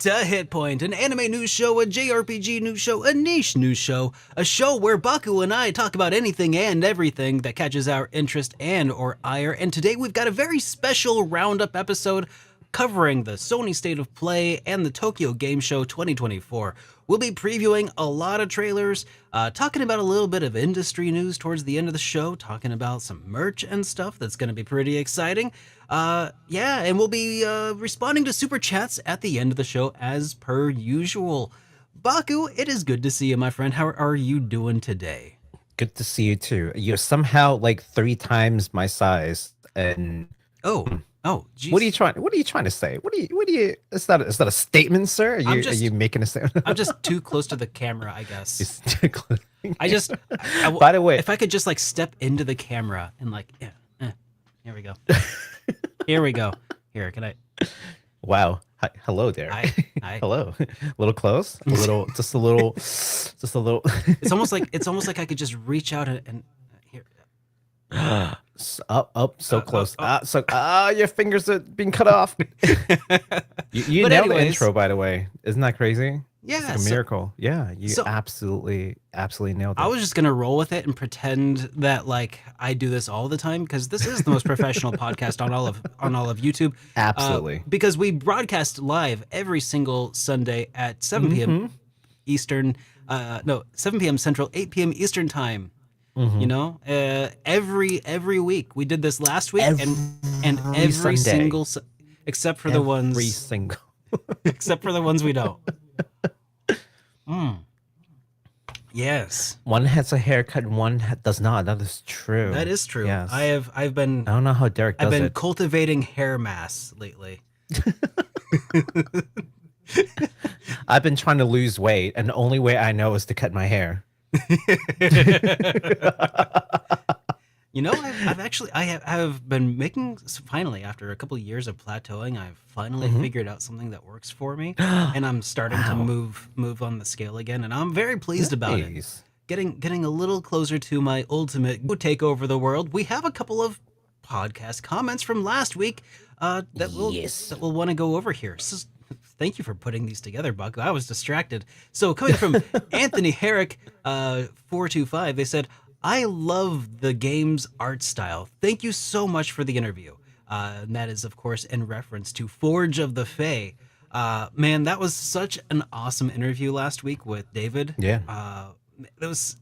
to HitPoint, an anime news show, a JRPG news show, a niche news show, a show where Baku and I talk about anything and everything that catches our interest and or ire. And today we've got a very special roundup episode covering the Sony State of Play and the Tokyo Game Show 2024. We'll be previewing a lot of trailers, talking about a little bit of industry news towards the end of the show, talking about some merch and stuff that's going to be pretty exciting. And we'll be responding to super chats at the end of the show as per usual. Baku, it is good to see you, my friend. How are you doing today? Good to see you too. You're somehow like 3 times my size, and Oh, geez. What are you trying to say? What do you? Is that a statement, sir? Are you making a statement? I'm just too close to the camera, I guess. Just too close. By the way, if I could just like step into the camera and like, here we go. Here we go. Here, can I? Wow. Hi, hello there. Hi. Hello. A little close. Just a little. It's almost like I could just reach out and here. Up, so close. Your fingers are being cut off. you nailed the intro, by the way. Isn't that crazy? Yeah, it's like a miracle. Yeah, you absolutely nailed it. I was just gonna roll with it and pretend that like I do this all the time because this is the most professional podcast on all of YouTube. Absolutely, because we broadcast live every single Sunday at 7 p.m. Eastern. 7 p.m. Central, 8 p.m. Eastern time. You know, every week. We did this last week, and every Sunday. single, except for the ones, except for the ones we don't. Yes. One has a haircut, and one does not. That is true. That is true. Yes. I've been. I don't know how Derek does it. I've been cultivating hair mass lately. I've been trying to lose weight, and the only way I know is to cut my hair. You know, I have been making, finally, after a couple of years of plateauing, I've finally figured out something that works for me, and I'm starting to move on the scale again, and I'm very pleased about it. Getting a little closer to my ultimate take over the world. We have a couple of podcast comments from last week that we'll want to go over here. So, thank you for putting these together, Baku. I was distracted. So coming from Anthony Herrick, 425, they said, I love the game's art style. Thank you so much for the interview. And that is, of course, in reference to Forge of the Fae. Man, that was such an awesome interview last week with David. Yeah. It was.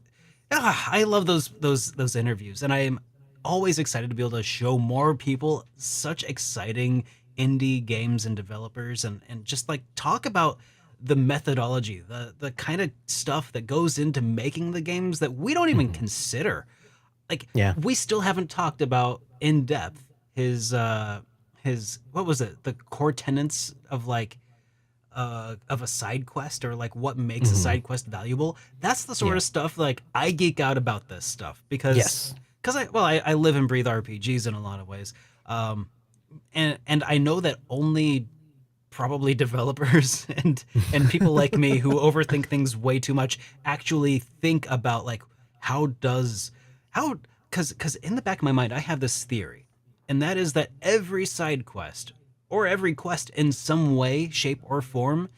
I love those interviews, and I am always excited to be able to show more people such exciting indie games and developers, and just like talk about the methodology, the kind of stuff that goes into making the games that we don't even consider. Like, we still haven't talked about in depth his what was it, the core tenets of like of a side quest, or like what makes a side quest valuable. That's the sort of stuff like I geek out about this stuff because I live and breathe RPGs in a lot of ways. And I know that only probably developers and people like me who overthink things way too much actually think about like because in the back of my mind I have this theory, and that is that every side quest or every quest in some way, shape, or form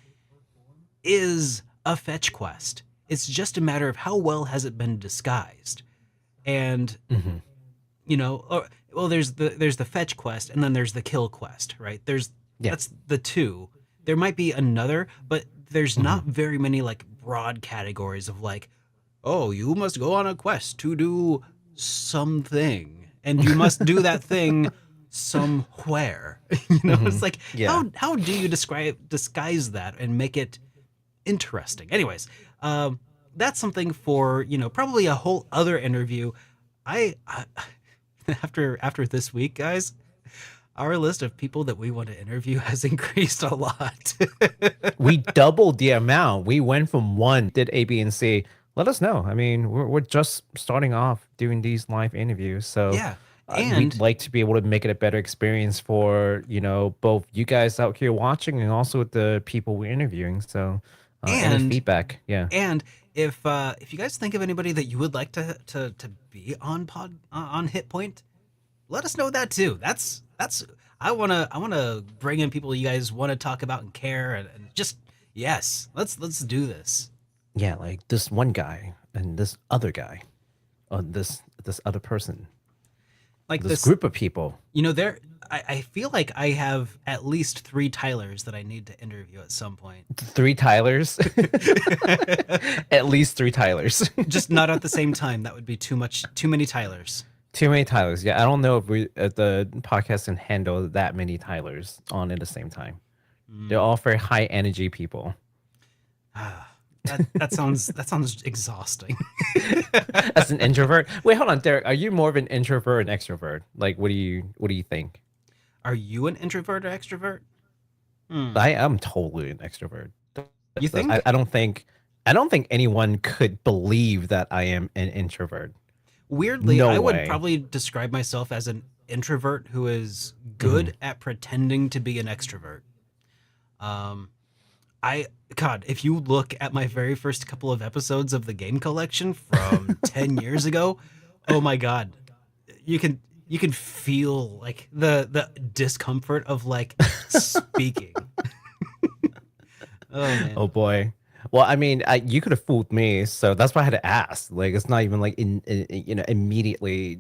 is a fetch quest. It's just a matter of how well has it been disguised. And you know, there's the fetch quest, and then there's the kill quest, right? That's the two. There might be another, but there's not very many like broad categories of like, oh, you must go on a quest to do something, and you must do that thing somewhere. You know, it's like how do you disguise that and make it interesting? Anyways, that's something for, you know, probably a whole other interview. I after this week, guys, our list of people that we want to interview has increased a lot. We doubled the amount. We went from 1, did A, B, and C. Let us know. I mean, we're just starting off doing these live interviews, so and we'd like to be able to make it a better experience for, you know, both you guys out here watching and also the people we're interviewing. So and feedback, And if you guys think of anybody that you would like to be on HitPoint, let us know that too. That's I wanna bring in people you guys want to talk about and care, and just yes, let's do this. Yeah, like this one guy and this other guy, or this other person, Like this this, group of people. there. I feel like I have at least 3 Tylers that I need to interview at some point. 3 Tylers, at least 3 Tylers. Just not at the same time. That would be too much. Too many Tylers. Too many Tylers. Yeah, I don't know if the podcast can handle that many Tylers on at the same time. They're all very high energy people. That sounds exhausting. As an introvert, wait, hold on, Derek. Are you more of an introvert or an extrovert? Like, what do you think? Are you an introvert or extrovert? I am totally an extrovert. You think? I don't think anyone could believe that I am an introvert. Weirdly, I would probably describe myself as an introvert who is good at pretending to be an extrovert. God, if you look at my very first couple of episodes of the game collection from 10 years ago, oh my God, you can feel like the discomfort of like speaking. Oh man. Oh boy. Well, I mean, you could have fooled me, so that's why I had to ask. Like, it's not even like immediately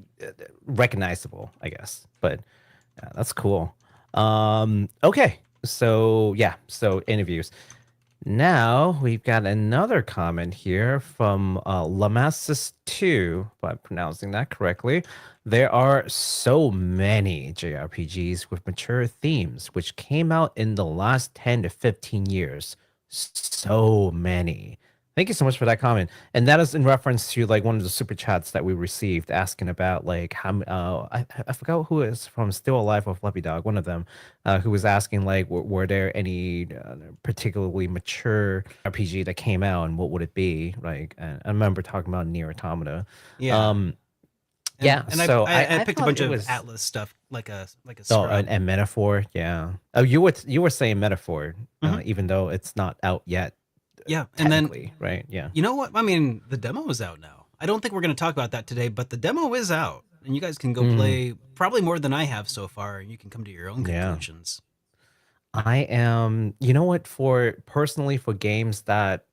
recognizable, I guess. But that's cool. Okay, so yeah, so interviews. Now we've got another comment here from Lamasis2, if I'm pronouncing that correctly. There are so many JRPGs with mature themes which came out in the last 10 to 15 years. So many. Thank you so much for that comment. And that is in reference to like one of the super chats that we received asking about like how I forgot who is from Still Alive or Fluffy Dog, one of them, who was asking like were there any particularly mature RPG that came out and what would it be? Like I remember talking about Nier Automata. Yeah. Yeah, and so I picked a bunch of Atlas stuff, like a oh, and Metaphor, yeah. Oh, you were saying Metaphor, even though it's not out yet. Yeah, and then right, yeah. You know what? I mean, the demo is out now. I don't think we're going to talk about that today, but the demo is out, and you guys can go play probably more than I have so far, and you can come to your own conclusions. I am, you know what? Personally, for games that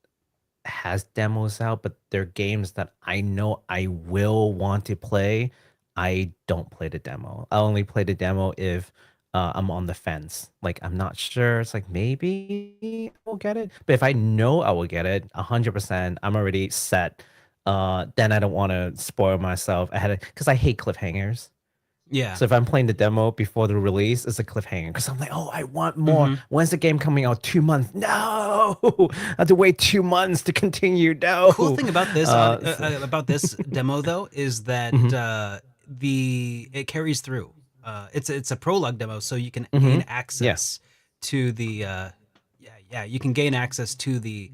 has demos out, but they're games that I know I will want to play, I don't play the demo. I only play the demo if I'm on the fence. Like, I'm not sure. It's like, maybe I'll get it. But if I know I will get it, 100%, I'm already set. Then I don't want to spoil myself ahead because I hate cliffhangers. Yeah. So if I'm playing the demo before the release, it's a cliffhanger because I'm like, oh, I want more. When's the game coming out? 2 months? No, I have to wait 2 months to continue. No. Cool thing about this about this demo though is that it carries through. It's a prologue demo, so you can gain access to the you can gain access to the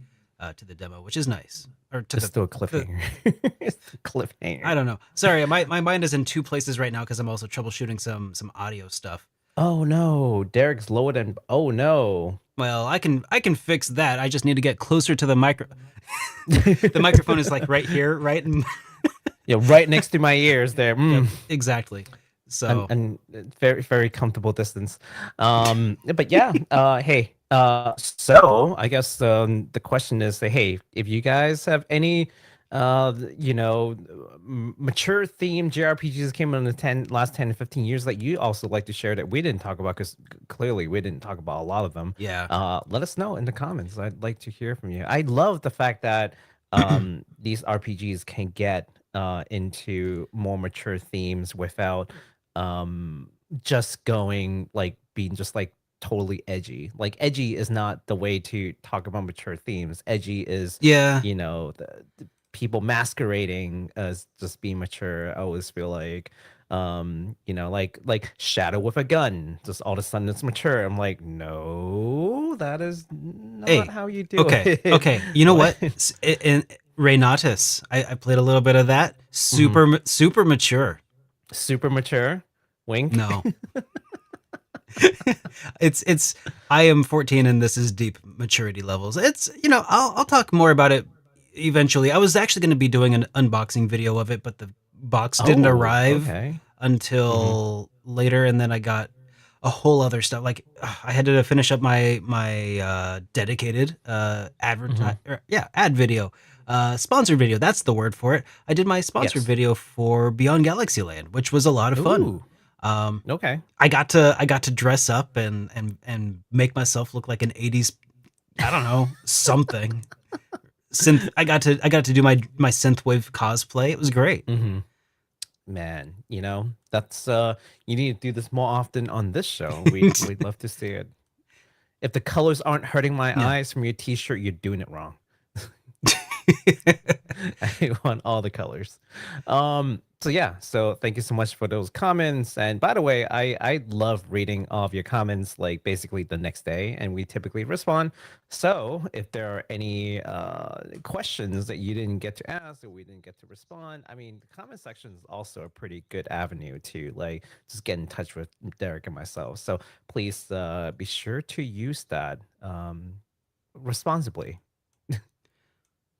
demo, which is nice. Or to still a cliffhanger. It's a cliffhanger. I don't know. Sorry, my mind is in 2 places right now because I'm also troubleshooting some audio stuff. Oh no, Derek's lower than. Oh no. Well, I can fix that. I just need to get closer to the micro. The microphone is like right here, right? Yeah, right next to my ears there. Yeah, exactly. So and very very comfortable distance. But yeah. Hey. So I guess the question is, hey, if you guys have any mature themed JRPGs that came in the last 10 to 15 years that you also like to share that we didn't talk about, because clearly we didn't talk about a lot of them. Yeah. Let us know in the comments. I'd like to hear from you. I love the fact that these RPGs can get into more mature themes without just going like being just like totally edgy. Like, edgy is not the way to talk about mature themes. Edgy is the people masquerading as just being mature. I always feel like like Shadow with a gun, just all of a sudden it's mature. I'm like, no, that is not how you do it. Okay, you know what? In Renatus, I played a little bit of that. Super mature. Super mature. Wink. No. it's I am 14 and this is deep maturity levels. It's I'll talk more about it eventually. I was actually going to be doing an unboxing video of it, but the box didn't arrive. Okay. until later, and then I got a whole other stuff. Like I had to finish up my dedicated ad video, sponsored video. That's the word for it. I did my sponsored video for Beyond Galaxy Land, which was a lot of fun. Okay. I got to dress up and make myself look like an 80s, I don't know, something. I got to do my synthwave cosplay. It was great. Man, that's you need to do this more often on this show. We'd love to see it. If the colors aren't hurting my eyes from your t-shirt, you're doing it wrong. I want all the colors. So thank you so much for those comments. And by the way, I love reading all of your comments like basically the next day, and we typically respond. So if there are any questions that you didn't get to ask or we didn't get to respond, I mean, the comment section is also a pretty good avenue to like just get in touch with Derek and myself. So please be sure to use that responsibly.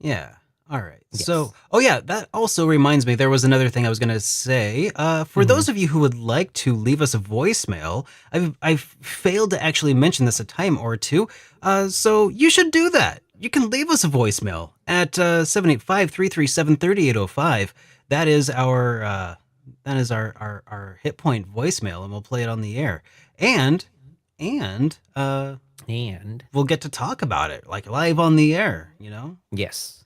Yeah. All right. Yes. So, that also reminds me, there was another thing I was going to say. For those of you who would like to leave us a voicemail, I've failed to actually mention this a time or two. So you should do that. You can leave us a voicemail at 785-337-3805. That is our HitPoint voicemail, and we'll play it on the air. And we'll get to talk about it like live on the air, Yes.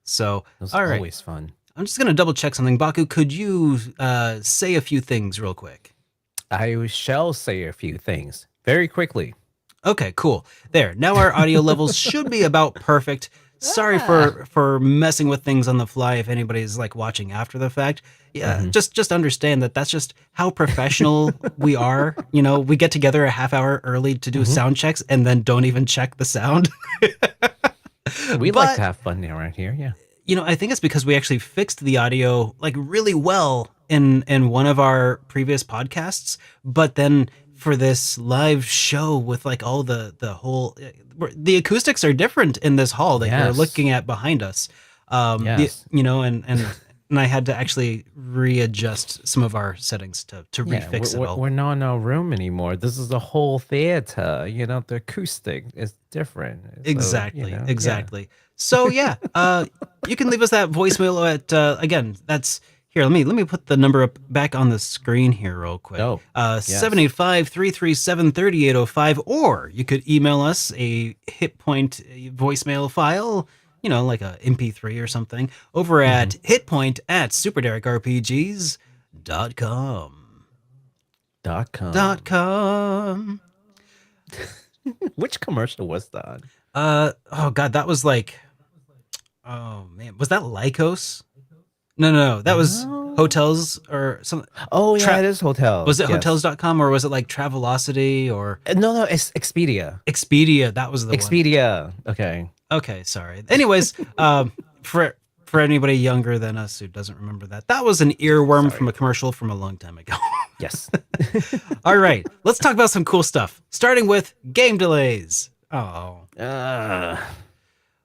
So, all right. Always fun. I'm just going to double check something. Baku, could you say a few things real quick? I shall say a few things very quickly. Okay, cool. There. Now our audio levels should be about perfect. Sorry for messing with things on the fly if anybody's like watching after the fact. Yeah, just understand that that's just how professional we are. We get together a half hour early to do sound checks and then don't even check the sound. We like to have fun around here, yeah. I think it's because we actually fixed the audio like really well in one of our previous podcasts, but then for this live show with like all the whole acoustics are different in this hall that you're looking at behind us. And I had to actually readjust some of our settings to refix it all. We're not in our room anymore. This is a whole theater. The acoustic is different. Exactly. So So you can leave us that voicemail at again. That's here. Let me put the number up back on the screen here real quick. 785-337-3805, or you could email us a HitPoint voicemail file. Like a MP3 or something, over at hitpoint@superderekRPGs.com. Which commercial was that? Oh god, that was like, oh man, was that Lycos? No, that was Hotels or something. Oh yeah, it is Hotels. Was it hotels.com or was it like Travelocity or? No, it's Expedia. Expedia, that was the Expedia. One. Okay, sorry. Anyways, for anybody younger than us who doesn't remember that was an earworm from a commercial from a long time ago. Yes. All right, let's talk about some cool stuff. Starting with game delays. Oh.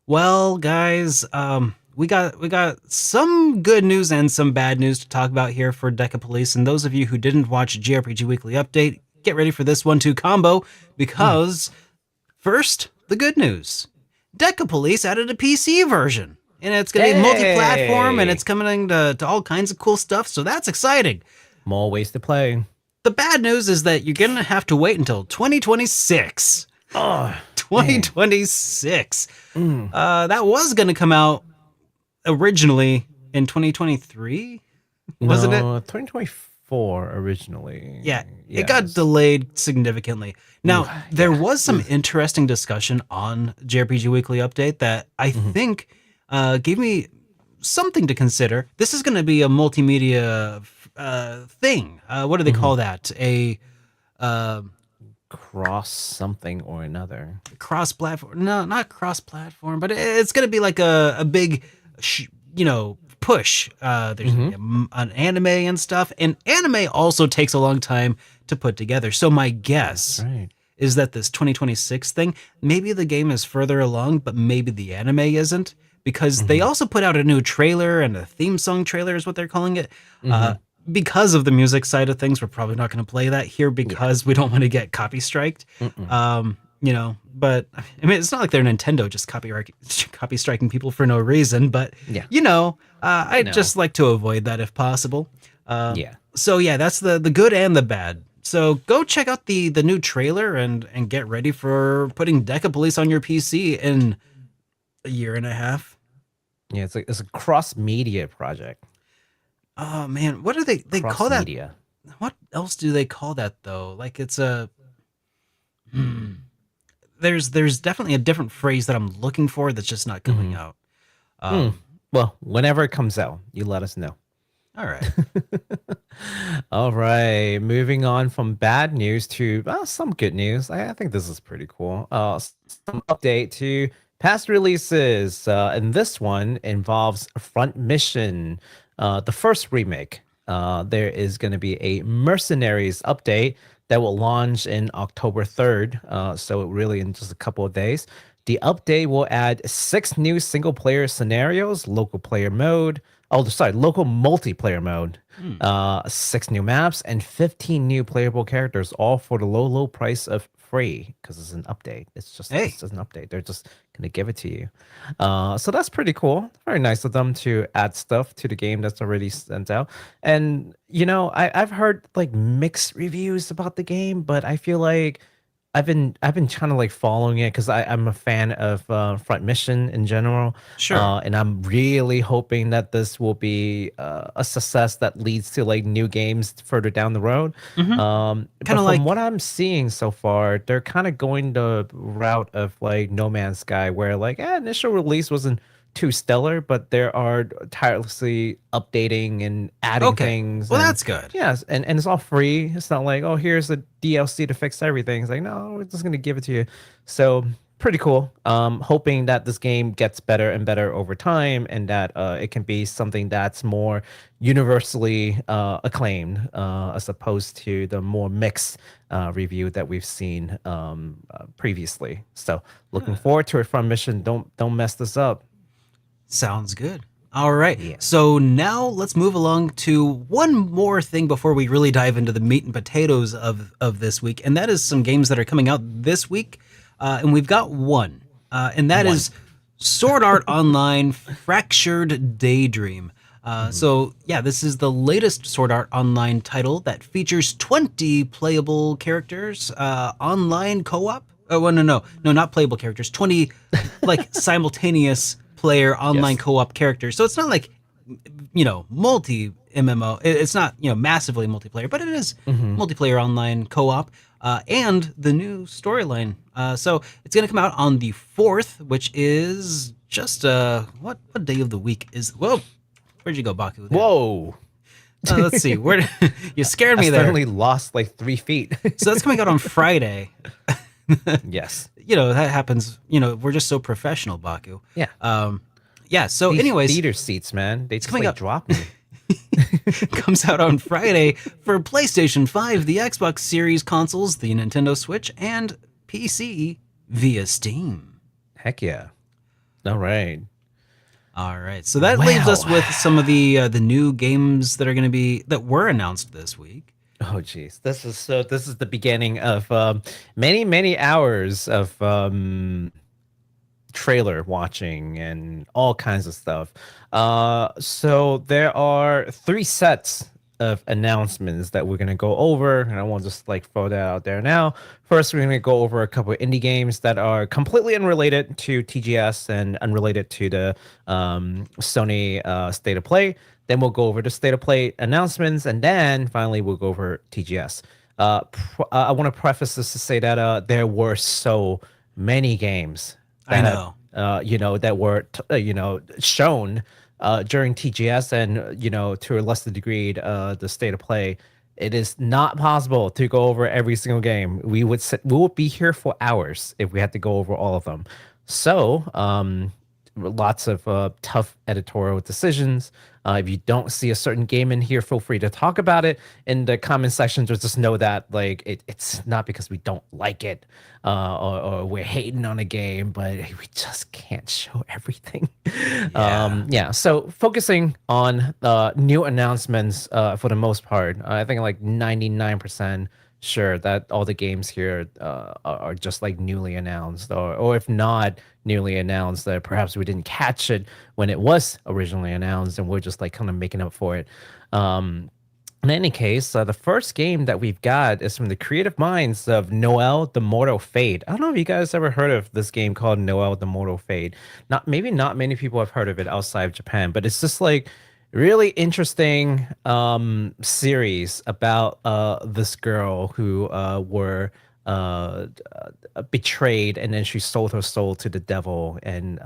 Well, guys, we got some good news and some bad news to talk about here for Decapolice. And those of you who didn't watch JRPG Weekly Update, get ready for this 1-2 combo, because first, the good news. Decapolice added a PC version, and it's going to be multi-platform, and it's coming to all kinds of cool stuff, so that's exciting. More ways to play. The bad news is that you're going to have to wait until 2026. Oh, 2026. That was going to come out originally in 2023, wasn't it? 2024 originally. Yeah, yes. It got delayed significantly. Now, there was some interesting discussion on JRPG Weekly Update that I think gave me something to consider. This is going to be a multimedia thing. What do they call that? A cross something or another. Cross-platform. No, not cross-platform, but it's going to be like a big, push. There's an anime and stuff, and anime also takes a long time to put together. So my guess is that this 2026 thing, maybe the game is further along, but maybe the anime isn't, because they also put out a new trailer and a theme song trailer is what they're calling it. because of the music side of things, we're probably not going to play that here Yeah. because we don't want to get copy striked. But I mean, it's not like they're Nintendo just copy striking people for no reason. But Yeah. I'd just like to avoid that if possible. Yeah. So yeah, that's the good and the bad. So go check out the new trailer and get ready for putting Decapolice on your PC in a year and a half. Yeah, it's a cross media project. Oh man, what do they call that? Media. What else do they call that though? Like it's a there's definitely a different phrase that I'm looking for that's just not coming out. Well, whenever it comes out, you let us know. All right. All right. Moving on from bad news to some good news. I think this is pretty cool. Some update to past releases. And this one involves Front Mission, the first remake. There is going to be a Mercenaries update that will launch in October 3rd. So really in just a couple of days. The update will add 6 new single player scenarios, local player mode. Oh, sorry, local multiplayer mode. 6 new maps and 15 new playable characters, all for the low price of free because it's an update. It's just an update. They're just gonna give it to you. So that's pretty cool. Very nice of them to add stuff to the game that's already sent out. And I've heard like mixed reviews about the game, but I feel like I've been kind of like following it because I'm a fan of Front Mission in general. Sure. And I'm really hoping that this will be a success that leads to like new games further down the road. But from what I'm seeing so far, they're kind of going the route of like No Man's Sky, where like initial release wasn't too stellar, but there are tirelessly updating and adding things. Well, that's good. Yes, and it's all free. It's not like, oh, here's a DLC to fix everything. It's like, no, we're just gonna give it to you. So pretty cool. Hoping that this game gets better and better over time, and that it can be something that's more universally acclaimed, as opposed to the more mixed review that we've seen previously. So looking forward to it. Front Mission. Don't mess this up. Sounds good. All right. Yeah. So now let's move along to one more thing before we really dive into the meat and potatoes of this week. And that is some games that are coming out this week. And we've got one. And that is Sword Art Online Fractured Daydream. So yeah, this is the latest Sword Art Online title that features 20 playable characters, online co-op. Oh, well, no, not playable characters. 20 like simultaneous player online co-op characters. So it's not like multi MMO. It's not massively multiplayer, but it is multiplayer online co-op, and the new storyline. So it's going to come out on the 4th, which is just what day of the week is? Whoa, where'd you go, Baku? There. Whoa. Let's see. Where you scared me there. I suddenly lost like 3 feet. So that's coming out on Friday. Yes. That happens. We're just so professional, Baku. Yeah. Yeah. So, these anyways, theater seats, man, they just like drop me. Comes out on Friday for PlayStation 5, the Xbox Series consoles, the Nintendo Switch, and PC via Steam. Heck yeah! All right. So that leaves us with some of the new games that were announced this week. Oh geez, this is the beginning of many hours of trailer watching and all kinds of stuff. So there are 3 sets of announcements that we're going to go over, and I want to just like throw that out there now. First, we're going to go over a couple of indie games that are completely unrelated to TGS and unrelated to the Sony State of Play. Then we'll go over the State of Play announcements, and then finally we'll go over TGS. I want to preface this to say that there were so many games that that were shown during TGS, and to a lesser degree the State of Play. It is not possible to go over every single game. We would be here for hours if we had to go over all of them. So lots of tough editorial decisions. If you don't see a certain game in here, feel free to talk about it in the comment sections, or just know that like it's not because we don't like it or we're hating on a game, but we just can't show everything. Yeah. So focusing on new announcements for the most part, I think like 99% sure that all the games here are just like newly announced, or if not newly announced, that perhaps we didn't catch it when it was originally announced and we're just like kind of making up for it. In any case, the first game that we've got is from the creative minds of Noel the Mortal Fate. I don't know if you guys ever heard of this game called Noel the Mortal Fate. Not many people have heard of it outside of Japan, but it's just like really interesting series about this girl who were betrayed, and then she sold her soul to the devil, and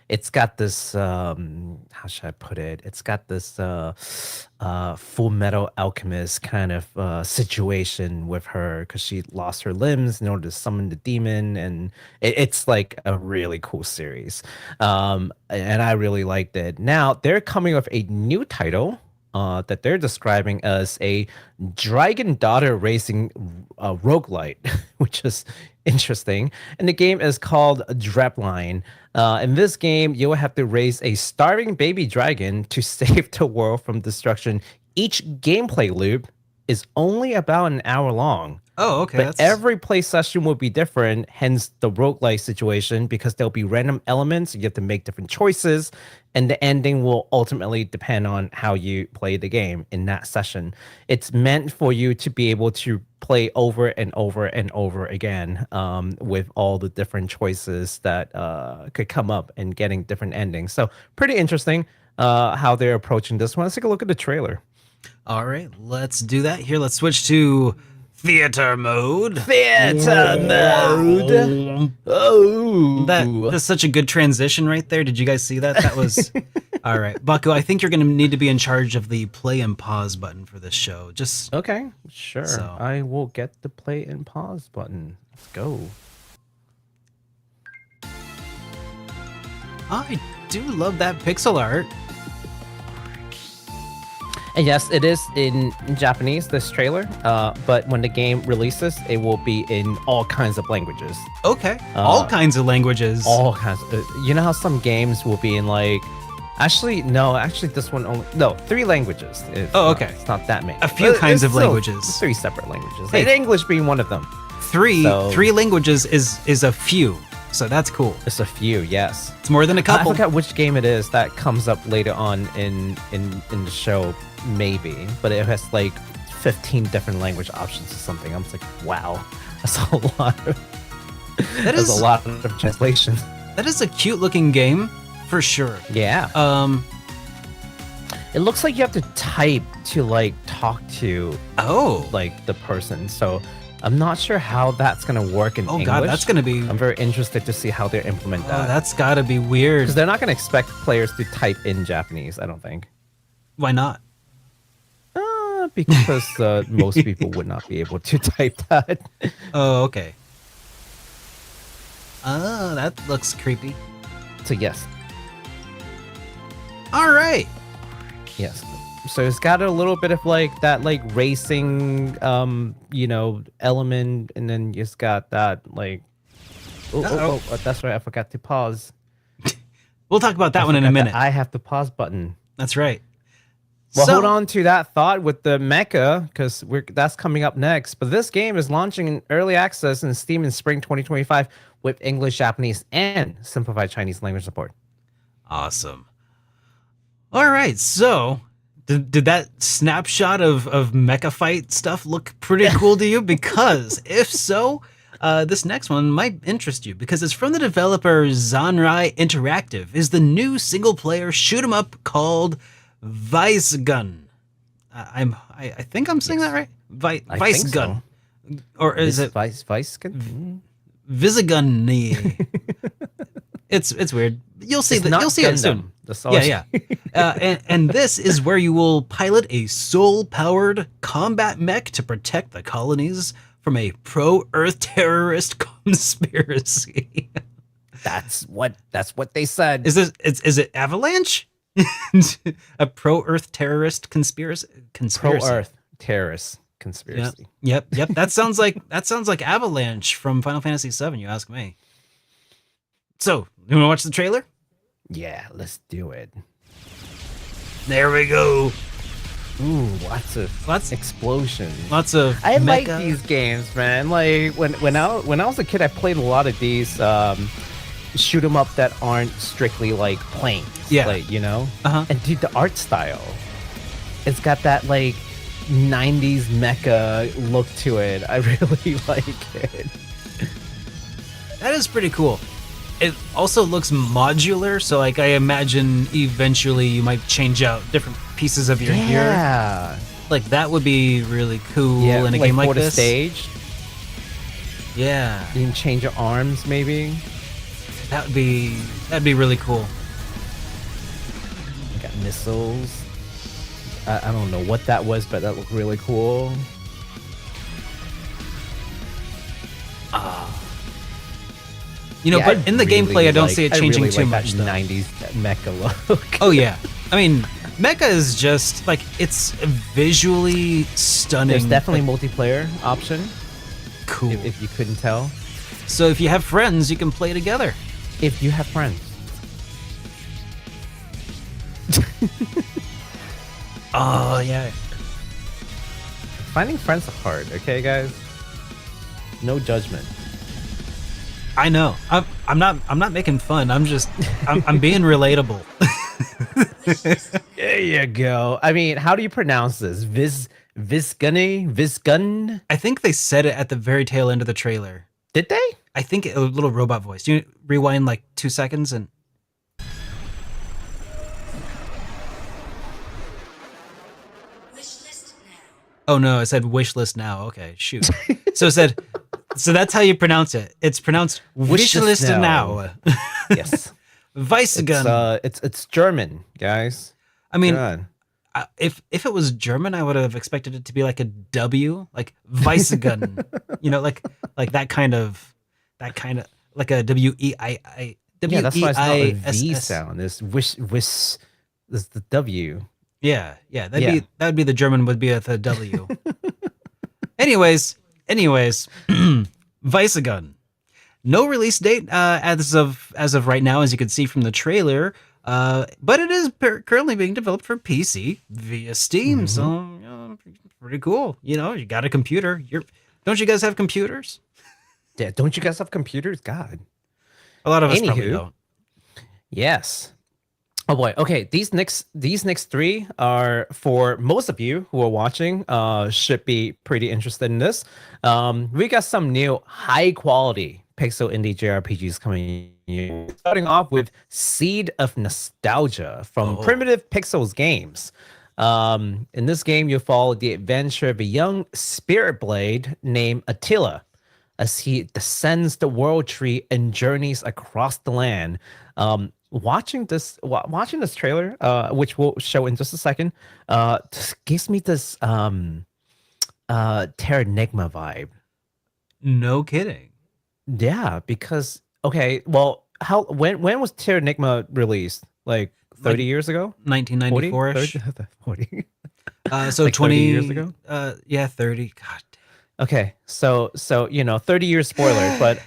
it's got this how should I put it, it's got this Full Metal Alchemist kind of situation with her, because she lost her limbs in order to summon the demon, and it's like a really cool series, and I really liked it. Now they're coming with a new title that they're describing as a dragon daughter racing roguelite, which is interesting. And the game is called DRAPLINE. In this game, you'll have to raise a starving baby dragon to save the world from destruction. Each gameplay loop is only about an hour long. Oh, okay. But every play session will be different, hence the roguelike situation, because there'll be random elements. You have to make different choices, and the ending will ultimately depend on how you play the game in that session. It's meant for you to be able to play over and over and over again with all the different choices that could come up and getting different endings. So pretty interesting how they're approaching this one. Let's take a look at the trailer. All right, let's do that. Here, let's switch to theater mode. Theater mode. Oh, that's such a good transition right there. Did you guys see that? That was all right. Baku, I think you're going to need to be in charge of the play and pause button for this show. Just okay, sure. So. I will get the play and pause button. Let's go. I do love that pixel art. And yes, it is in Japanese, this trailer, but when the game releases, it will be in all kinds of languages. Okay, all kinds of languages. All kinds. You know how some games will be in like... Actually, this one only... No, 3 languages. Okay. It's not that many. A few kinds of languages. 3 separate languages. Hey, English being one of them. Three languages is a few. So that's cool. It's a few, yes. It's more than a couple. I forgot which game it is that comes up later on in the show, maybe. But it has like 15 different language options or something. I'm just like, wow, that's a lot. That's a lot of translation. That is a cute looking game, for sure. Yeah. It looks like you have to type to like talk to like the person. So I'm not sure how that's going to work in English. Oh, God, that's going to be... I'm very interested to see how they implement that. Oh, that's got to be weird. Because they're not going to expect players to type in Japanese, I don't think. Why not? Because most people would not be able to type that. Oh, okay. That looks creepy. So, yes. All right. Yes. So it's got a little bit of like that like racing element, and then it's got that like that's right, I forgot to pause. We'll talk about that one in a minute. I have the pause button. That's right. Well, hold on to that thought with the mecha, because that's coming up next. But this game is launching in early access in Steam in spring 2025 with English, Japanese, and simplified Chinese language support. Awesome. All right, so did that snapshot of mecha fight stuff look pretty cool to you? Because if so, this next one might interest you, because it's from the developer Zanrai Interactive. Is the new single-player shoot 'em up called VISEGUNNE. I think I'm saying that right. VISEGUNNE, so. Or is it VISEGUNNE? VISEGUNNE. It's weird. You'll see that. You'll see it soon. Yeah. And this is where you will pilot a soul-powered combat mech to protect the colonies from a pro-Earth terrorist conspiracy. That's what they said. Is it Avalanche? A pro-Earth terrorist conspiracy? Pro-Earth terrorist conspiracy. Yep. That sounds like Avalanche from Final Fantasy VII. You ask me. So, you want to watch the trailer? Yeah, let's do it. There we go. Ooh, lots of explosions. Lots of. I like these games, man. Like when I was a kid, I played a lot of these shoot 'em up that aren't strictly like planes. Yeah, like, you know. Uh-huh. And dude, the art style, it's got that like 90s mecha look to it. I really like it. That is pretty cool. It also looks modular, so like I imagine eventually you might change out different pieces of your gear. Yeah. Like that would be really cool in a game like this. Stage. Yeah. You can change your arms maybe. That'd be really cool. You got missiles. I don't know what that was, but that looked really cool. You know, but in the gameplay, I don't see it changing too much. That 90s mecha look. Oh yeah, I mean, mecha is just like it's visually stunning. There's definitely a multiplayer option. Cool. If you couldn't tell. So if you have friends, you can play together. If you have friends. Oh yeah. Finding friends is hard, okay, guys? No judgment. I know. I'm not making fun. I'm just I'm being relatable. There you go. I mean, how do you pronounce this? VISEGUNNE? I think they said it at the very tail end of the trailer. Did they? I think a little robot voice. Do you rewind like 2 seconds and Oh no, it said wish list now. Okay, shoot. So it said so that's how you pronounce it. It's pronounced wish list now. Yes. VISEGUNNE. It's German, guys. I mean, if it was German, I would have expected it to be like a W, like VISEGUNNE. You know, like that kind of like a WEII. Yeah, that's why it's not a V sound. This wish this is the W. Yeah, that'd be the German would be at the W. anyways, VISEGUNNE. No release date as of right now, as you can see from the trailer. But it is currently being developed for PC via Steam. So pretty cool. You know, you got a computer. Don't you guys have computers? Yeah, don't you guys have computers? God, a lot of us probably don't. Yes. Oh boy. Okay, these next three are for most of you who are watching. Should be pretty interested in this. We got some new high quality pixel indie JRPGs coming in. Starting off with Seed of Nostalgia from Primitive Pixels Games. In this game, you follow the adventure of a young spirit blade named Atelier as he descends the world tree and journeys across the land. Watching this trailer, which we'll show in just a second, just gives me this Terranigma vibe. No kidding. Yeah, because when was Terranigma released? Like 30 years ago? 1994-ish. 40. So like 20 years ago? Yeah, 30. God. Okay, so 30 years spoiler, but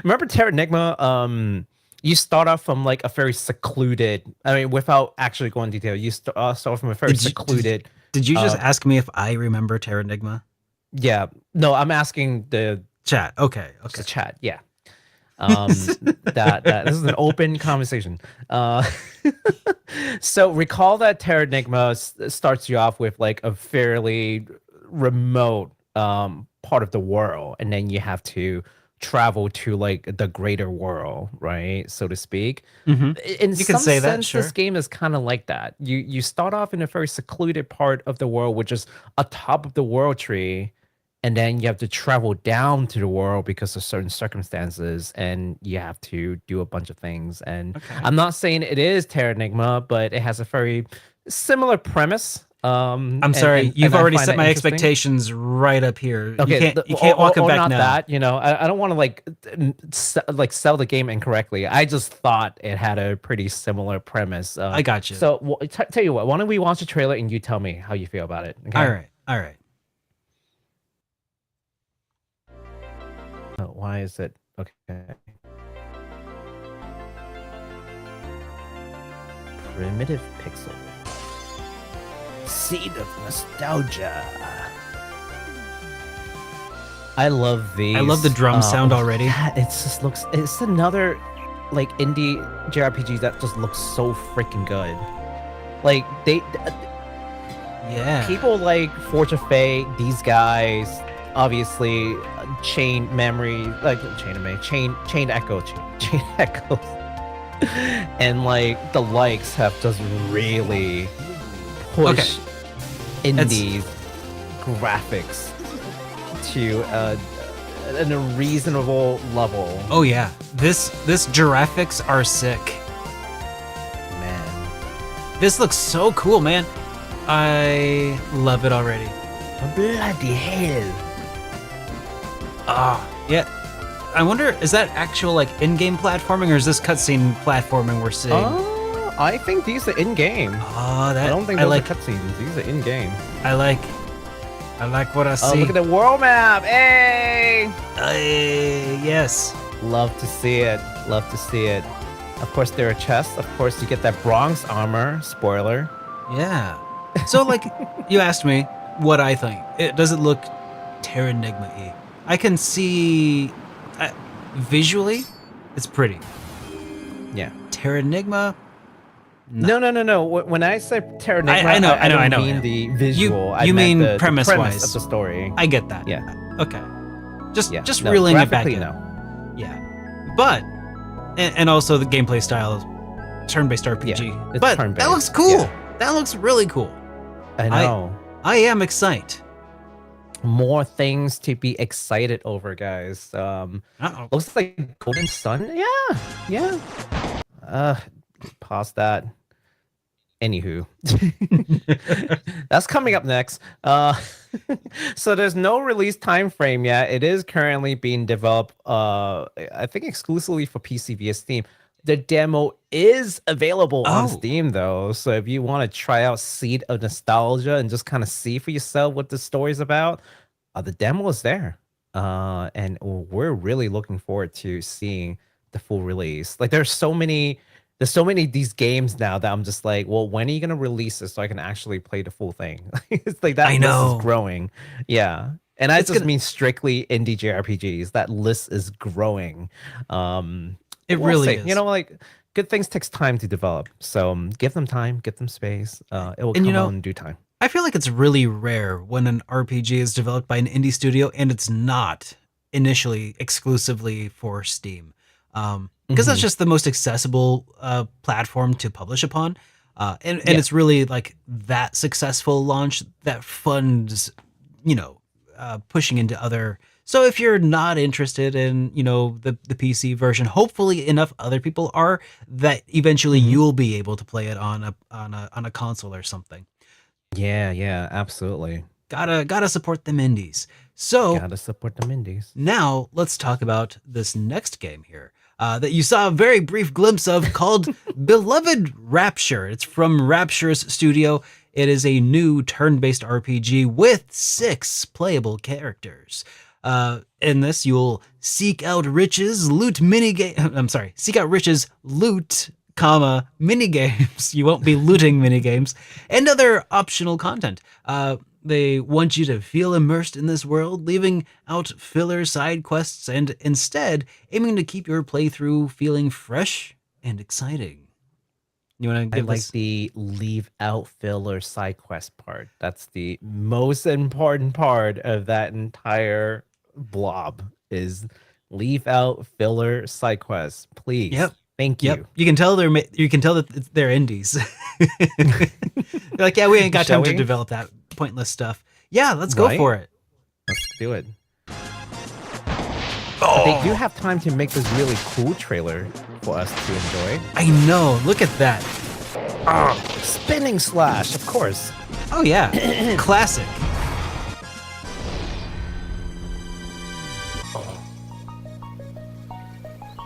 remember Terranigma? You start off from like a very secluded. I mean, without actually going into detail, you start from a very secluded. Did you just ask me if I remember Terranigma? Yeah. No, I'm asking the chat. Okay. The chat. Yeah. That this is an open conversation. So recall that Terranigma starts you off with like a fairly remote part of the world, and then you have to travel to like the greater world, right, so to speak. In you some say sense, that, sure. This game is kind of like that. You start off in a very secluded part of the world, which is atop of the world tree, and then you have to travel down to the world because of certain circumstances, and you have to do a bunch of things. And I'm not saying it is Terranigma, but it has a very similar premise I'm sorry, you've already set my expectations right up here. Okay, you can't walk them back not now. That, I don't want to sell the game incorrectly. I just thought it had a pretty similar premise. I got you. So tell you what, why don't we watch the trailer and you tell me how you feel about it? Okay? All right. Oh, why is it okay? Primitive pixel. Seed of nostalgia. I love these. I love the drum sound already. Yeah, it's another like indie JRPG that just looks so freaking good. Like people like Forge of Fate, these guys, obviously Chain Echoes. And like the likes have just really push indie graphics to a reasonable level. Oh yeah, this graphics are sick. Man, this looks so cool, man. I love it already. Bloody hell. Yeah. I wonder, is that actual like in-game platforming, or is this cutscene platforming we're seeing? I think these are in-game. I don't think those are cutscenes. These are in-game. I like what I see. Look at the world map. Hey! Yes. Love to see it. Love to see it. Of course, there are chests. Of course, you get that bronze armor. Spoiler. Yeah. So, like, you asked me what I think. Does it look Terranigma-y? I can see... visually, it's pretty. Yeah. Terranigma? No. When I say Terranigma, I don't mean the visual. You mean the premise-wise of the story. I get that. Yeah. Okay. Just reeling it back in. No. Yeah. But and also the gameplay style is turn-based RPG. Yeah, but turn-based. That looks cool. Yeah. That looks really cool. I know. I am excited. More things to be excited over, guys. Looks like Golden Sun. Yeah. Pause that. Anywho, that's coming up next. So there's no release time frame yet. It is currently being developed, I think exclusively for PC via Steam. The demo is available on Steam though, so if you want to try out Seed of Nostalgia and just kind of see for yourself what the story's about, the demo is there. And we're really looking forward to seeing the full release. Like there's so many of these games now that I'm just like, well, when are you gonna release this so I can actually play the full thing? It's like that I know. list is growing. Yeah. And I just mean strictly indie JRPGs. That list is growing. It really is. Like good things takes time to develop. So give them time, give them space. It will come out in due time. I feel like it's really rare when an RPG is developed by an indie studio and it's not initially exclusively for Steam. Because that's just the most accessible platform to publish upon. And it's really like that successful launch that funds, pushing into other. So if you're not interested in, the PC version, hopefully enough other people are that eventually you'll be able to play it on a console or something. Yeah, absolutely. Gotta support them indies. So gotta support them indies. Now let's talk about this next game here. That you saw a very brief glimpse of called Beloved Rapture. It's from Rapture's studio. It is a new turn-based RPG with 6 playable characters. In this, you'll seek out riches, loot, minigames. You won't be looting minigames and other optional content. They want you to feel immersed in this world, leaving out filler side quests and instead aiming to keep your playthrough feeling fresh and exciting. You want to give the leave out filler side quest part. That's the most important part of that entire blob is leave out filler side quests, please. Yep. Thank you. Yep. You can tell that they're indies. They're like, yeah, we ain't got time to develop that pointless stuff. Yeah, let's go for it. Let's do it. But they do have time to make this really cool trailer for us to enjoy. I know. Look at that. Spinning slash, of course. Oh yeah, classic.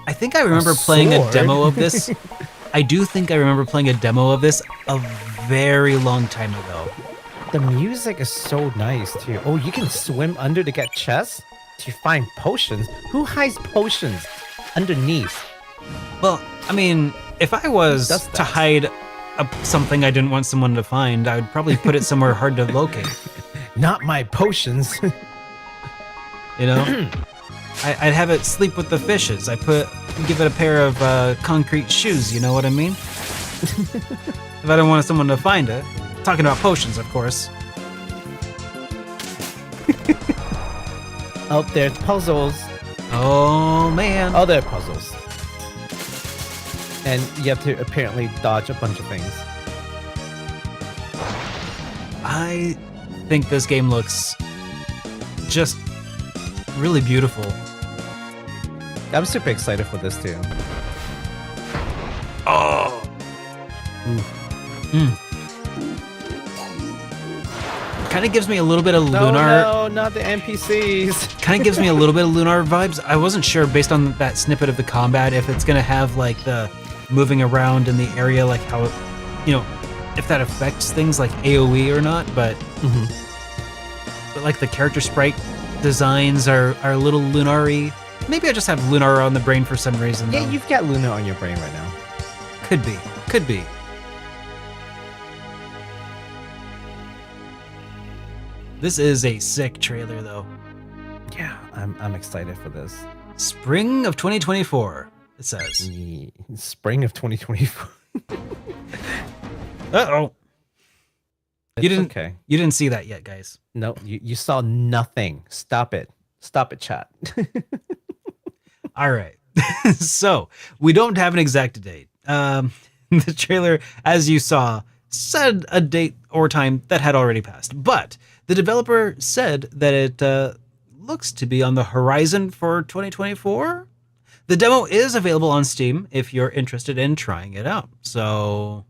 I think I remember playing a demo of this. I do think I remember playing a demo of this a very long time ago. The music is so nice too. Oh, you can swim under to get chests? To find potions? Who hides potions underneath? Well, I mean, if I was to hide something I didn't want someone to find, I would probably put it somewhere hard to locate. Not my potions. You know? I'd have it sleep with the fishes. Give it a pair of concrete shoes, you know what I mean? If I don't want someone to find it. Talking about potions, of course. Oh, there's puzzles. Oh, man. Oh, there are puzzles. And you have to apparently dodge a bunch of things. I think this game looks just really beautiful. I'm super excited for this too. Oh. Kind of gives me a little bit of LUNAR. No, not the NPCs. Kind of gives me a little bit of LUNAR vibes. I wasn't sure based on that snippet of the combat if it's gonna have like the moving around in the area, like how, if that affects things like AOE or not. But but like the character sprite designs are a little LUNAR-y. Maybe I just have LUNAR on the brain for some reason. Yeah, though. you've got LUNAR on your brain right now. Could be. This is a sick trailer, though. Yeah, I'm excited for this. Spring of 2024, it says. Spring of 2024. Uh-oh. You didn't see that yet, guys. No, you saw nothing. Stop it, chat. All right. So, we don't have an exact date. The trailer, as you saw, said a date or time that had already passed. But the developer said that it looks to be on the horizon for 2024. The demo is available on Steam if you're interested in trying it out. So,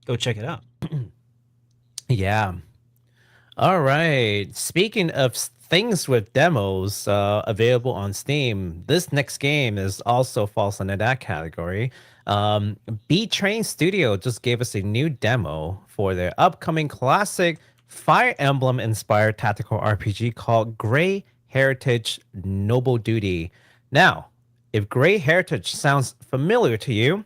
go check it out. Yeah. All right. Speaking of things with demos available on Steam, this next game is also falls under that category. B-Train Studio just gave us a new demo for their upcoming classic Fire Emblem inspired tactical RPG called Grey Heritage Noble Duty. Now, if Grey Heritage sounds familiar to you,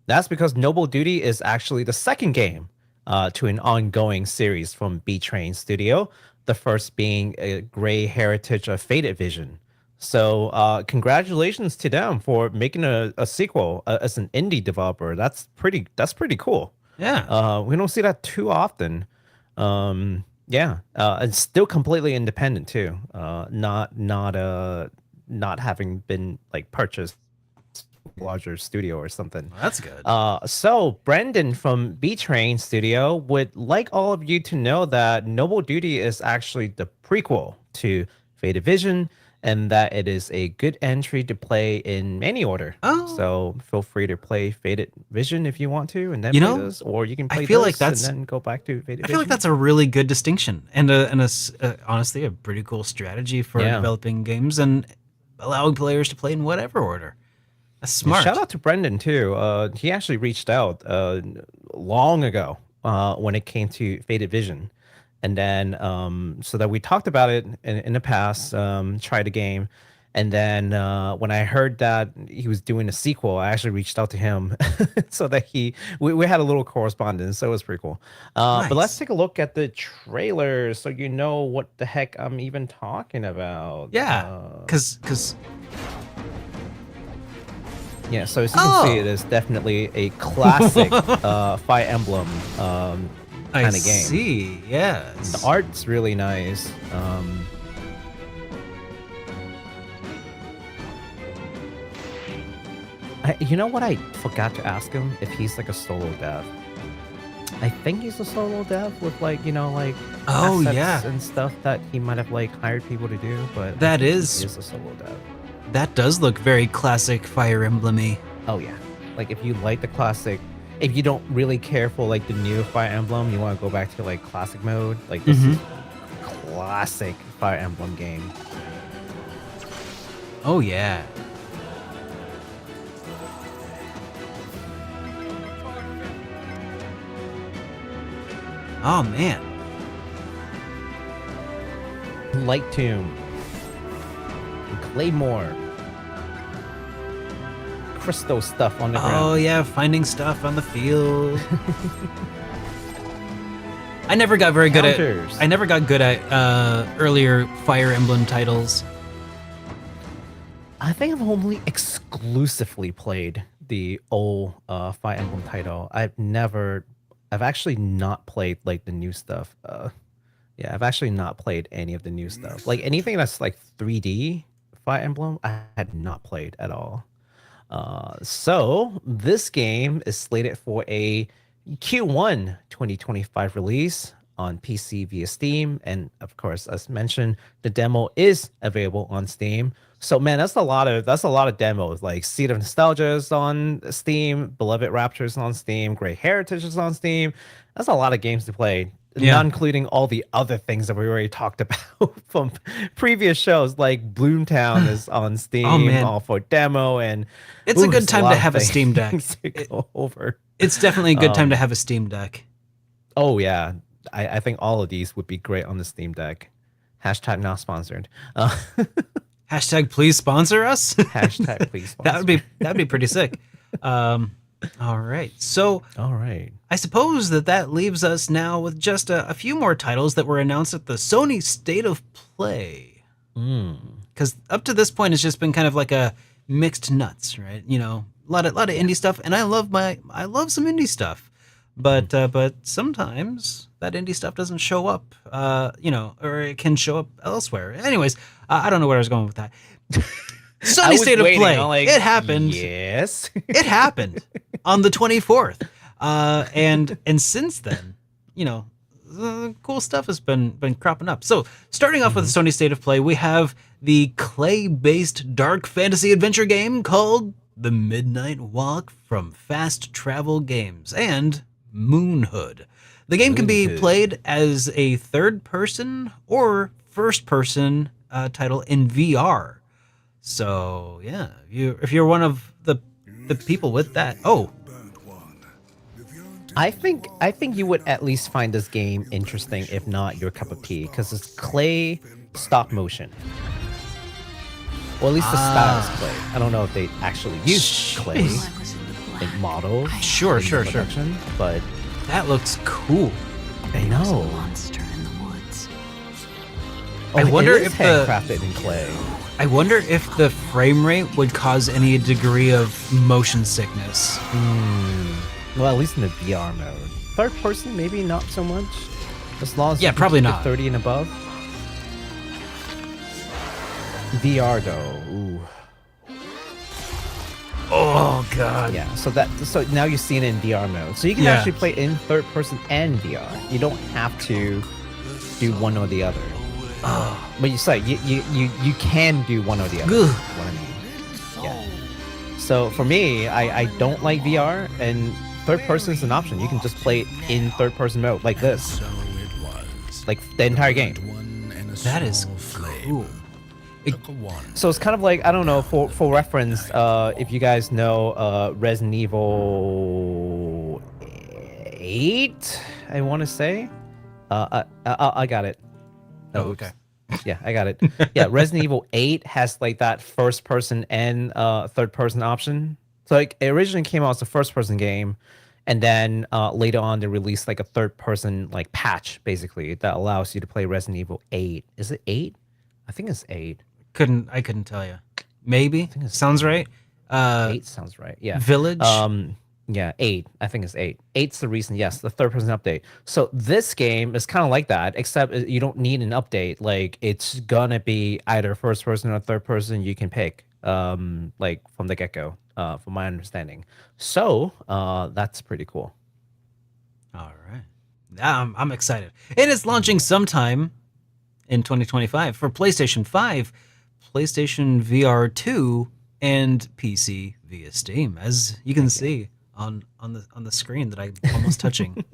that's because Noble Duty is actually the second game to an ongoing series from B-Train Studio, the first being a Grey Heritage of Faded Vision. So congratulations to them for making a sequel as an indie developer. That's pretty cool. Yeah. We don't see that too often. It's still completely independent too. Not having been like purchased larger studio or something. Well, that's good. So Brendan from B-Train Studio would like all of you to know that Noble Duty is actually the prequel to Faded Vision, and that it is a good entry to play in any order. Oh. So feel free to play Faded Vision if you want to, and then play this, or you can play and then go back to Faded Vision. I feel like that's a really good distinction, and honestly a pretty cool strategy for developing games and allowing players to play in whatever order. That's smart. Shout out to Brendan too. He actually reached out long ago when it came to Faded Vision. And then so that we talked about it in the past, tried the game. And then when I heard that he was doing a sequel, I actually reached out to him so that we had a little correspondence. So it was pretty cool. Nice. But let's take a look at the trailer so you know what the heck I'm even talking about. Yeah, because... Yeah, so as you can see, it is definitely a classic Fire Emblem kind of game. I see, yes. The art's really nice. You know what? I forgot to ask him if he's like a solo dev. I think he's a solo dev with like assets and stuff that he might have like hired people to do. But he is a solo dev. That does look very classic Fire Emblem-y. Oh yeah, like if you like the classic if you don't really care for like the new Fire Emblem, you want to go back to like classic mode. Like this is classic Fire Emblem game. Oh yeah. Oh man. Light Tomb. Claymore. Crystal stuff on the ground. Oh yeah, finding stuff on the field. I never got very good at. I never got good at earlier Fire Emblem titles. I think I've only exclusively played the old Fire Emblem title. I've actually not played like the new stuff. Yeah, I've actually not played any of the new stuff. Like anything that's like 3D Fire Emblem, I had not played at all. So this game is slated for a Q1 2025 release on PC via Steam, and of course, as mentioned, the demo is available on Steam. So man, that's a lot of demos. Like Seed of Nostalgia is on Steam, Beloved Rapture is on Steam, Great Heritage is on Steam. That's a lot of games to play. Yeah. Not including all the other things that we already talked about from previous shows, like Bloomtown is on Steam, all for demo, and it's a good time to have a Steam Deck. It's definitely a good time to have a Steam Deck. Oh yeah, I think all of these would be great on the Steam Deck. Hashtag not sponsored. Hashtag please sponsor us. Hashtag please sponsor. That'd be pretty sick. All right. So, I suppose that leaves us now with just a few more titles that were announced at the Sony State of Play. Because up to this point, it's just been kind of like a mixed nuts, right? You know, a lot of indie stuff, and I love some indie stuff, but sometimes that indie stuff doesn't show up, or it can show up elsewhere. Anyways, I don't know where I was going with that. Sony State of Play. It happened. Yes. It happened on the 24th. And since then, cool stuff has been cropping up. So starting off with the Sony State of Play, we have the clay-based dark fantasy adventure game called The Midnight Walk from Fast Travel Games and Moonhood. The game can be played as a third-person or first-person title in VR. So yeah, if you're one of the people with that, I think you would at least find this game interesting, if not your cup of tea, because it's clay stop motion. Or at least the style is clay. I don't know if they actually use clay in models. Sure. But that looks cool. I know. I wonder if handcrafted in clay. I wonder if the frame rate would cause any degree of motion sickness. Well, at least in the VR mode. Third person, maybe not so much. As long as probably not 30 and above. VR though, ooh. Oh god. Yeah. So now you're seeing it in VR mode. So you can actually play in third person and VR. You don't have to do one or the other. But you can do one or the other. What I mean. Yeah. So for me, I don't like VR, and third person is an option. You can just play in third person mode like this, like the entire game. That is cool. So it's kind of like, I don't know, for reference, if you guys know Resident Evil 8, I want to say. I got it. Oh, okay. Yeah, I got it. Yeah, Resident Evil 8 has like that first person and third person option. So like it originally came out as a first person game, and then later on they released like a third person like patch basically that allows you to play Resident Evil 8. Is it 8? I think it's 8. I couldn't tell you. Maybe. Sounds right. 8 sounds right. Yeah. Village. Yeah, 8. I think it's 8. 8's the reason, yes, the third person update. So this game is kind of like that, except you don't need an update. Like it's gonna be either first person or third person you can pick, like from the get-go, from my understanding. So that's pretty cool. All right. I'm excited. And it's launching sometime in 2025 for PlayStation 5, PlayStation VR 2, and PC via Steam, as you can see. on the screen that I'm almost touching.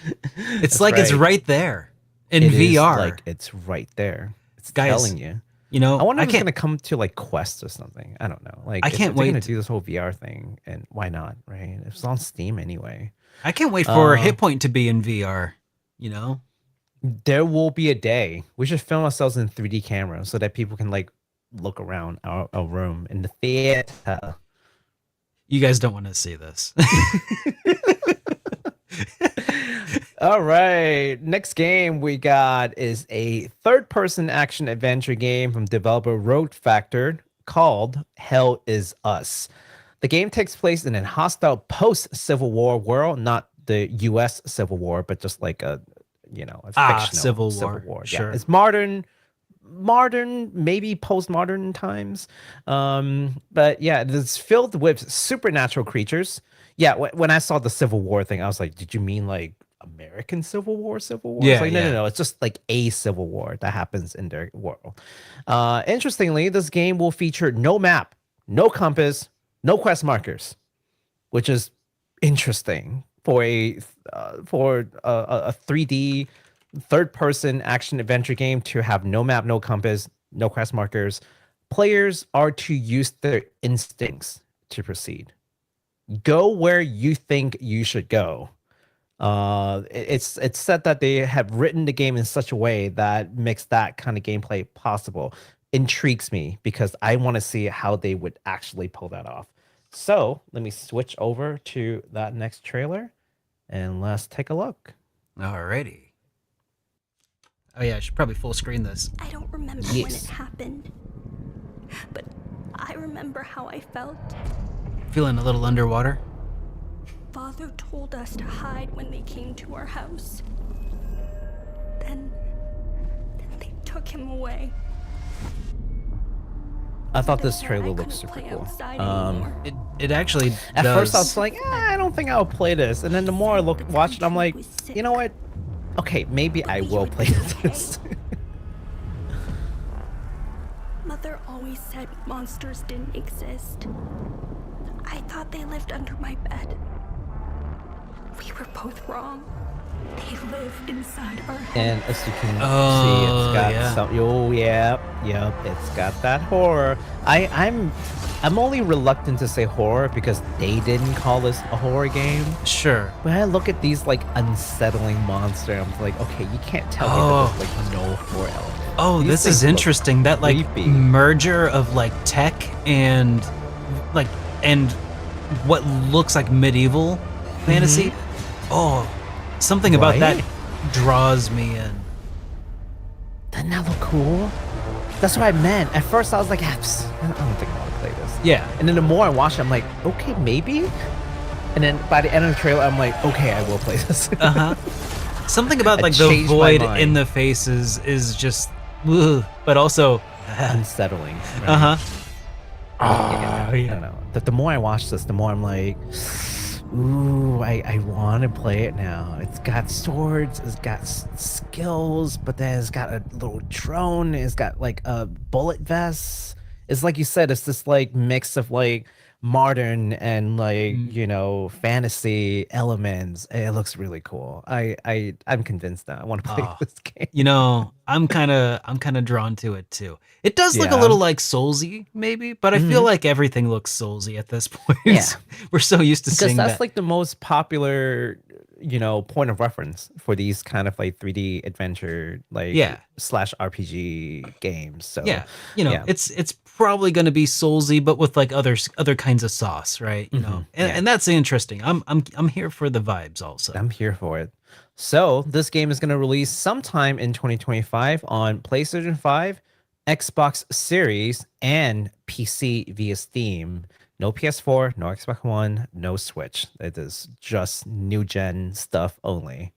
It's That's like it's right there in VR. Like it's right there. It's Guys, telling you. You know, I wonder if it's gonna come to like Quest or something. I don't know. Like I can't if wait they're gonna do this whole VR thing, and why not, right? It's on Steam anyway. I can't wait for HitPoint to be in VR. You know, there will be a day we should film ourselves in 3D cameras so that people can like look around our room in the theater. You guys don't want to see this. All right. Next game we got is a third-person action adventure game from developer Road Factor called Hell Is Us. The game takes place in a hostile post-Civil War world, not the U.S. Civil War, but just like a fictional Civil War. Sure. Yeah, it's modern, maybe postmodern times. But yeah, it's filled with supernatural creatures. Yeah, when I saw the Civil War thing, I was like, did you mean like American Civil War? Yeah, it's like, no. It's just like a civil war that happens in their world. Interestingly, this game will feature no map, no compass, no quest markers, which is interesting for a 3D third-person action adventure game to have no map, no compass, no quest markers. Players are to use their instincts to proceed. Go where you think you should go. It's said that they have written the game in such a way that makes that kind of gameplay possible. Intrigues me because I want to see how they would actually pull that off. So let me switch over to that next trailer and let's take a look. Alrighty. Oh yeah, I should probably full screen this. I don't remember when it happened, but I remember how I felt. Feeling a little underwater? Father told us to hide when they came to our house. Then they took him away. I thought this trailer looked super cool. It actually at does. first I was like, I don't think I'll play this, and then the more I watch it, I'm like, you know what? Okay, maybe I will play this. Mother always said monsters didn't exist. I thought they lived under my bed. We were both wrong. They live inside our heads. And as you can see, it's got some. Oh, yep, it's got that horror. I'm only reluctant to say horror because they didn't call this a horror game. Sure. When I look at these like unsettling monsters, I'm like, okay, you can't tell me that there's like no horror element. Oh, this is interesting. That like merger of like tech and what looks like medieval fantasy. Oh, something about that draws me in. Doesn't that look cool? That's what I meant. At first, I was like, I don't think I want to play this. Yeah. And then the more I watch it, I'm like, okay, maybe. And then by the end of the trailer, I'm like, okay, I will play this. Something about like the void in the faces is just, but also unsettling. Right? I don't know. The more I watch this, the more I'm like, ooh, I want to play it now. It's got swords, it's got skills, but then it's got a little drone, it's got like a bullet vest. It's like you said, it's this like mix of like modern and like fantasy elements. It looks really cool. I'm convinced that I want to play this game. You know, I'm kind of drawn to it too. It does look a little like Soulsy maybe, but I feel like everything looks Soulsy at this point. Yeah. We're so used to seeing that. Because that's like the most popular point of reference for these kind of like 3D adventure like slash RPG games. So it's probably going to be Soulsy, but with like other kinds of sauce, right? You know, and that's interesting. I'm here for the vibes also. I'm here for it. So this game is going to release sometime in 2025 on PlayStation 5, Xbox Series, and PC via Steam. No PS4, no Xbox One, no Switch. It is just new gen stuff only.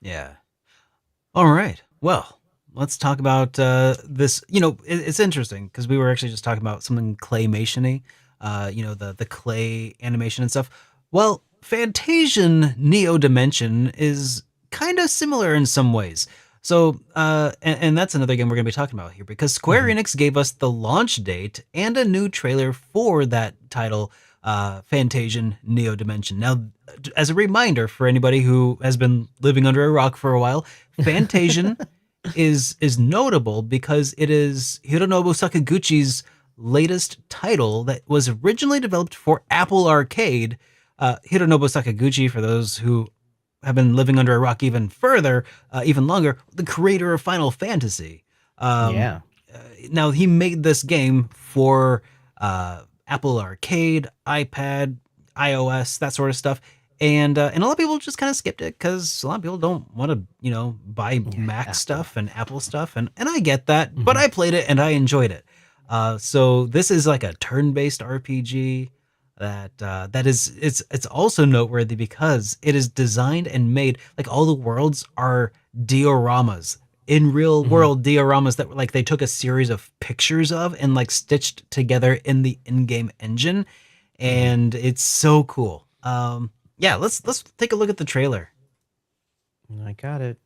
Yeah. All right. Well, let's talk about this. You know, it's interesting because we were actually just talking about something claymation-y, the clay animation and stuff. Well, FANTASIAN Neo Dimension is kind of similar in some ways. So, and that's another game we're going to be talking about here because Square Enix gave us the launch date and a new trailer for that title Fantasian Neo Dimension. Now, as a reminder for anybody who has been living under a rock for a while, Fantasian is notable because it is Hironobu Sakaguchi's latest title that was originally developed for Apple Arcade. Hironobu Sakaguchi, for those who have been living under a rock even further, even longer, the creator of Final Fantasy. Now, he made this game for Apple Arcade, iPad, iOS, that sort of stuff. And a lot of people just kind of skipped it because a lot of people don't want to, buy Mac stuff and Apple stuff. And I get that, but I played it and I enjoyed it. So this is like a turn-based RPG that is, it's also noteworthy because it is designed and made, like all the worlds are dioramas. In real world dioramas that like they took a series of pictures of and like stitched together in the in-game engine, and it's so cool. Let's take a look at the trailer. I got it.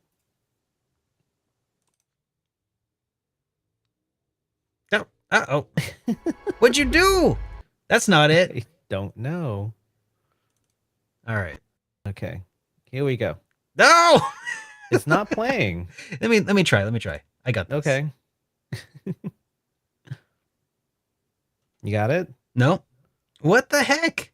Oh, what'd you do? That's not it. I don't know. All right. Okay, here we go. No. It's not playing. Let me try. I got this. Okay. You got it? No. What the heck?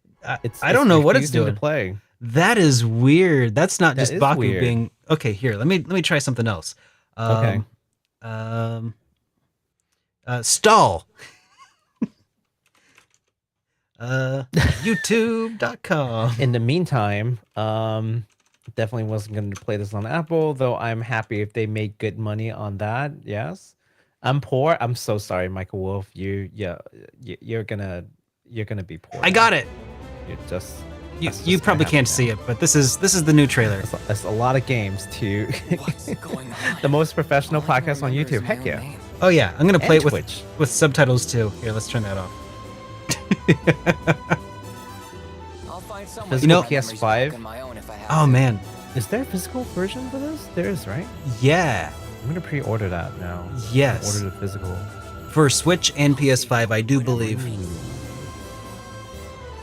I don't know what it's doing. To play. That is weird. That's not just Baku weird. being okay. Here, let me try something else. Okay. Stall. YouTube.com. In the meantime, definitely wasn't going to play this on Apple, though I'm happy if they make good money on that. Yes. I'm poor. I'm so sorry, Michael Wolf. You're gonna be poor. I got it. You're just you probably can't see it, but this is the new trailer. That's a lot of games to What's going on? the most professional podcast on YouTube. Heck yeah. Oh yeah, I'm gonna play it Twitch. with subtitles too. Here, let's turn that off. I'll find someone Physical who has PS5? memories on my own if I have Oh to. man, Is there a physical version for this? There is, right? yeah, I'm gonna pre-order that now. yes. Order the physical. For Switch and PS5, I do believe.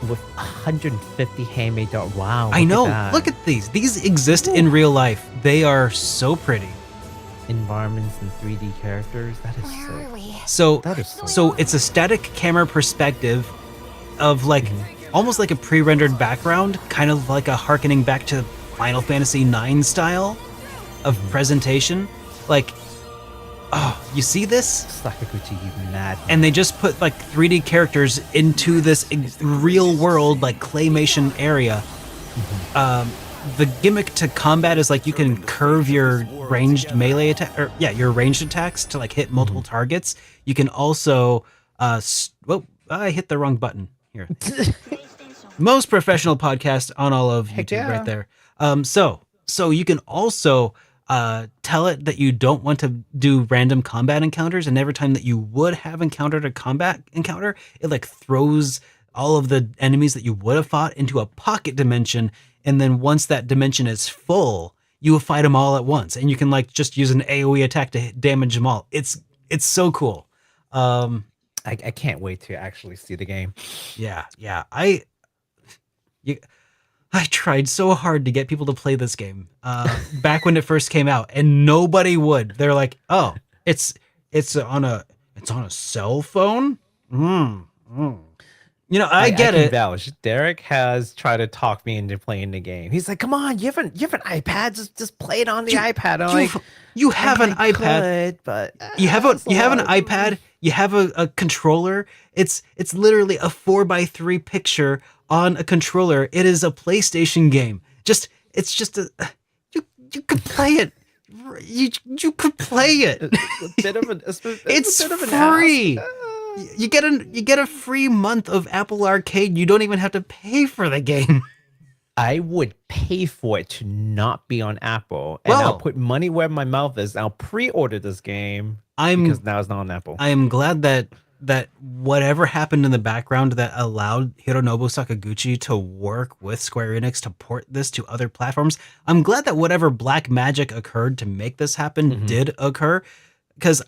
With 150 handmade dollars. Wow. I know. At Look at these. These exist in real life. They are so pretty. environments and 3D characters. That is Where are sick. we? So That is so so it's a static camera perspective of like almost like a pre-rendered background, kind of like a harkening back to Final Fantasy IX style of presentation. Like, oh, you see this? Sakaguchi, you mad. And they just put like 3D characters into this real world like claymation area. The gimmick to combat is like you can curve your ranged melee attack, or your ranged attacks to like hit multiple targets. You can also, I hit the wrong button here. Most professional podcast on all of Heck YouTube yeah. right there. So you can also tell it that you don't want to do random combat encounters, and every time that you would have encountered a combat encounter, it like throws all of the enemies that you would have fought into a pocket dimension, and then once that dimension is full, you will fight them all at once, and you can like just use an AoE attack to damage them all. It's so cool. I can't wait to actually see the game. Yeah. I tried so hard to get people to play this game back when it first came out, and nobody would. They're like, "Oh, it's on a cell phone." You know, I get can it. Vouch. Derek has tried to talk me into playing the game. He's like, "Come on, you have an iPad. Just play it on the iPad." I'm You have an I iPad. could, but You have an iPad. You have a controller. It's literally a 4:3 picture on a controller. It is a PlayStation game. It's just a you could play it. You could play it. a bit of It's a bit of an free. ask. You get a free month of Apple Arcade. You don't even have to pay for the game. I would pay for it to not be on Apple, and I'll put money where my mouth is. I'll pre-order this game because now it's not on Apple. I am glad that whatever happened in the background that allowed Hironobu Sakaguchi to work with Square Enix to port this to other platforms. I'm glad that whatever black magic occurred to make this happen did occur, because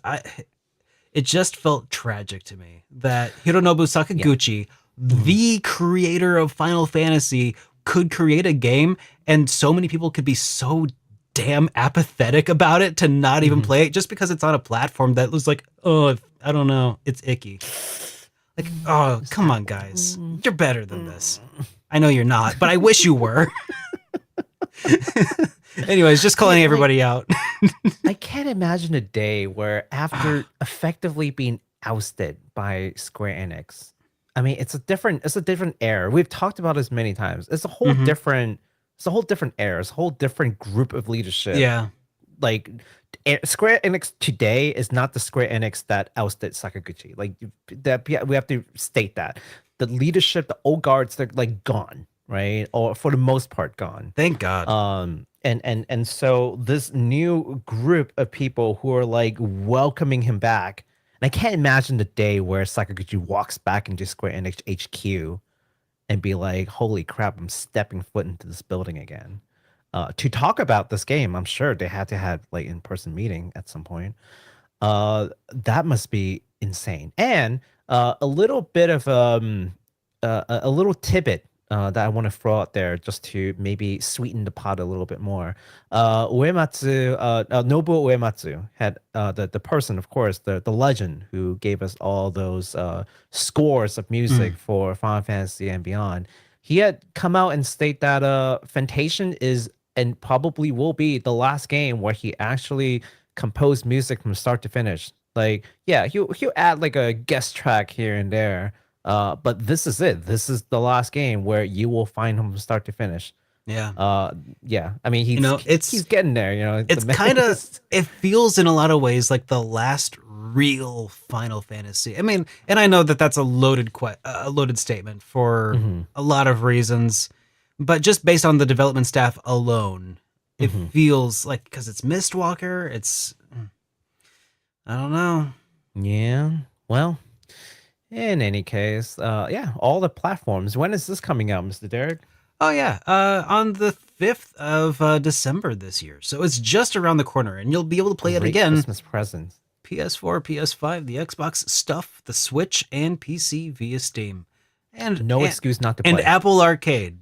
it just felt tragic to me that Hironobu Sakaguchi the creator of Final Fantasy could create a game, and so many people could be so damn apathetic about it to not even play it just because it's on a platform that was like, oh, I don't know, it's icky. Like, oh, come on, guys. You're better than this. I know you're not, but I wish you were. Anyways, just calling everybody out. I can't imagine a day where after effectively being ousted by Square Enix, I mean, it's a different era. We've talked about this many times. It's a whole different era. It's a whole different group of leadership. Yeah. Like Square Enix today is not the Square Enix that ousted Sakaguchi. Like that, we have to state that the leadership, the old guards, they're like gone, right? Or for the most part, gone. Thank God. And so this new group of people who are like welcoming him back. And I can't imagine the day where Sakaguchi walks back into Square Enix HQ and be like, holy crap, I'm stepping foot into this building again. To talk about this game, I'm sure they had to have like in-person meeting at some point. That must be insane. And a little bit of a little tidbit that I want to throw out there just to maybe sweeten the pot a little bit more. Uematsu, Nobuo Uematsu had the person, of course, the legend who gave us all those scores of music for Final Fantasy and beyond. He had come out and state that FANTASIAN is and probably will be the last game where he actually composed music from start to finish. Like, yeah, he'll add like a guest track here and there. But this is it. This is the last game where you will find him from start to finish. Yeah. Yeah. I mean, he's getting there. You know, it's kind of, it feels in a lot of ways like the last real Final Fantasy. I mean, and I know that that's a loaded statement for a lot of reasons, but just based on the development staff alone, it feels like, because it's Mistwalker, it's, I don't know. Yeah. Well, in any case, yeah, all the platforms. When is this coming out, Mr. Derek? Oh, yeah. On the 5th of December this year. So it's just around the corner, and you'll be able to play it again. Christmas presents. PS4, PS5, the Xbox stuff, the Switch, and PC via Steam. And no excuse not to play. And Apple Arcade.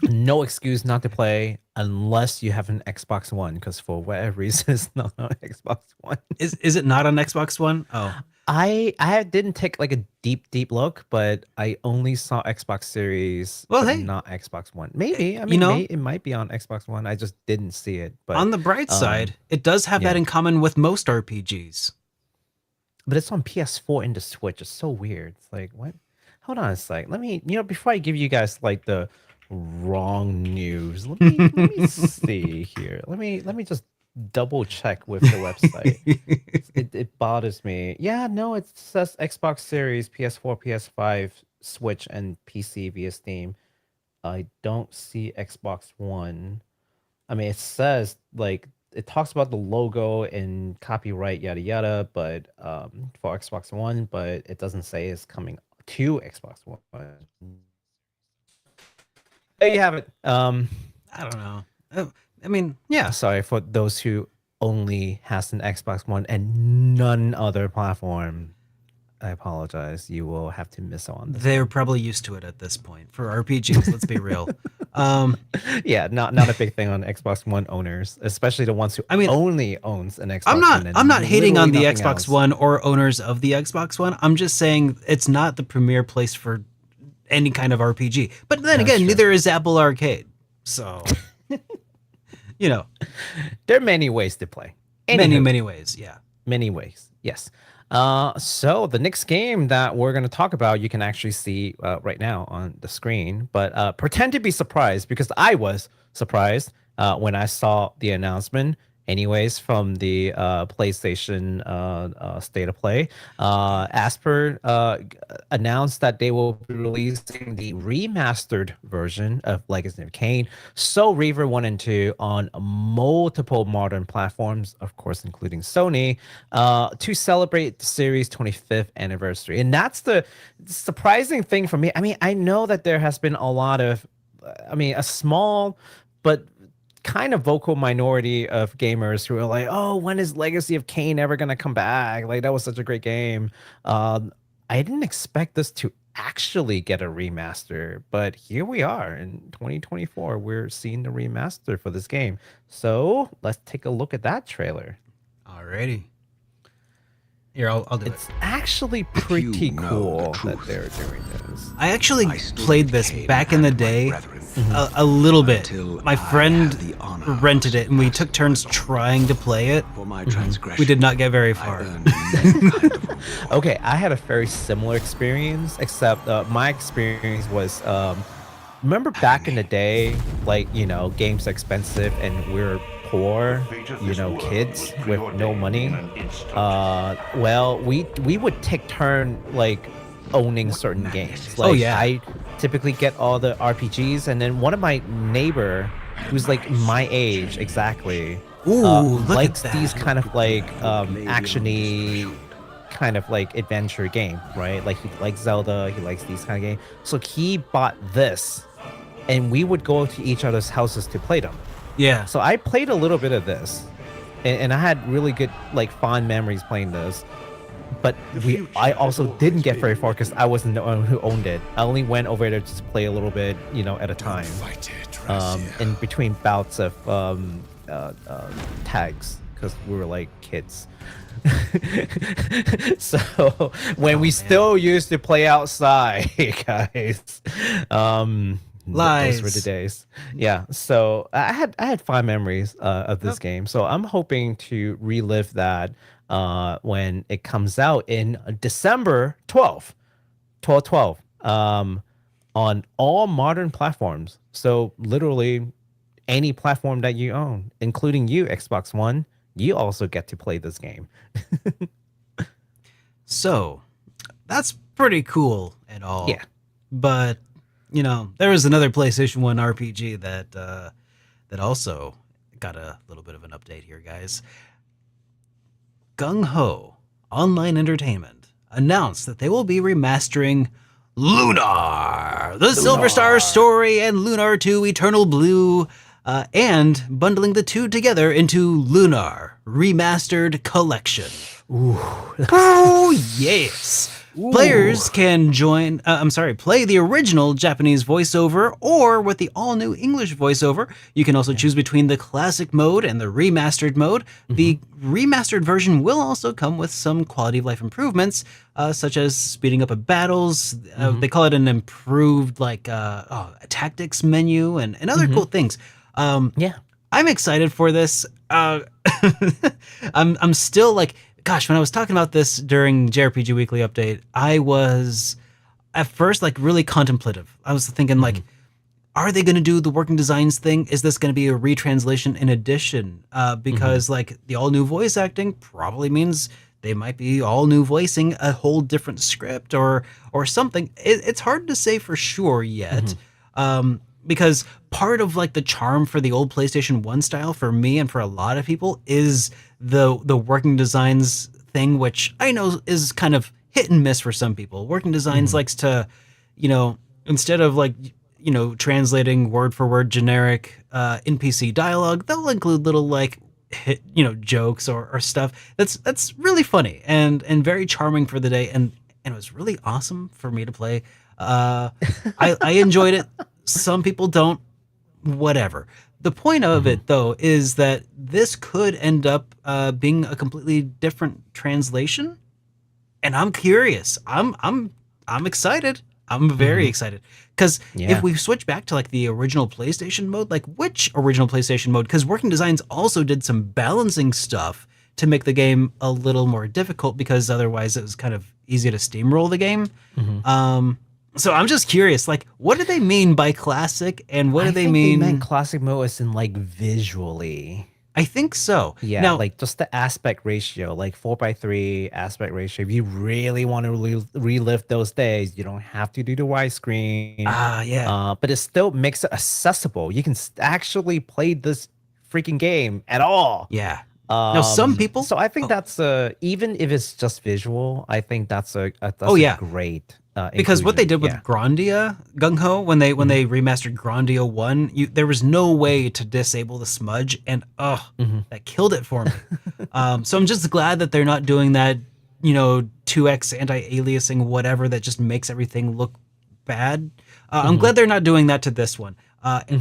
No excuse not to play unless you have an Xbox One, because for whatever reason, it's not on Xbox One. Is it not on Xbox One? Oh. I didn't take like a deep look, but I only saw Xbox Series, but not Xbox One. Maybe, I mean, it might be on Xbox One. I just didn't see it. But on the bright side, it does have that in common with most RPGs. But it's on PS4 and the Switch. It's so weird. It's like, what? Hold on a sec. Let me, before I give you guys like the wrong news, let me see here. Let me just double check with the website. It bothers me. Yeah, no, it says Xbox Series, PS4, PS5, Switch, and PC via Steam. I don't see Xbox One. I mean, it says like it talks about the logo and copyright yada yada, but for Xbox One, but it doesn't say it's coming to Xbox One. There you have it. I don't know. I mean, yeah. Sorry for those who only has an Xbox One and none other platform. I apologize. You will have to miss on this. They're probably used to it at this point. For RPGs, let's be real. Yeah, not a big thing on Xbox One owners, especially the ones who only owns an Xbox One. I'm not hating on the Xbox One or owners of the Xbox One. I'm just saying it's not the premier place for any kind of RPG. But then again, neither is Apple Arcade. So, there are many ways to play. Many ways, yeah. Many ways, yes. So the next game that we're going to talk about, you can actually see right now on the screen, but pretend to be surprised, because I was surprised when I saw the announcement. Anyways, from the PlayStation State of Play, Asper announced that they will be releasing the remastered version of Legacy of Kain, so Reaver 1 and 2 on multiple modern platforms, of course, including Sony, to celebrate the series' 25th anniversary. And that's the surprising thing for me. I mean, I know that there has been a lot of, a small but kind of vocal minority of gamers who are like, oh, when is Legacy of Kain ever going to come back? Like, that was such a great game. I didn't expect this to actually get a remaster. But here we are in 2024. We're seeing the remaster for this game. So let's take a look at that trailer. Alrighty. Here, I'll do it. It's actually pretty cool that they're doing this. I actually played this back in the day a little bit. My friend rented it, and we took turns trying to play it. We did not get very far. Okay, I had a very similar experience, except my experience was, remember back in the day, like, you know, games are expensive and we're poor, you know, kids with no money. Well, we would take turn like owning certain games. Like, oh yeah, I typically get all the RPGs, and then one of my neighbor, who's like my age exactly, likes these kind of like actiony kind of like adventure game, right? Like he likes Zelda, he likes these kind of games. So he bought this, and we would go to each other's houses to play them. Yeah. So I played a little bit of this, and I had really good, like, fond memories playing this. But I also didn't get very far because I wasn't the one who owned it. I only went over there just to play a little bit, you know, at a time. In between bouts of tags, because we were like kids. So when we still used to play outside, guys. Lies. Those were the days. Yeah. So I had fond memories of this game. So I'm hoping to relive that when it comes out in December 12th, 12/12, on all modern platforms. So literally any platform that you own, including you, Xbox One, you also get to play this game. So that's pretty cool and all. Yeah. But you know, there was another PlayStation 1 RPG that also got a little bit of an update here, guys. Gung Ho Online Entertainment announced that they will be remastering LUNAR, the Silver Star story, and LUNAR 2 Eternal Blue, and bundling the two together into LUNAR Remastered Collection. Ooh. Oh, yes. Ooh. Players can play the original Japanese voiceover or with the all-new English voiceover. You can also choose between the classic mode and the remastered mode. Mm-hmm. The remastered version will also come with some quality of life improvements, such as speeding up of battles. They call it an improved tactics menu and other cool things. I'm excited for this. I'm still like, gosh, when I was talking about this during JRPG Weekly Update, I was at first like really contemplative. I was thinking like, are they going to do the working designs thing? Is this going to be a retranslation in addition? Because like the all new voice acting probably means they might be all new voicing a whole different script or something. It's hard to say for sure yet. Because part of like the charm for the old PlayStation 1 style for me and for a lot of people is the working designs thing, which I know is kind of hit and miss for some people. Working designs likes to, you know, instead of like, you know, translating word for word generic NPC dialogue, they'll include little like jokes or stuff that's really funny and very charming for the day, and it was really awesome for me to play. I enjoyed it. Some people don't. Whatever. The point of it, though, is that this could end up being a completely different translation, and I'm curious. I'm excited. I'm very excited because if we switch back to like the original PlayStation mode, like which original PlayStation mode? Because Working Designs also did some balancing stuff to make the game a little more difficult, because otherwise it was kind of easy to steamroll the game. So I'm just curious, like, what do they mean by classic, and what do they mean? They meant classic mode as in like visually. I think so. Yeah, now, like just the aspect ratio, like 4:3 aspect ratio. If you really want to relive those days, you don't have to do the widescreen. But it still makes it accessible. You can actually play this freaking game at all. Yeah. Now, some people. So I think that's even if it's just visual, I think that's a great. Because what they did with Grandia, Gung Ho, when they remastered Grandia 1, there was no way to disable the smudge, and that killed it for me. So I'm just glad that they're not doing that 2x anti-aliasing, whatever, that just makes everything look bad. I'm glad they're not doing that to this one,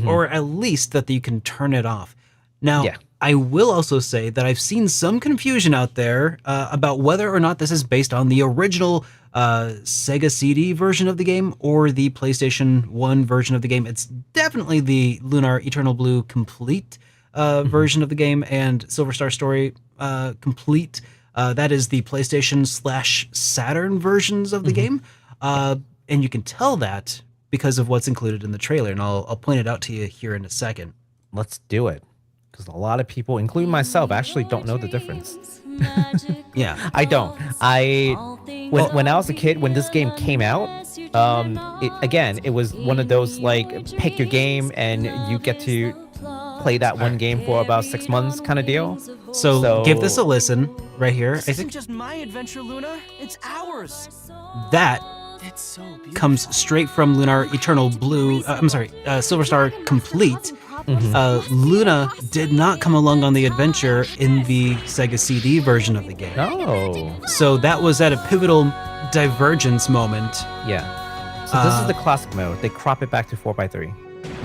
or at least that you can turn it off. Now, I will also say that I've seen some confusion out there about whether or not this is based on the original Sega CD version of the game or the PlayStation 1 version of the game. It's definitely the LUNAR Eternal Blue Complete version of the game, and Silver Star Story Complete. That is the PlayStation/Saturn versions of the game. And you can tell that because of what's included in the trailer, and I'll point it out to you here in a second. Let's do it. Because a lot of people, including myself, actually don't know the difference. Yeah. I don't. When I was a kid, when this game came out, it was one of those, like, pick your game and you get to play that one game for about 6 months kind of deal. So give this a listen right here. This isn't just my adventure, Luna. It's ours. That It's so beautiful. comes straight from LUNAR Eternal Blue. Silver Star Complete. Luna did not come along on the adventure in the Sega CD version of the game. Oh. So that was at a pivotal divergence moment. Yeah. So this is the classic mode. They crop it back to 4:3.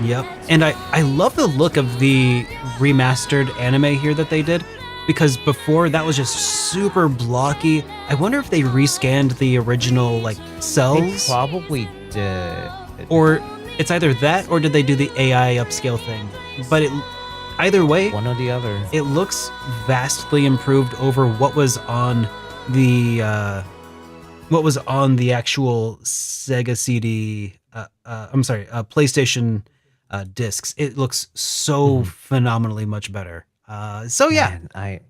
Yep. And I love the look of the remastered anime here that they did, because before that was just super blocky. I wonder if they rescanned the original, like, cells. They probably did. Or it's either that, or did they do the AI upscale thing? But either way, one or the other. It looks vastly improved over what was on the actual Sega CD. PlayStation discs. It looks so phenomenally much better. So yeah, Man,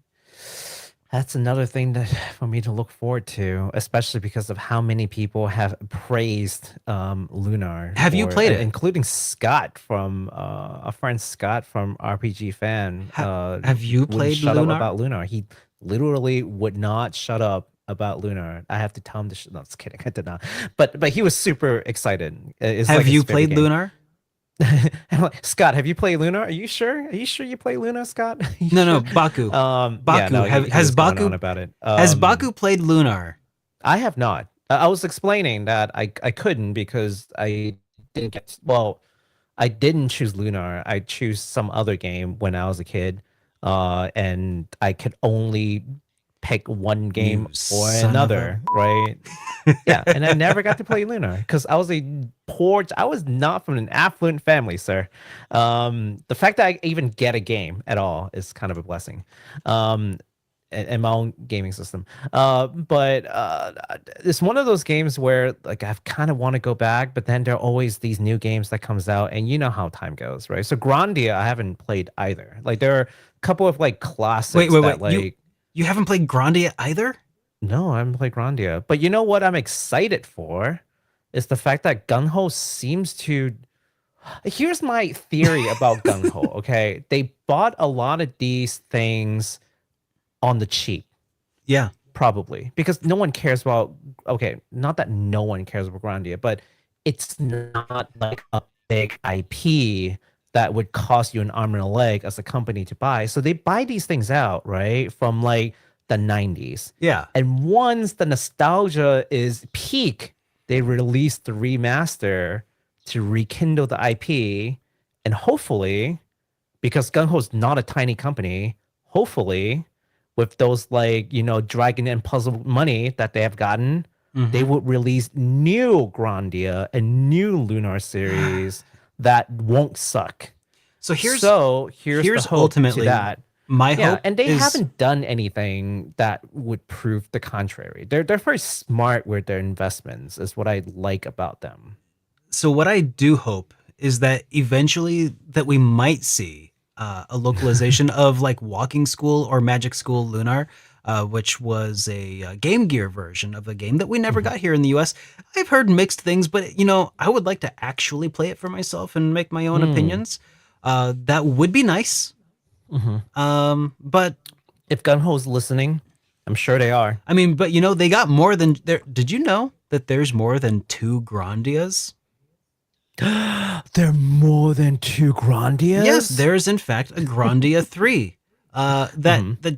that's another thing that for me to look forward to, especially because of how many people have praised LUNAR. Have you played it? Including Scott from a friend Scott from RPG Fan. Have you played shut LUNAR? up about LUNAR? He literally would not shut up about LUNAR. I have to tell him to. No, just kidding. I did not. But he was super excited. Have you played LUNAR? Scott, have you played LUNAR? Are you sure? Are you sure you play LUNAR, Scott? No, Baku. Baku. Has Baku about it? Has Baku played LUNAR? I have not. I was explaining that I couldn't because I didn't get. Well, I didn't choose LUNAR. I chose some other game when I was a kid, and I could only pick one game or another, right? Yeah, and I never got to play LUNAR because I was not from an affluent family, sir. The fact that I even get a game at all is kind of a blessing. And my own gaming system. But it's one of those games where, like, I kind of want to go back, but then there are always these new games that comes out, and you know how time goes, right? So Grandia, I haven't played either. Like, there are a couple of, like, classics. Wait. Like, you haven't played Grandia either? No, I haven't played Grandia. But you know what I'm excited for is the fact that Gunho seems to. Here's my theory about Gunho. Okay, they bought a lot of these things on the cheap. Yeah, probably because no one cares about. Okay, not that no one cares about Grandia, but it's not like a big IP that would cost you an arm and a leg as a company to buy. So they buy these things out, right, from like the 90s. Yeah. And once the nostalgia is peak, they release the remaster to rekindle the IP. And hopefully, because Gunho's not a tiny company, hopefully, with those, like, Dragon and Puzzle money that they have gotten, they would release new Grandia and new LUNAR series that won't suck. So here's the hope ultimately to that. My hope, and they haven't done anything that would prove the contrary. They're very smart with their investments, is what I like about them. So what I do hope is that eventually that we might see a localization of, like, Walking School or Magic School LUNAR, which was a Game Gear version of the game that we never got here in the US. I've heard mixed things, but I would like to actually play it for myself and make my own opinions. That would be nice. But if Gunho's listening, I'm sure they are. I mean, but they got more than there. Did you know that there's more than 2 Grandias? There are more than 2 Grandias? Yes, there's in fact a Grandia 3. And a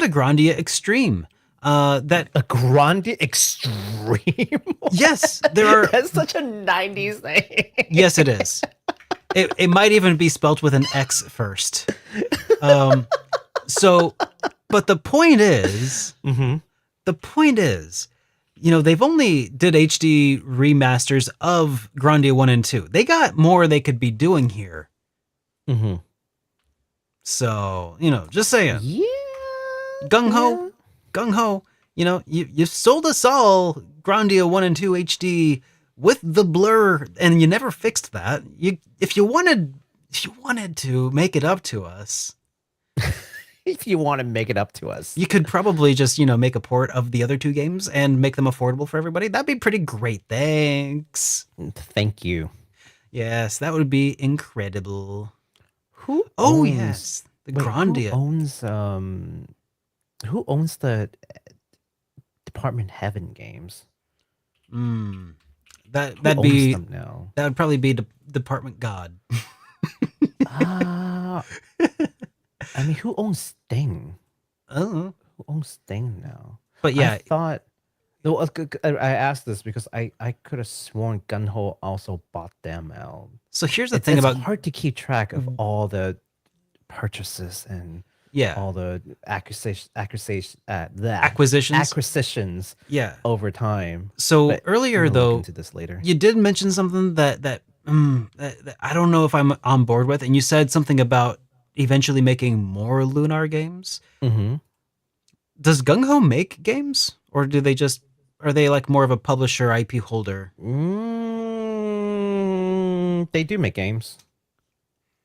Grandia Extreme. That a grande extreme. Yes, there are. That's such a 90s thing. Yes, it is. It might even be spelt with an X first. So, but the point is, they've only did HD remasters of Grandia 1 and 2. They got more they could be doing here. So, just saying. Yeah. Gung ho. You sold us all Grandia 1 and 2 HD with the blur, and you never fixed that. If you wanted to make it up to us. If you want to make it up to us, you could probably just, make a port of the other two games and make them affordable for everybody. That'd be pretty great. Thanks. Thank you. Yes, that would be incredible. Who? Oh, yes, the Grandia. Who owns the Department Heaven games? That would probably be Department God. I mean, who owns Sting? Oh, who owns Sting now? But yeah, I thought. I asked this because I could have sworn Gunho also bought them out. So here's the thing about it's hard to keep track of all the purchases and all the acquisitions over time. So earlier though, into this later, you did mention something that I don't know if I'm on board with, and you said something about eventually making more Lunar games. Does Gung Ho make games, or are they like more of a publisher IP holder? They do make games,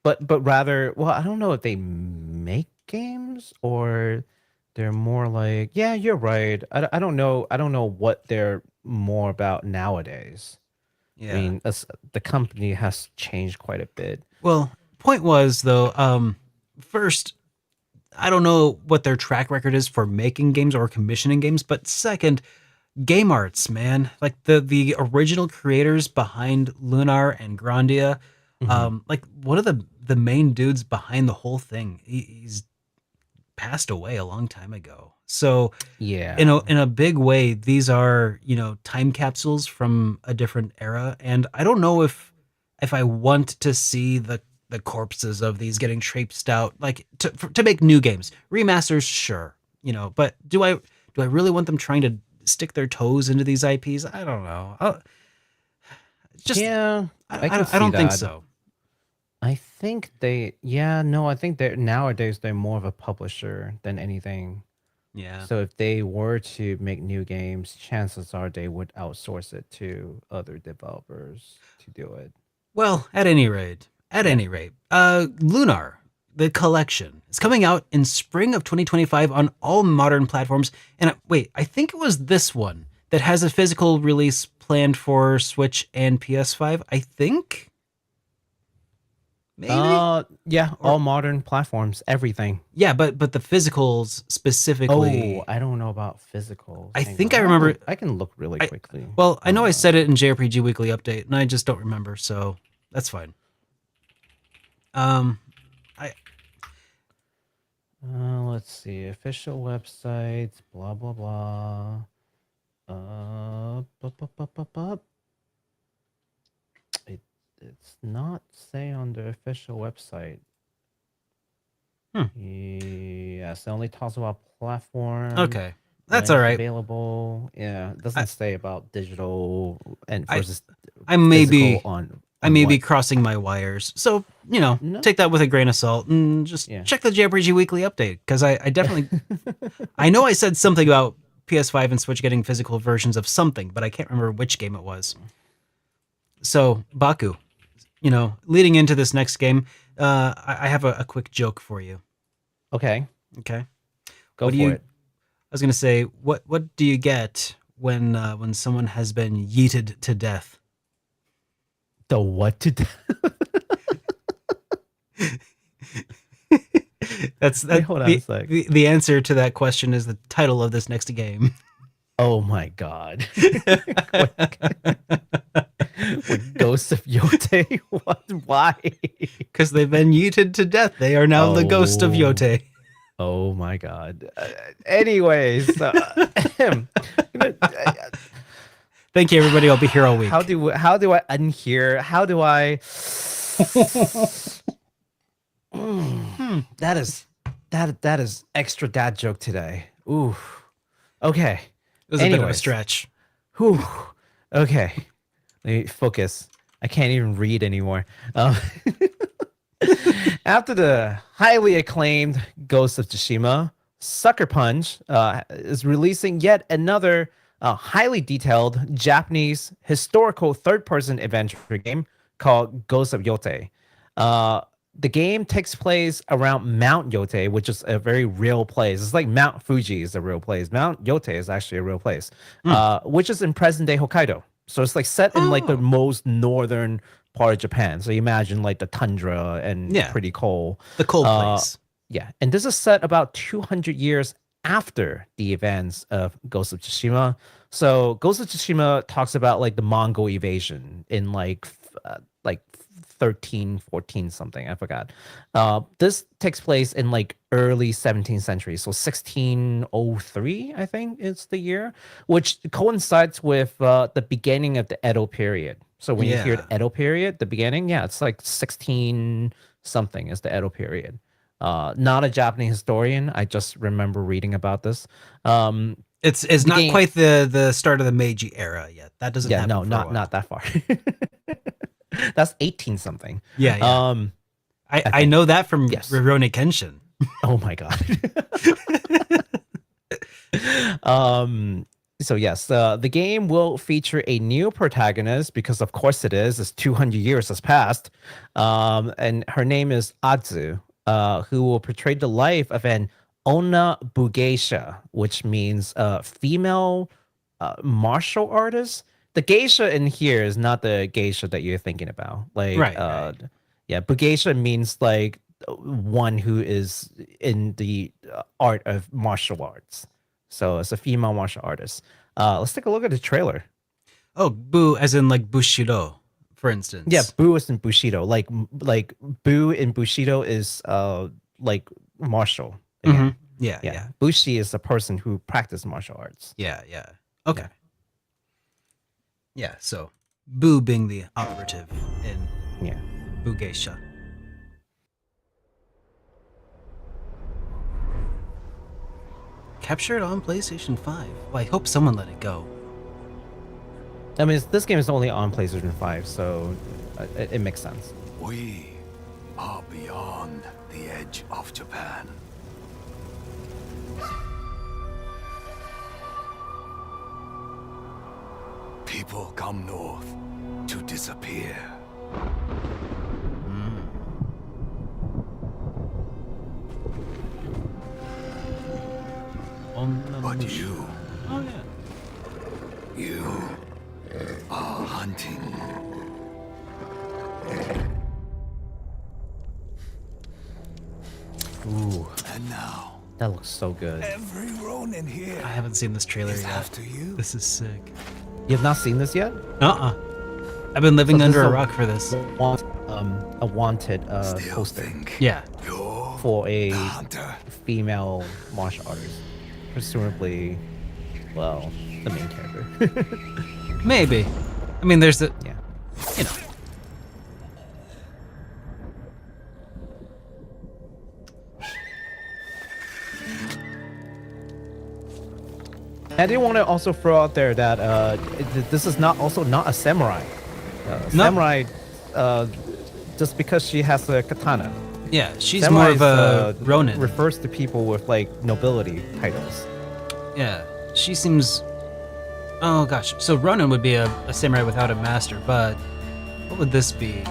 but rather, well, I don't know if they make games or they're more like, yeah, you're right. I don't know what they're more about nowadays. I mean, the company has changed quite a bit. Well, point was though, first, I don't know what their track record is for making games or commissioning games, but second, Game Arts, man, like the original creators behind Lunar and Grandia, like one of the main dudes behind the whole thing, he's passed away a long time ago. So yeah, in a big way, these are time capsules from a different era, and I don't know if I want to see the corpses of these getting traipsed out like to make new games. Remasters, sure, but do I really want them trying to stick their toes into these IPs? I don't know. I don't think so. I think I think nowadays they're more of a publisher than anything. Yeah. So if they were to make new games, chances are they would outsource it to other developers to do it. Well, at any rate, Lunar, the collection, is coming out in spring of 2025 on all modern platforms. And wait, I think it was this one that has a physical release planned for Switch and PS5, I think? Maybe? All modern platforms, everything. Yeah, but the physicals specifically. Oh, I don't know about physicals. I think I remember. I can look really quickly. Well, I know I said it in JRPG Weekly Update, and I just don't remember, so that's fine. Let's see, official websites, blah blah blah. It's not say on the official website. Yes, it only talks about platform. Okay, that's all right. Available. Yeah, it doesn't say about digital and versus. I may be crossing my wires, so take that with a grain of salt and just check the JRPG Weekly Update, because I definitely I know I said something about PS5 and Switch getting physical versions of something, but I can't remember which game it was. So Baku, leading into this next game, I have a quick joke for you. Okay. Go for it. I was gonna say, what do you get when someone has been yeeted to death? The what to death? Hold on a sec. The answer to that question is the title of this next game. Oh my god. What, Ghosts of Yotei? What? Why? Because they've been yeeted to death. They are now the ghost of Yotei. Oh my god. Anyways, thank you, everybody. I'll be here all week. How do I unhear? How do I? That is extra dad joke today. Ooh. Okay. It was a bit of a stretch. Whew. Okay. Let me focus. I can't even read anymore. After the highly acclaimed Ghost of Tsushima, Sucker Punch is releasing yet another highly detailed Japanese historical third-person adventure game called Ghost of Yotei. The game takes place around Mount Yotei, which is a very real place. It's like Mount Fuji is a real place. Mount Yotei is actually a real place, which is in present-day Hokkaido. So it's like set in like the most northern part of Japan. So you imagine like the tundra and pretty cold. The cold place. Yeah. And this is set about 200 years after the events of Ghost of Tsushima. So Ghost of Tsushima talks about like the Mongol invasion in like 13, 14 something. I forgot. This takes place in like early 17th century. So 1603, I think is the year, which coincides with the beginning of the Edo period. So when you hear the Edo period, the beginning, it's like 16 something is the Edo period. Not a Japanese historian. I just remember reading about this. It's not quite the start of the Meiji era yet. That doesn't happen. No, not that far. That's 18 something. Yeah. I know that from Rurouni Kenshin. Oh my god. So yes, the game will feature a new protagonist because of course it is. It's 200 years has passed. And her name is Azu, who will portray the life of an Onna Bugeisha, which means female martial artist. The geisha in here is not the geisha that you're thinking about. Like, right. Yeah, Bugeisha means like one who is in the art of martial arts. So it's a female martial artist. Let's take a look at the trailer. Oh, Bu as in like Bushido, for instance. Yeah, Bu is in Bushido. Like Bu in Bushido is like martial. Mm-hmm. Yeah. Bushi is the person who practices martial arts. Yeah. Okay. Yeah, so Bu being the operative in Bugeisha. Captured on PlayStation 5. Well, I hope someone let it go. I mean, this game is only on PlayStation 5, so it makes sense. We are beyond the edge of Japan. People come north to disappear. But you... Oh, yeah. You are hunting. Ooh. And now... That looks so good. Every Ronin here... I haven't seen this trailer yet. After you. This is sick. You have not seen this yet? I've been living under a rock for this. A wanted poster. Yeah. For a female martial artist. Presumably, well, the main character. Maybe. I mean, there's the... Yeah. You know. I did want to also throw out there that this is not a samurai. Samurai, just because she has a katana. Yeah, she's more of a Ronin. Refers to people with like nobility titles. Yeah, she seems... Oh gosh, so Ronin would be a samurai without a master, but what would this be?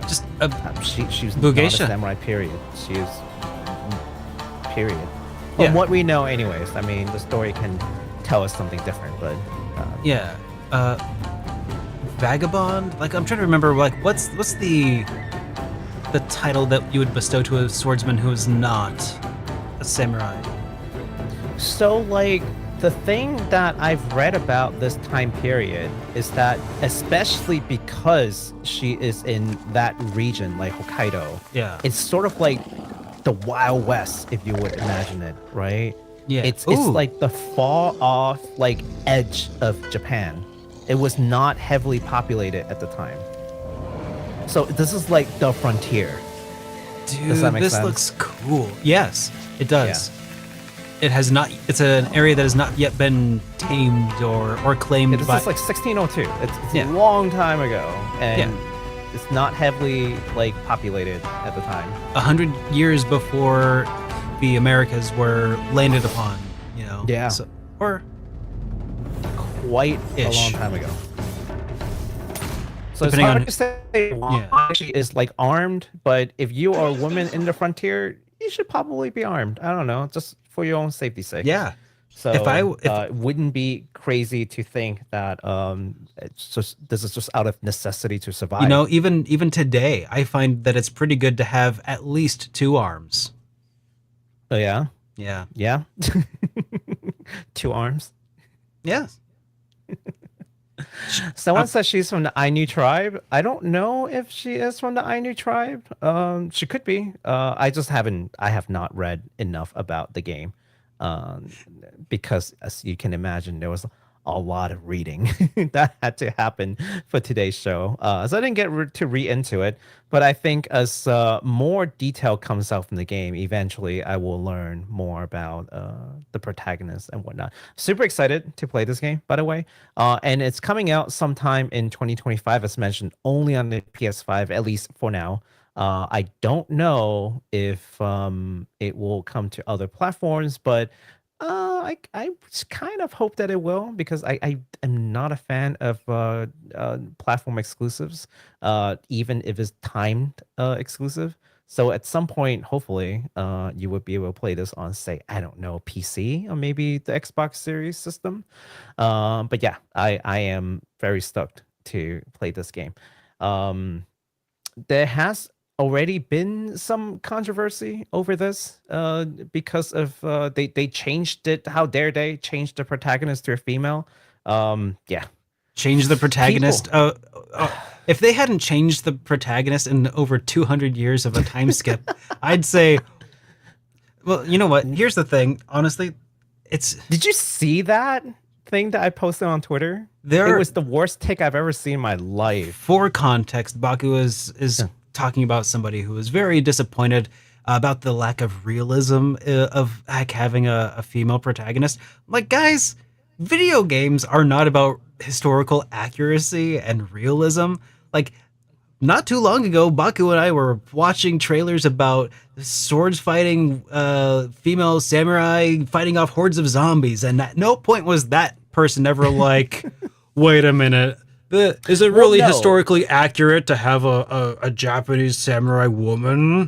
Just a... She's Bugeisha. Not a samurai, period. She is... Period. From what we know anyways, I mean, the story can tell us something different, but... Vagabond? Like, I'm trying to remember, like, what's the title that you would bestow to a swordsman who is not a samurai? So, like, the thing that I've read about this time period is that, especially because she is in that region, like Hokkaido, it's sort of like the Wild West, if you would imagine it, right? Yeah. It's like the far off like edge of Japan. It was not heavily populated at the time. So this is like the frontier. Dude, does that make this sense? looks cool. Yes, it does. It has not. It's an area that has not yet been tamed or claimed This by. is like 1602. It's a long time ago, and it's not heavily like populated at the time. 100 years before the Americas were landed upon. You know. Yeah. So, or quite a Ish. long time ago. So Depending it's hard on- to say why she is like armed, but if you are a woman in the frontier, you should probably be armed. I don't know, just for your own safety's sake. yeah. So If it wouldn't be crazy to think that it's just this is just out of necessity to survive. You know, even today, I find that it's pretty good to have at least 2 arms. Oh yeah, Yeah. yeah. 2 arms. Yes. Someone says she's from the Ainu tribe. I don't know if she is from the Ainu tribe. She could be. I have not read enough about the game, because as you can imagine, there was a lot of reading that had to happen for today's show. So I didn't get to read into it, but I think as more detail comes out from the game, eventually I will learn more about the protagonist and whatnot. Super excited to play this game, by the way. And it's coming out sometime in 2025, as mentioned, only on the PS5, at least for now. I don't know if it will come to other platforms, but I kind of hope that it will, because I am not a fan of platform exclusives, even if it's timed exclusive. So at some point, hopefully, you would be able to play this on, say, I don't know, PC or maybe the Xbox Series system. But yeah, I am very stoked to play this game. There has already been some controversy over this because of they changed it. How dare they change the protagonist to a female? Change the protagonist. If they hadn't changed the protagonist in over 200 years of a time skip, I'd say, well, you know what? Here's the thing. Honestly, Did you see that thing that I posted on Twitter? It was the worst take I've ever seen in my life. For context, Baku is talking about somebody who is very disappointed about the lack of realism of having a female protagonist. Like, guys, video games are not about historical accuracy and realism. Like, not too long ago, Baku and I were watching trailers about swords fighting female samurai fighting off hordes of zombies, and at no point was that person ever like, wait a minute, is it really historically accurate to have a Japanese samurai woman?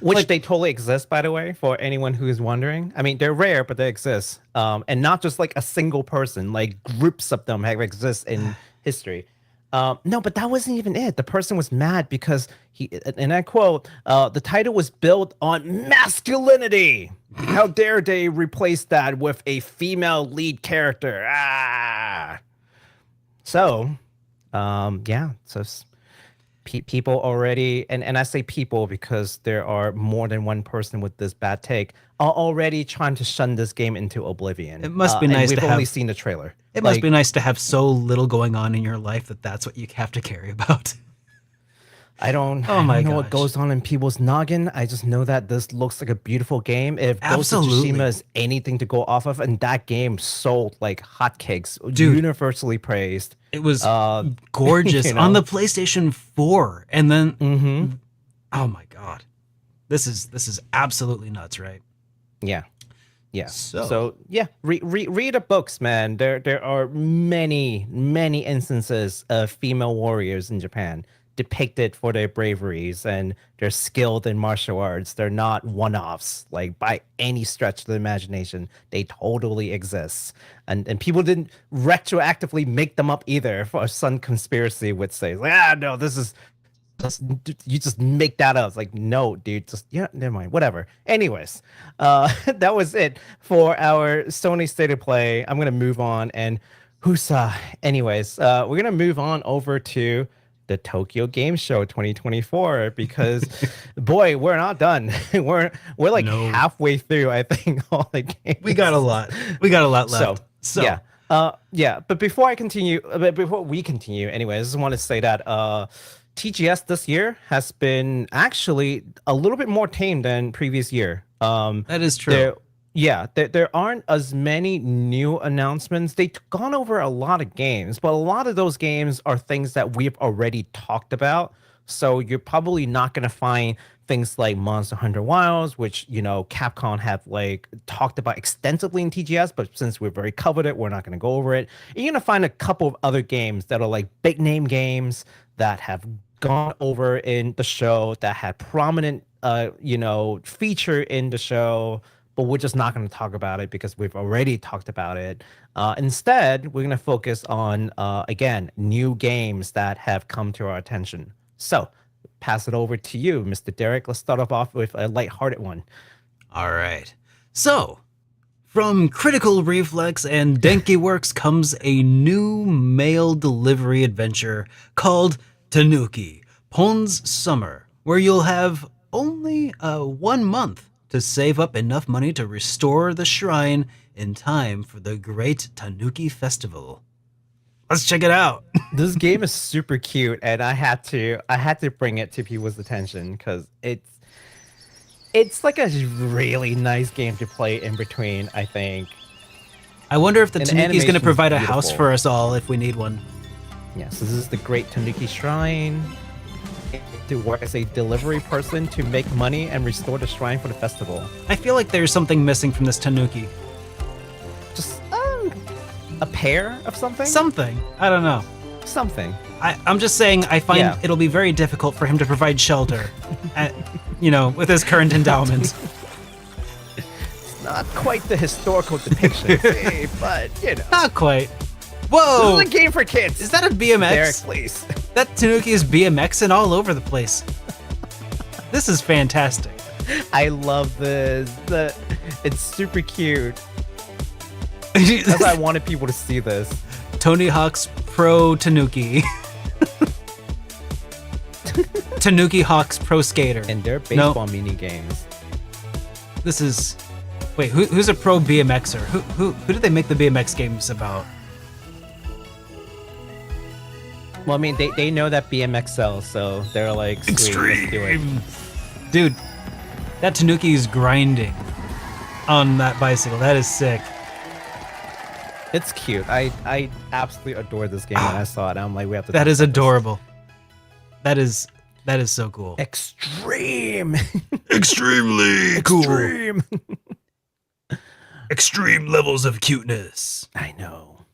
Which they totally exist, by the way, for anyone who is wondering. I mean, they're rare, but they exist. And not just like a single person, like groups of them have exist in history. No, but that wasn't even it. The person was mad because and I quote, the title was built on masculinity. How dare they replace that with a female lead character? So, so people already, and I say people because there are more than one person with this bad take, are already trying to shun this game into oblivion. It must be nice to have. We've only seen the trailer. It must be nice to have so little going on in your life that's what you have to carry about. I don't know what goes on in people's noggin. I just know that this looks like a beautiful game. If Ghost of Tsushima is anything to go off of, and that game sold like hotcakes, universally praised. It was gorgeous on the PlayStation 4, and then oh my god, this is absolutely nuts, right? Yeah. Yeah. So yeah, read the books, man. There are many instances of female warriors in Japan depicted for their braveries, and they're skilled in martial arts. They're not one-offs, like by any stretch of the imagination. They totally exist, and people didn't retroactively make them up either. For some conspiracy would say, like, no, this is. You just make that up. It's like, no, dude, never mind, whatever. Anyways, that was it for our Sony State of Play. I'm gonna move on, and anyways, we're gonna move on over to the Tokyo Game Show 2024, because boy, we're not done. we're like halfway through, I think, all the games. We got a lot left. So yeah. But before we continue, anyway, I just want to say that TGS this year has been actually a little bit more tame than previous year. That is true. There aren't as many new announcements. They've gone over a lot of games, but a lot of those games are things that we've already talked about. So you're probably not going to find things like Monster Hunter Wilds, which, you know, Capcom have like talked about extensively in TGS, but since we've already covered it, we're not going to go over it. And you're going to find a couple of other games that are like big name games that have gone over in the show, that had prominent feature in the show, but we're just not going to talk about it because we've already talked about it. Instead, we're going to focus on again, new games that have come to our attention. So pass it over to you, Mr. Derek. Let's start off with a lighthearted one. All right. So from Critical Reflex and Denki Works comes a new mail delivery adventure called TANUKI, Pon's Summer, where you'll have only 1 month to save up enough money to restore the shrine in time for the great TANUKI festival. Let's check it out. This game is super cute, and I had to bring it to people's attention because it's like a really nice game to play in between, I think. I wonder if the TANUKI is going to provide a house for us all if we need one. Yeah, so this is the Great TANUKI Shrine. To work as a delivery person to make money and restore the shrine for the festival. I feel like there's something missing from this TANUKI. Just a pair of something? Something. I don't know. Something. I'm just saying I find it'll be very difficult for him to provide shelter, with his current endowment. It's not quite the historical depiction, but, Not quite. Whoa! This is a game for kids. Is that a BMX? Derek, please. That TANUKI is BMXing all over the place. This is fantastic. I love this. It's super cute. That's why I wanted people to see this. Tony Hawk's Pro TANUKI. TANUKI Hawk's Pro Skater. And their baseball mini games. This is... Wait, who's a pro BMXer? Who did they make the BMX games about? Well, I mean, they know that BMX sells, so they're like, sweet, Extreme. Let's do it. Dude, that TANUKI is grinding on that bicycle. That is sick. It's cute. I absolutely adore this game when I saw it. I'm like, we have to. That is adorable. That is so cool. Extreme. Extremely cool. Extreme. Extreme levels of cuteness. I know.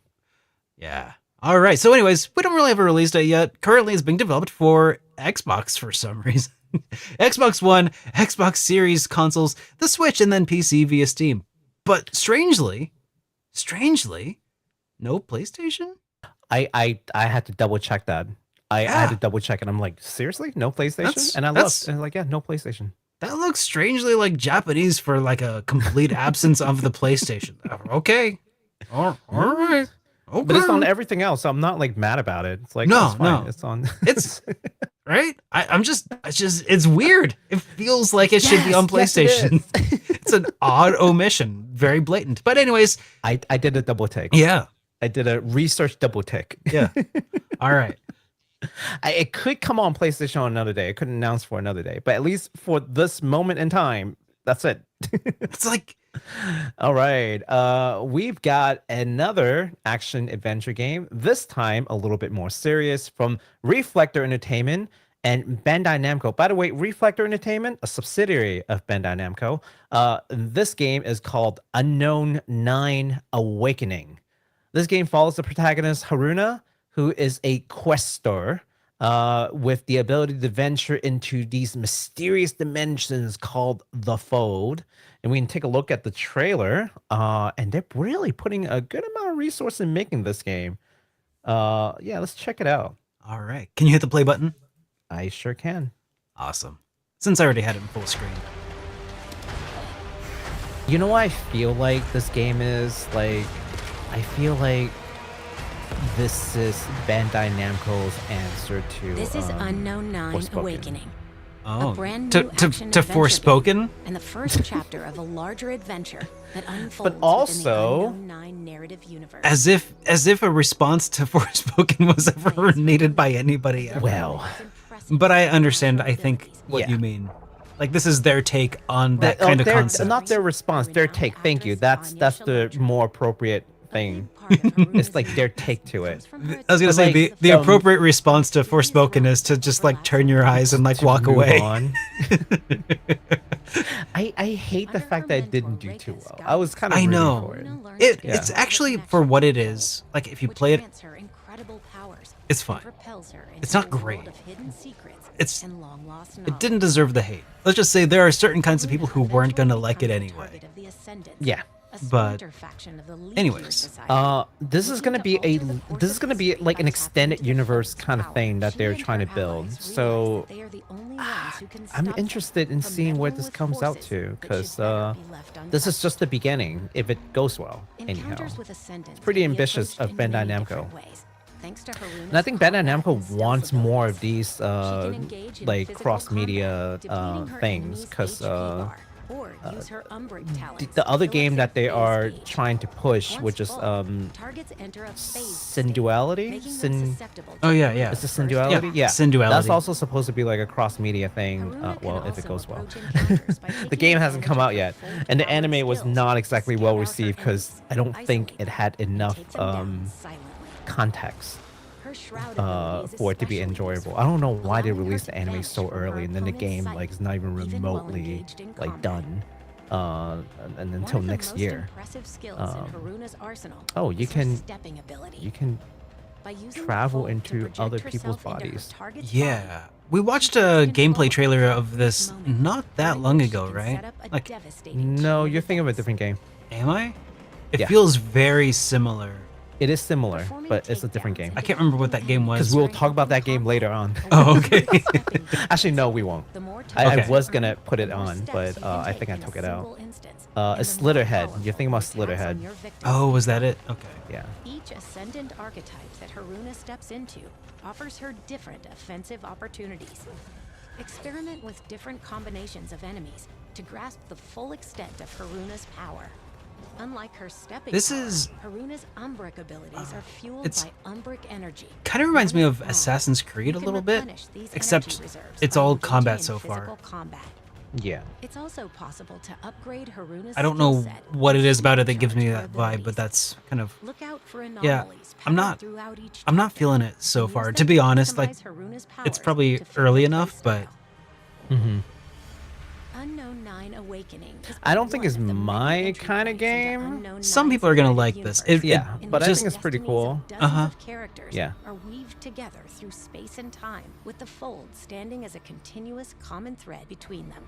Yeah. All right. So anyways, we don't really have a release date yet. Currently, it's being developed for Xbox for some reason. Xbox One, Xbox Series consoles, the Switch, and then PC via Steam. But strangely, no PlayStation? I had to double check that. I had to double check, and I'm like, seriously? No PlayStation? And I looked, and like, yeah, no PlayStation. That looks strangely like Japanese for like a complete absence of the PlayStation. Okay. All right. Okay. But it's on everything else, so I'm not like mad about it. It's like, no, it's on. It's right. It's weird. It feels like it should be on PlayStation. It's an odd omission, very blatant. But anyways, I did a double take. Yeah, I did a research double take. Yeah. All right. It could come on PlayStation on another day. It could announce for another day, but at least for this moment in time, that's it. It's like, all right. We've got another action adventure game. This time a little bit more serious from Reflector Entertainment and Bandai Namco. By the way, Reflector Entertainment, a subsidiary of Bandai Namco. This game is called Unknown 9 Awakening. This game follows the protagonist Haruna, who is a questor with the ability to venture into these mysterious dimensions called the Fold. And we can take a look at the trailer, and they're really putting a good amount of resource in making this game. Yeah, let's check it out. All right. Can you hit the play button? I sure can. Awesome. Since I already had it in full screen. You know what I feel like this game is? Like, I feel like this is Bandai Namco's answer to This is Unknown 9 Forspoken. Awakening. Oh, A brand new to action adventure Forspoken? game, and the first chapter of a larger adventure that unfolds also- within the Unknown 9 narrative universe. As if a response to Forspoken was ever needed by anybody ever. Well, But I understand, I think, what Yeah. you mean. Like, this is their take on that kind of their, concept. not their response, their take. Thank you. That's the more appropriate thing. It's like their take to it. I was gonna say, like, the appropriate response to Forspoken is to just, like, turn your eyes and, like, To walk move away. on. I hate the fact that it didn't do too well. I was kind of I rooting know. for it. It's actually, for what it is, like, if you play it, it's fine. It's not great. It didn't deserve the hate. Let's just say there are certain kinds of people who weren't gonna like it anyway. Yeah. But anyways, this is gonna be like an extended universe kind of thing that they're trying to build. So I'm interested in seeing where this comes out to, because this is just the beginning. If it goes well, anyhow, it's pretty ambitious of Bandai Namco. And I think Bandai Namco wants more of these like cross-media things, because the other game that they are trying to push, which is Synduality? oh yeah. Is it Synduality? Yeah. Synduality. That's also supposed to be like a cross-media thing, well, if it goes well. The game hasn't come out yet, and the anime was not exactly well received because I don't think it had enough context for it to be enjoyable. I don't know why they released the anime so early, and then the game like is not even remotely like done and until next year. Oh, you can travel into other people's bodies. Yeah. We watched a gameplay trailer of this not that long ago, right? Like, no, you're thinking of a different game. am I? It Yeah. feels very similar. It is similar, but it's a different game. I can't remember what that game Because was. we'll talk about that game later on. Oh, okay. Actually, no, we won't. I Okay. was gonna put it on, but I think I took it out. It's Slitherhead. You're thinking about Slitherhead. Oh, was that it? Okay. Yeah. Each ascendant archetype that Haruna steps into offers her different offensive opportunities. Experiment with different combinations of enemies to grasp the full extent of Haruna's power. Unlike her stepping This power, is- Haruna's Umbric abilities are fueled it's by Umbric energy. Kind of reminds me of When Assassin's Creed you a can little bit, replenish these except energy reserves it's by all engaging combat in so far. physical combat. Yeah. It's also possible to upgrade Haruna's I don't know skill set what it is about it that to gives me her that vibe, but abilities. that's kind of Look out for yeah. anomalies I'm peppered not throughout each I'm not chapter, feeling it so and far. use To them be honest, like customize Haruna's it's powers probably to fit early her enough, but playstyle. Mm-hmm. Unknown 9 Awakening is I don't but think one it's of the many my entry kind of points into game. Unknown some 9's people are gonna cinematic like this. universe. Yeah, In but I which think it's pretty destinies cool. of dozens Uh-huh. of characters Yeah. are weaved together through space and time, with the fold standing as a continuous common thread between them.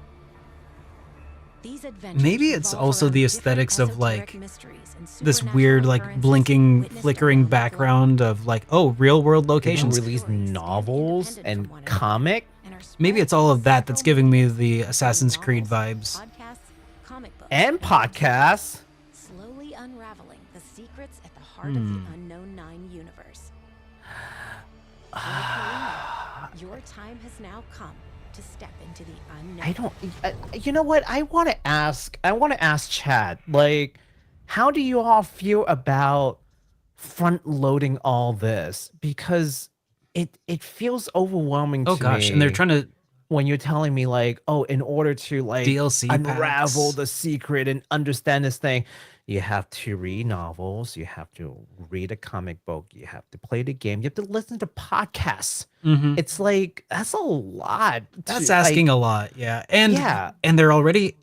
These adventures maybe it's revolve also around the different aesthetics of esoteric like mysteries and this supernatural weird like occurrences blinking, witnessed flickering around the globe. background of like, oh, real world They don't locations. release novels and And comic. are Maybe spread it's all of that that's several giving me mediums, the including Assassin's Creed novels, vibes. podcasts, comic books, And podcasts. slowly unraveling the secrets at the heart of the Unknown 9 universe. Like Haruna, your time has now come to step into the unknown. I don't. You know what? I want to ask. I want to ask Chad. Like, how do you all feel about front loading all this? Because it feels overwhelming Oh to gosh, me and they're trying to when you're telling me like, oh, in order to like DLC unravel packs. the secret and understand this thing, you have to read novels, you have to read a comic book, you have to play the game, you have to listen to podcasts. Mhm. It's like that's a lot. That's to, asking like, a lot, yeah. And Yeah. and they're already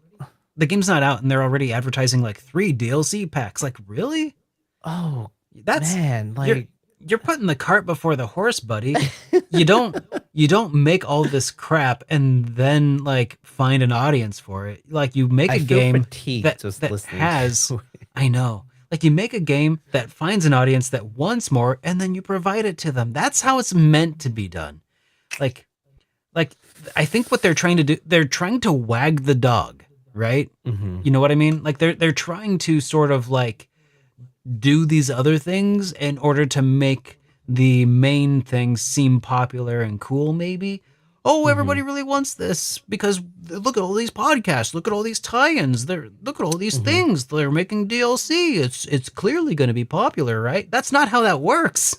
the game's not out and they're already advertising like 3 DLC packs. Like, really? Oh, That's man, you're, like you're putting the cart before the horse, buddy. you don't make all this crap and then like find an audience for it. Like you make I a feel game fatigued that, just that listening has to it. I know. Like you make a game that finds an audience that wants more and then you provide it to them. That's how it's meant to be done. Like I think what they're trying to do, they're trying to wag the dog, right? Mhm. You know what I mean? Like they're trying to sort of like do these other things in order to make the main thing seem popular and cool, maybe. Oh, everybody really wants this because look at all these podcasts, look at all these tie-ins, look at all these things. They're making DLC. It's clearly going to be popular, right? That's not how that works.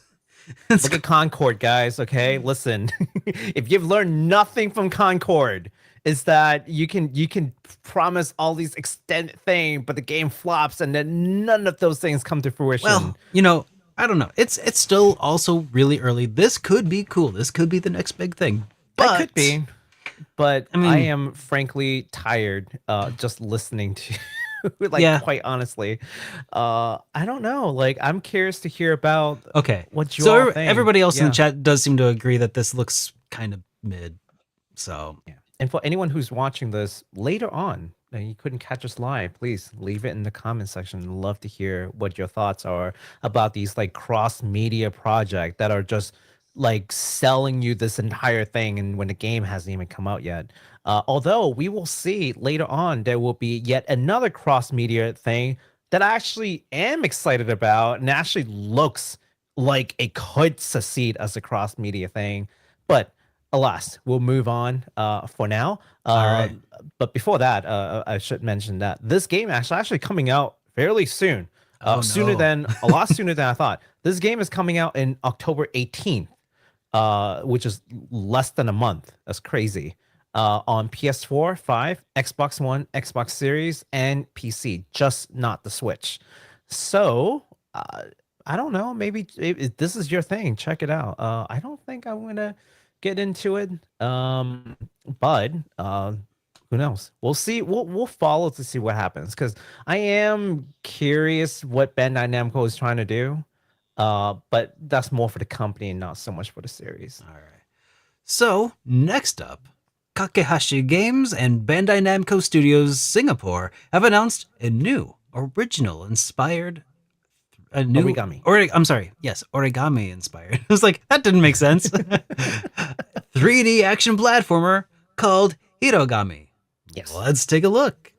Look at Concord, guys. Okay, listen. If you've learned nothing from Concord, is that you can promise all these extended things, but the game flops, and then none of those things come to fruition. Well, you know, I don't know. It's still also really early. This could be cool. This could be the next big thing. That could be. But I mean, I am frankly tired just listening to quite honestly. I don't know. Like, I'm curious to hear about what you all think. Everybody else in the chat does seem to agree that this looks kind of mid. So yeah. And for anyone who's watching this later on, and you couldn't catch us live, please leave it in the comment section. I'd love to hear what your thoughts are about these like cross-media projects that are just like selling you this entire thing, and when the game hasn't even come out yet. Although we will see later on, there will be yet another cross-media thing that I actually am excited about, and actually looks like it could succeed as a cross-media thing. But alas, we'll move on for now. All right. But before that, I should mention that this game is actually coming out fairly soon. A lot sooner than I thought. This game is coming out in October 18th, which is less than a month. That's crazy. On PS4, 5, Xbox One, Xbox Series, and PC, just not the Switch. So, I don't know. Maybe if this is your thing, check it out. I don't think I'm going to get into it. But who knows? We'll see. We'll follow to see what happens, because I am curious what Bandai Namco is trying to do. But that's more for the company and not so much for the series. All right. So next up, Kakehashi Games and Bandai Namco Studios Singapore have announced a new original inspired origami. Origami inspired. I was like, that didn't make sense. 3D action platformer called Hirogami. Yes. Let's take a look.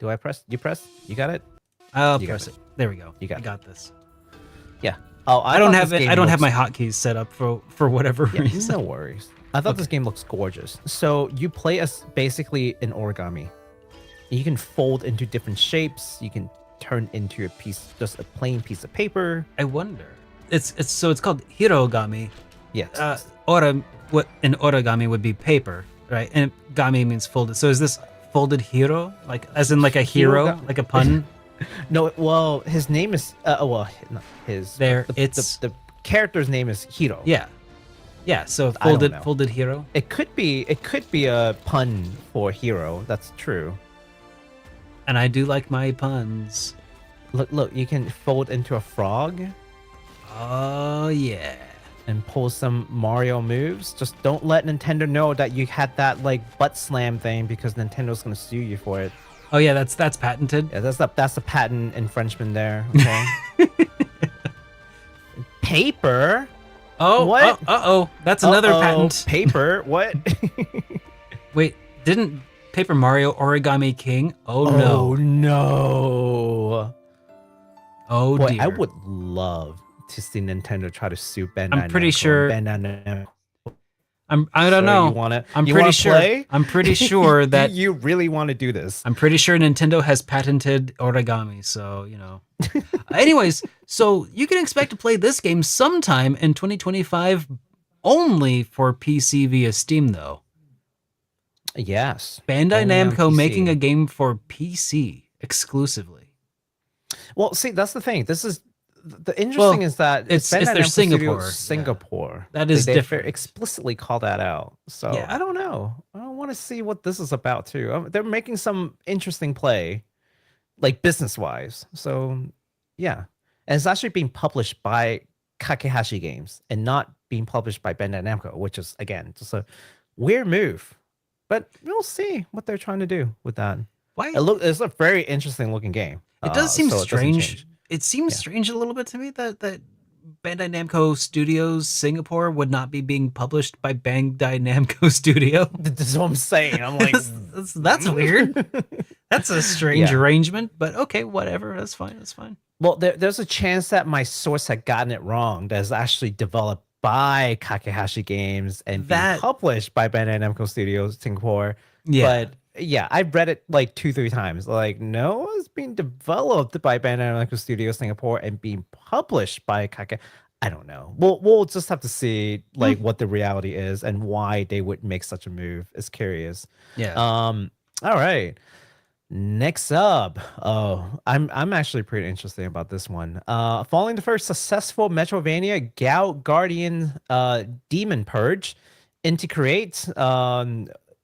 Do I press? You press? You got it? I'll press it. There we go. You got this. Yeah. Oh, I don't have it. I don't have my hotkeys set up for whatever reason. No worries. I thought this game looks gorgeous. So you play as basically an origami. You can fold into different shapes. You can turn into just a plain piece of paper. I wonder. It's called Hirogami. Yes. What an origami would be paper, right? And gami means folded. So is this folded hero, like as in like a hero, like a pun? No. Well, his name is not his. The character's name is Hiro. Yeah. Yeah. So folded hero. It could be a pun for hero. That's true. And I do like my puns. Look, you can fold into a frog. Oh, yeah. And pull some Mario moves. Just don't let Nintendo know that you had that like butt slam thing, because Nintendo's gonna sue you for it. Oh yeah, that's patented. Yeah, that's the patent infringement there. Okay. Paper. Oh, what? That's another patent. Paper. What? Wait, didn't Paper Mario Origami King? Oh no. Oh no. Oh boy, dear. I would love to see Nintendo try to sue Bandai. I'm pretty sure. I don't know. I'm pretty sure that you really want to do this. I'm pretty sure Nintendo has patented origami, so you know. Anyways, so you can expect to play this game sometime in 2025, only for PC via Steam, though. Yes. Bandai Namco making a game for PC exclusively. Well, see, that's the thing. This is the interesting is that it's their Singapore. That is different. They explicitly call that out. So yeah. I don't know. I want to see what this is about too. They're making some interesting play, like business wise. So yeah, and it's actually being published by Kakehashi Games and not being published by Bandai Namco, which is again just a weird move. But we'll see what they're trying to do with that. Why? It's a very interesting looking game. It does seem strange. It seems strange a little bit to me that Bandai Namco Studios Singapore would not be being published by Bandai Namco Studio. That's what I'm saying. I'm like, that's weird. That's a strange arrangement, but okay, whatever. That's fine. That's fine. Well, there's a chance that my source had gotten it wrong. That's actually developed by Kakehashi Games and being published by Bandai Namco Studios Singapore. Yeah. But yeah, I've read it like 2-3 times. Like, no, it's being developed by Bandai Namco Studios Singapore and being published by Kake. I don't know. We'll just have to see like what the reality is and why they would make such a move. It's curious. Yeah. All right. Next up, I'm actually pretty interested about this one. Following the first successful Metroidvania, Gal Guardian Demon Purge, Inti Create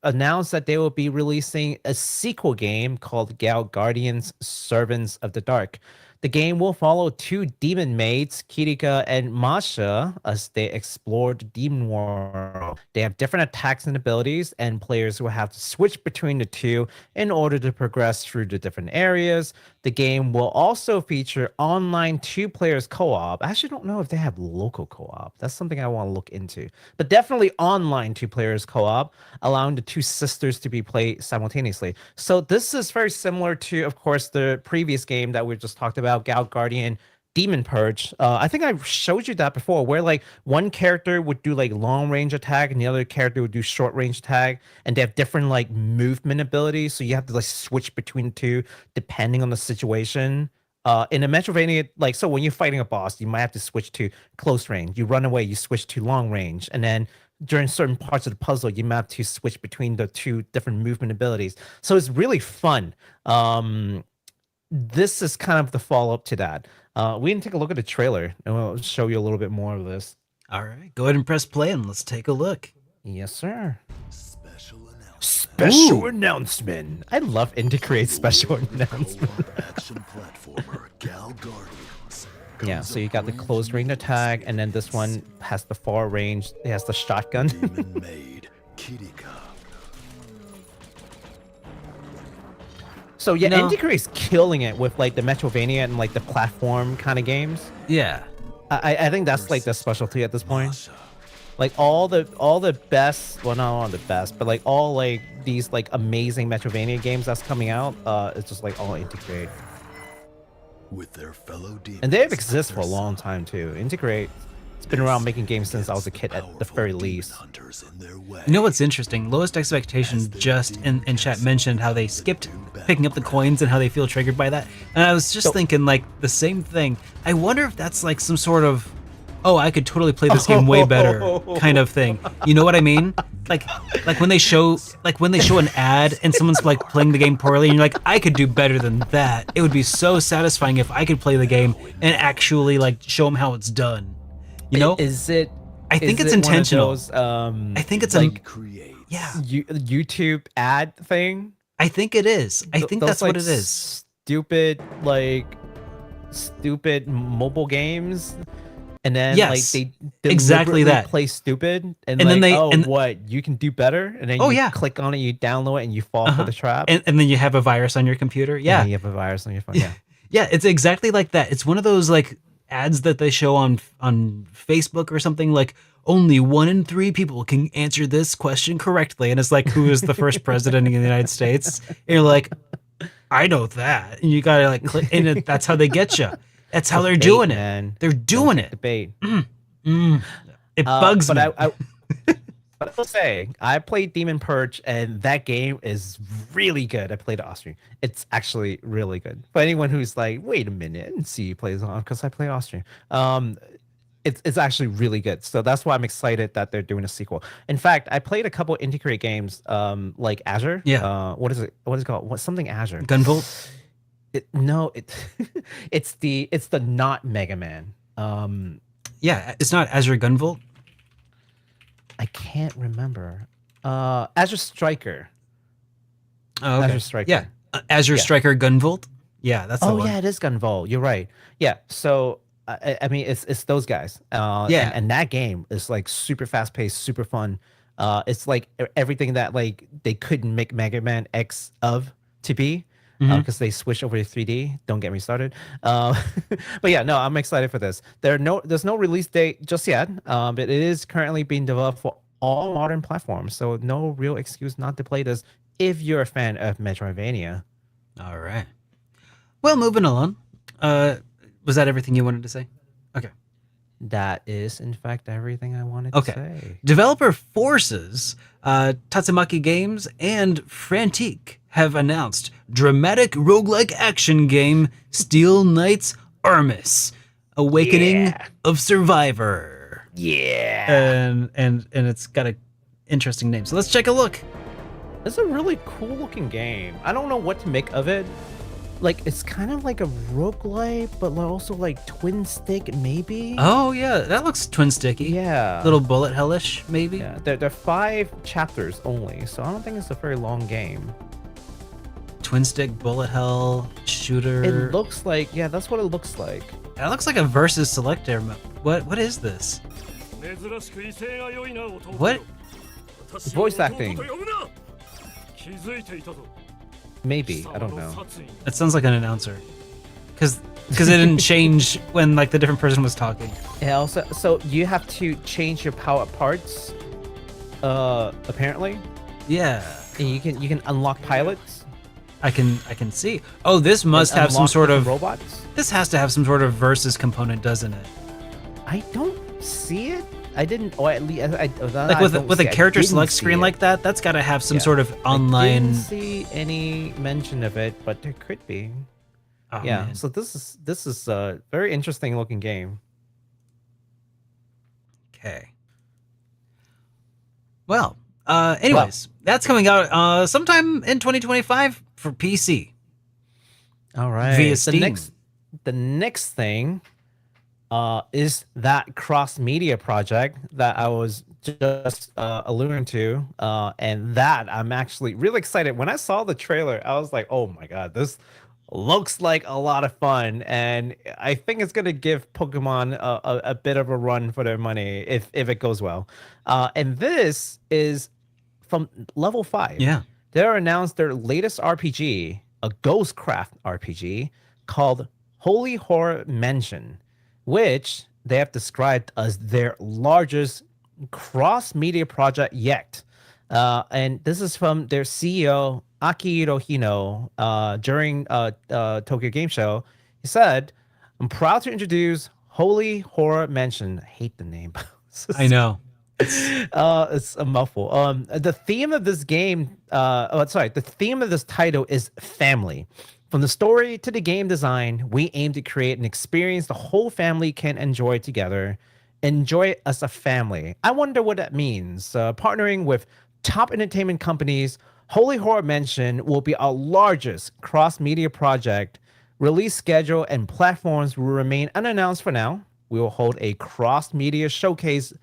announced that they will be releasing a sequel game called Gal Guardians Servants of the Dark. The game will follow two demon maids, Kirika and Masha, as they explore the demon world. They have different attacks and abilities, and players will have to switch between the two in order to progress through the different areas. The game will also feature online 2 players co-op. I actually don't know if they have local co-op. That's something I want to look into. But definitely online 2 players co-op, allowing the 2 sisters to be played simultaneously. So this is very similar to, of course, the previous game that we just talked about, Gal Guardian Demon Purge. I think I showed you that before, where like one character would do like long range attack and the other character would do short range attack, and they have different like movement abilities, so you have to like switch between the two depending on the situation. In a Metroidvania, like, so when you're fighting a boss, you might have to switch to close range. You run away, you switch to long range, and then during certain parts of the puzzle, you might have to switch between the 2 different movement abilities. So it's really fun. This is kind of the follow-up to that. We can take a look at the trailer, and we'll show you a little bit more of this. All right, go ahead and press play, and let's take a look. Yes, sir. Special announcement. Special announcement. I love integrate special announcement. Action platformer Gal Guardians. Yeah, so you got the close range attack, and then this one has the far range. It has the shotgun. Demon maid Kirika. So yeah, Integrate's killing it with like the Metroidvania and like the platform kind of games. Yeah, I think that's like the specialty at this point. Like all the best, well, not all the best, but like all like these like amazing Metroidvania games that's coming out, it's just like all Integrate. With their fellow demons, and they've existed for a long time too. Integrate, it's been around making games since I was a kid at the very least. You know what's interesting? Lowest Expectation just in chat mentioned how they skipped picking up the coins and how they feel triggered by that. And I was just thinking like the same thing. I wonder if that's like some sort of, oh, I could totally play this game way better kind of thing. You know what I mean? Like when they show an ad and someone's like playing the game poorly and you're like, I could do better than that. It would be so satisfying if I could play the game and actually like show them how it's done. You know? Is it? I think it's intentional. Those, I think it's like YouTube ad thing. I think it is. I think that's what it is. Stupid mobile games, and then like they exactly that play stupid, and then like, they what you can do better, and then you click on it, you download it, and you fall for the trap, and then you have a virus on your computer. Yeah, you have a virus on your phone. Yeah, yeah, it's exactly like that. It's one of those like ads that they show on Facebook or something, like only 1 in 3 people can answer this question correctly, and it's like, who is the first president of the United States? And you're like, I know that, and you gotta like click, and that's how they get you. That's how they're doing it. Man. They're doing it. Debate. It bugs me. But I will say, I played Demon Purge, and that game is really good. I played Austrian. It's actually really good. For anyone who's like, wait a minute, and see you play this on, because I play Austrian. It's actually really good. So that's why I'm excited that they're doing a sequel. In fact, I played a couple Integrate games, like Azure. Yeah. What is it? What is it called? What's something Azure? Gunvolt? It's the not Mega Man. Yeah, it's not Azure Gunvolt. I can't remember. Azure Striker. Oh, okay. Azure Striker. Yeah. Azure Striker Gunvolt. Yeah, that's the one. Yeah, it is Gunvolt. You're right. Yeah. So I mean, it's those guys. And that game is like super fast paced, super fun. It's like everything that like they couldn't make Mega Man X of to be. Because they switched over to 3D. Don't get me started. But yeah, no, I'm excited for this. There's no release date just yet. But it is currently being developed for all modern platforms. So no real excuse not to play this if you're a fan of Metroidvania. All right. Well, moving along. Was that everything you wanted to say? Okay. That is, in fact, everything I wanted to say. Developer Forces, Tatsumaki Games, and Frantique have announced dramatic roguelike action game Steel Knights ARMIS, Awakening of Survivor. Yeah. And it's got an interesting name. So let's take a look. It's a really cool looking game. I don't know what to make of it. Like, it's kind of like a roguelite, but also like twin stick, maybe? Oh, yeah. That looks twin sticky. Yeah. Little bullet hellish, maybe? Yeah, there are 5 chapters only, so I don't think it's a very long game. Twin stick, bullet hell, shooter. It looks like, yeah, that's what it looks like. That looks like a versus selector. What is this? What? Voice acting. Maybe, I don't know. It sounds like an announcer. Because it didn't change when like the different person was talking. Yeah, also, so you have to change your power parts, apparently. Yeah. And you can unlock pilots. I can see. Oh, this must have some sort of robots. This has to have some sort of versus component, doesn't it? I don't see it. I didn't, or at least like with a character select screen like that. That's got to have some sort of online. I didn't see any mention of it, but there could be. Oh, yeah. man. So this is a very interesting looking game. Okay. Well, anyways, that's coming out sometime in 2025 for PC. All right. Via Steam. The next thing is that cross-media project that I was just alluding to. And that I'm actually really excited. When I saw the trailer, I was like, oh my God, this looks like a lot of fun. And I think it's going to give Pokemon a bit of a run for their money if it goes well. And this is from Level 5. Yeah. They announced their latest RPG, a Ghostcraft RPG called Holy Horror Mansion, which they have described as their largest cross-media project yet. And this is from their CEO, Akihiro Hino, during Tokyo Game Show. He said, I'm proud to introduce Holy Horror Mansion. I hate the name. I know. It's a mouthful. The theme of this game, the theme of this title is family. From the story to the game design, we aim to create an experience the whole family can enjoy together. Enjoy it as a family. I wonder what that means. Partnering with top entertainment companies, Holy Horror Mansion will be our largest cross-media project. Release schedule and platforms will remain unannounced for now. We will hold a cross-media showcase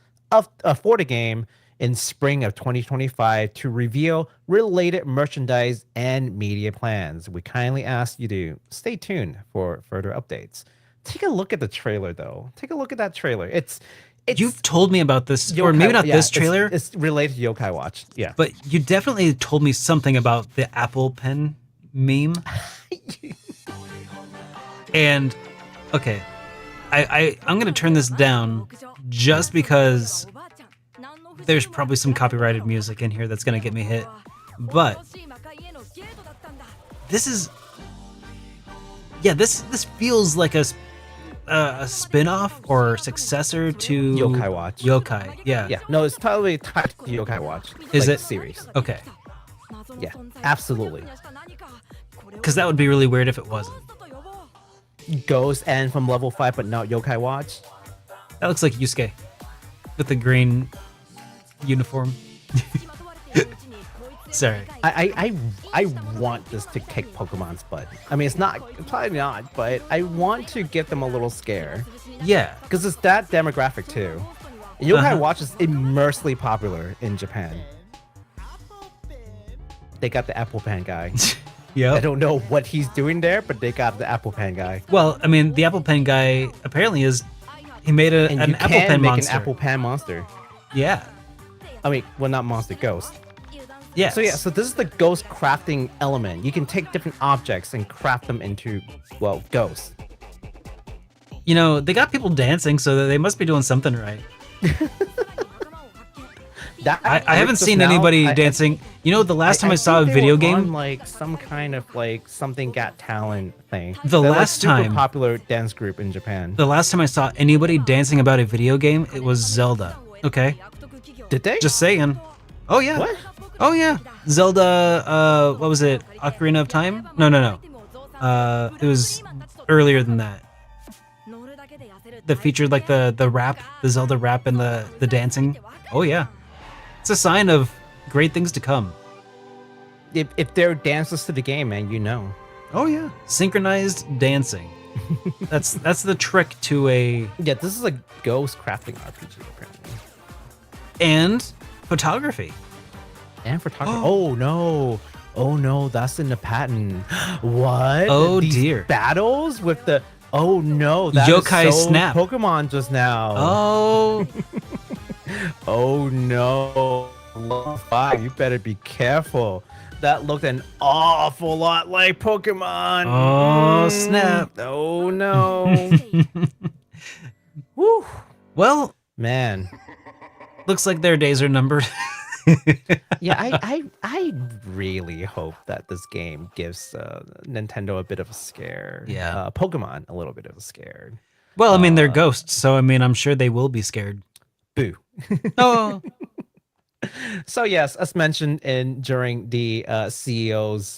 for the game in spring of 2025 to reveal related merchandise and media plans. We kindly ask you to stay tuned for further updates. Take a look at the trailer, though. Take a look at that trailer. It's You've told me about this, or maybe not this trailer. It's related to Yokai Watch, yeah. But you definitely told me something about the Apple Pen meme. And, okay, I'm going to turn this down just because there's probably some copyrighted music in here that's going to get me hit. But this is... Yeah, this feels like a spin-off or successor to Yokai Watch. Yokai, yeah. Yeah, no, it's totally tied to Yokai Watch. Is like, it? Series. Okay. Yeah, absolutely. Because that would be really weird if it wasn't. Ghost and from Level 5, but not Yokai Watch. That looks like Yusuke with the green uniform. Sorry. I want this to kick Pokemon's butt. I mean, it's probably not, but I want to get them a little scare. Yeah. Because it's that demographic too. Yokai Watch is immensely popular in Japan. They got the Apple Pen guy. Yeah. I don't know what he's doing there, but they got the Apple Pen guy. Well, I mean, the Apple Pen guy apparently he made an Apple Pen monster. An Apple Pen monster. Yeah. I mean, well, not monster, ghost. Yeah. So this is the ghost crafting element. You can take different objects and craft them into, well, ghosts. You know, they got people dancing, so they must be doing something right. I haven't seen anybody dancing. You know, the last time I saw a video game, on like some kind of like something got talent thing. The They're last like super time popular dance group in Japan. The last time I saw anybody dancing about a video game, it was Zelda. Okay, did they? Just saying. Oh yeah. What? Oh yeah. Zelda. What was it? Ocarina of Time? No. It was earlier than that. That featured like the rap, the Zelda rap, and the dancing. Oh yeah. It's a sign of great things to come. If they're dances to the game, man, you know. Oh yeah, synchronized dancing. That's the trick to a. Yeah, this is a ghost crafting RPG apparently. And photography. And photography. Oh no, that's in the patent. What? Oh These dear. Battles with the. Oh no, that Yokai is so snap. Pokemon just now. Oh. Oh no, Lo-Fi, you better be careful. That looked an awful lot like Pokemon. Oh snap! Oh no. Woo. Well, man, looks like their days are numbered. Yeah, I really hope that this game gives Nintendo a bit of a scare. Yeah, Pokemon a little bit of a scare. Well, I mean they're ghosts, so I mean I'm sure they will be scared. Boo. Oh. So yes, as mentioned during the CEO's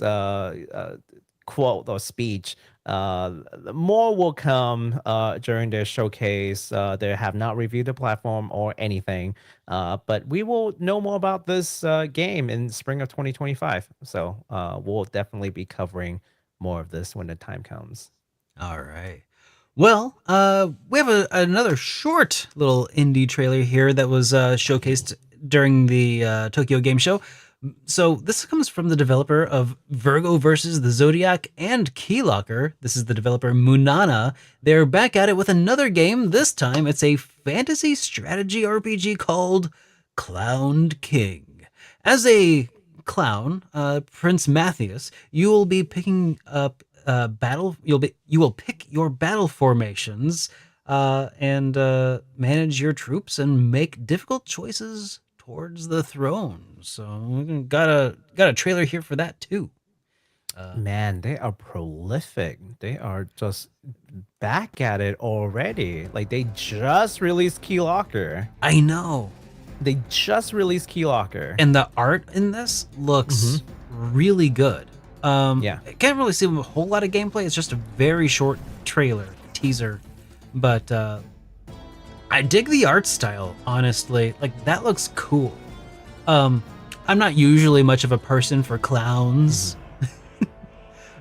quote or speech, more will come during their showcase. They have not reviewed the platform or anything, but we will know more about this game in spring of 2025. So we'll definitely be covering more of this when the time comes. All right. Well, we have another short little indie trailer here that was showcased during the Tokyo Game Show. So this comes from the developer of Virgo versus the Zodiac and Keylocker. This is the developer Munana. They're back at it with another game. This time it's a fantasy strategy RPG called Clowned King. As a clown, Prince Matthias, you will be picking up you will pick your battle formations and manage your troops and make difficult choices towards the throne. So we got a trailer here for that too. Man, they are prolific. They are just back at it already. Like they just released Keylocker. I know. They just released Keylocker. And the art in this looks really good. Yeah. I can't really see a whole lot of gameplay. It's just a very short trailer, teaser. But I dig the art style, honestly. Like, that looks cool. I'm not usually much of a person for clowns.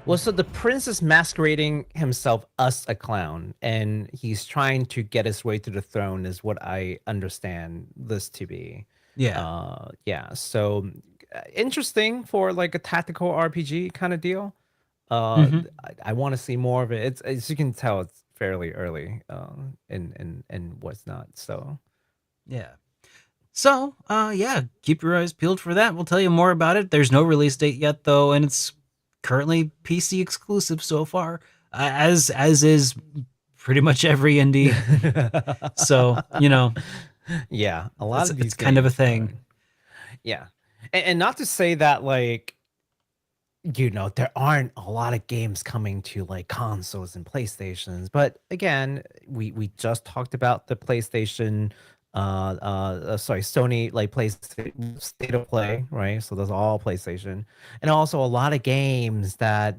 Well, so the prince is masquerading himself as a clown, and he's trying to get his way to the throne, is what I understand this to be. Yeah. Yeah. So interesting for like a tactical RPG kind of deal. I want to see more of it. It's, as you can tell, it's fairly early and what's not. So yeah. So yeah, keep your eyes peeled for that. We'll tell you more about it. There's no release date yet though, and it's currently PC exclusive so far, as is pretty much every indie. So, you know, yeah, a lot of these it's kind of a thing. Yeah. And not to say that, like, you know, there aren't a lot of games coming to like consoles and PlayStations, but again, we just talked about the PlayStation Sony like PlayStation State of Play, right? So those are all PlayStation, and also a lot of games that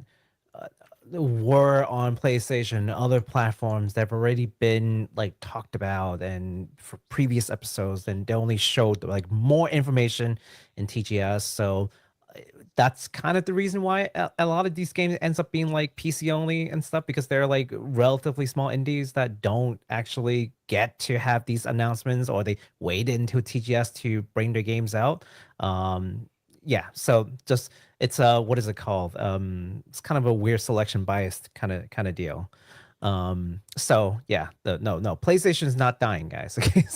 were on PlayStation and other platforms that have already been like talked about and for previous episodes, and they only showed like more information in TGS. So that's kind of the reason why a lot of these games ends up being like PC only and stuff, because they're like relatively small indies that don't actually get to have these announcements, or they wait until TGS to bring their games out. Yeah, so just it's what is it called? It's kind of a weird selection biased kind of deal. So yeah, no, PlayStation is not dying, guys. Okay,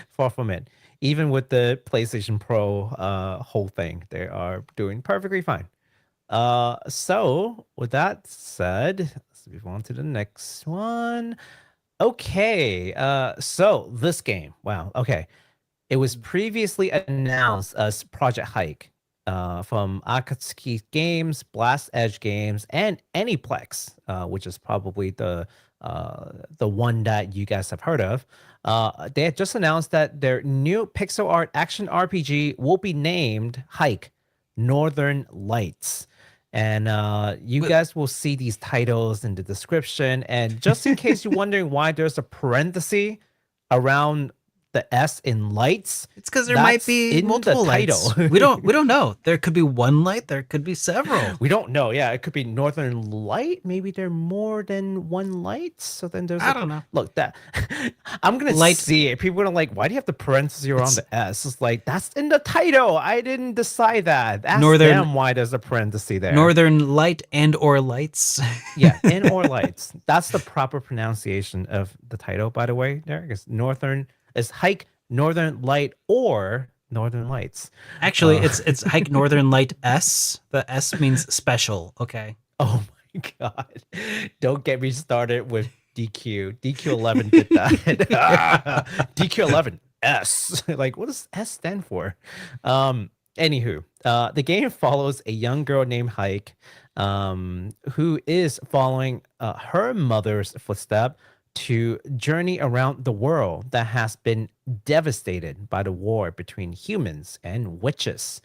far from it. Even with the PlayStation Pro whole thing, they are doing perfectly fine. So with that said, let's move on to the next one. Okay, so this game, wow, okay. It was previously announced as Project HYKE from Akatsuki Games, Blast Edge Games, and Aniplex, which is probably the one that you guys have heard of. They had just announced that their new pixel art action RPG will be named HYKE Northern Lights. And you guys will see these titles in the description. And just in case you're wondering why there's a parenthesis around the S in lights, it's because there might be multiple lights. we don't know. There could be one light. There could be several. We don't know. Yeah, it could be Northern Light. Maybe there are more than one light. So then there's I don't know. Look, that I'm gonna see it. People are gonna like, why do you have the parentheses around the S? It's like that's in the title. I didn't decide that. Ask them why there's a parenthesis there. Northern Light and or lights. Yeah, and or lights. That's the proper pronunciation of the title, by the way. There is Northern. Is HYKE Northern Light or Northern Lights. Actually, it's HYKE Northern Light S. The S means special. Okay. Oh my god! Don't get me started with DQ. DQ11 did that. DQ11 S. Like, what does S stand for? Anywho, the game follows a young girl named HYKE, who is following her mother's footstep to journey around the world that has been devastated by the war between humans and witches.